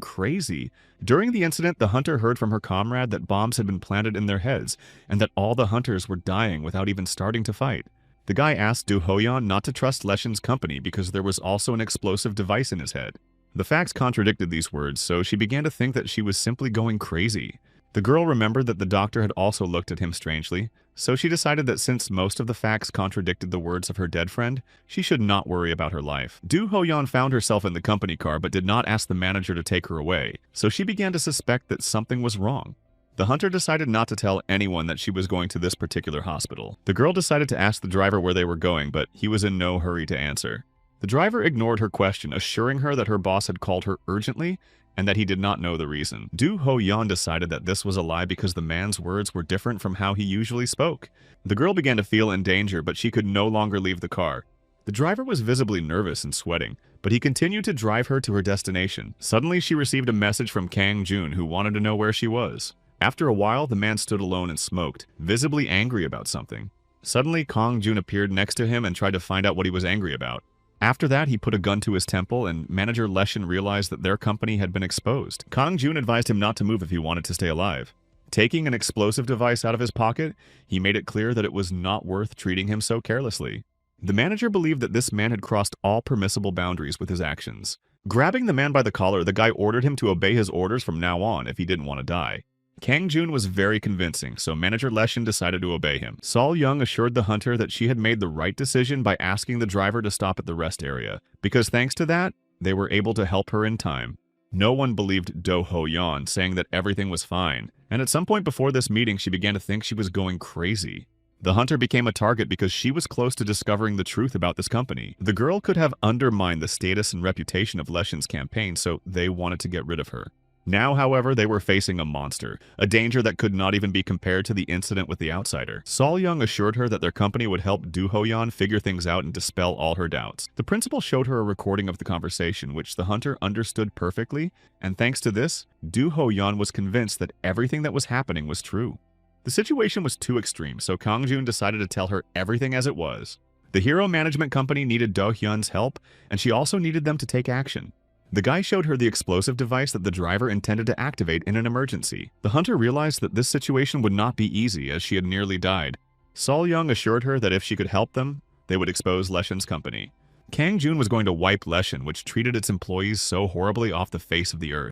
crazy. During the incident, the hunter heard from her comrade that bombs had been planted in their heads, and that all the hunters were dying without even starting to fight. The guy asked Do Hoyeon not to trust Leshin's company because there was also an explosive device in his head. The facts contradicted these words, so she began to think that she was simply going crazy. The girl remembered that the doctor had also looked at him strangely, so she decided that since most of the facts contradicted the words of her dead friend, she should not worry about her life. Do Hoyeon found herself in the company car but did not ask the manager to take her away, so she began to suspect that something was wrong. The hunter decided not to tell anyone that she was going to this particular hospital. The girl decided to ask the driver where they were going, but he was in no hurry to answer. The driver ignored her question, assuring her that her boss had called her urgently and that he did not know the reason. Do Hoyeon decided that this was a lie because the man's words were different from how he usually spoke. The girl began to feel in danger, but she could no longer leave the car. The driver was visibly nervous and sweating, but he continued to drive her to her destination. Suddenly, she received a message from Kang Jun, who wanted to know where she was. After a while, the man stood alone and smoked, visibly angry about something. Suddenly, Kang Jun appeared next to him and tried to find out what he was angry about. After that, he put a gun to his temple, and manager Leshin realized that their company had been exposed. Kang Jun advised him not to move if he wanted to stay alive. Taking an explosive device out of his pocket, he made it clear that it was not worth treating him so carelessly. The manager believed that this man had crossed all permissible boundaries with his actions. Grabbing the man by the collar, the guy ordered him to obey his orders from now on if he didn't want to die. Kang Jun was very convincing, so manager Leshin decided to obey him. Sol Young assured the hunter that she had made the right decision by asking the driver to stop at the rest area, because thanks to that, they were able to help her in time. No one believed Do Hoyeon, saying that everything was fine, and at some point before this meeting, she began to think she was going crazy. The hunter became a target because she was close to discovering the truth about this company. The girl could have undermined the status and reputation of Leshin's campaign, so they wanted to get rid of her. Now, however, they were facing a monster, a danger that could not even be compared to the incident with the outsider. Sol Young assured her that their company would help Do Hoyeon figure things out and dispel all her doubts. The principal showed her a recording of the conversation, which the hunter understood perfectly, and thanks to this, Do Hoyeon was convinced that everything that was happening was true. The situation was too extreme, so Kang Jun decided to tell her everything as it was. The hero management company needed Do Hyun's help, and she also needed them to take action. The guy showed her the explosive device that the driver intended to activate in an emergency. The hunter realized that this situation would not be easy as she had nearly died. Sol Young assured her that if she could help them, they would expose Leshin's company. Kang Jun was going to wipe Leshin, which treated its employees so horribly, off the face of the earth.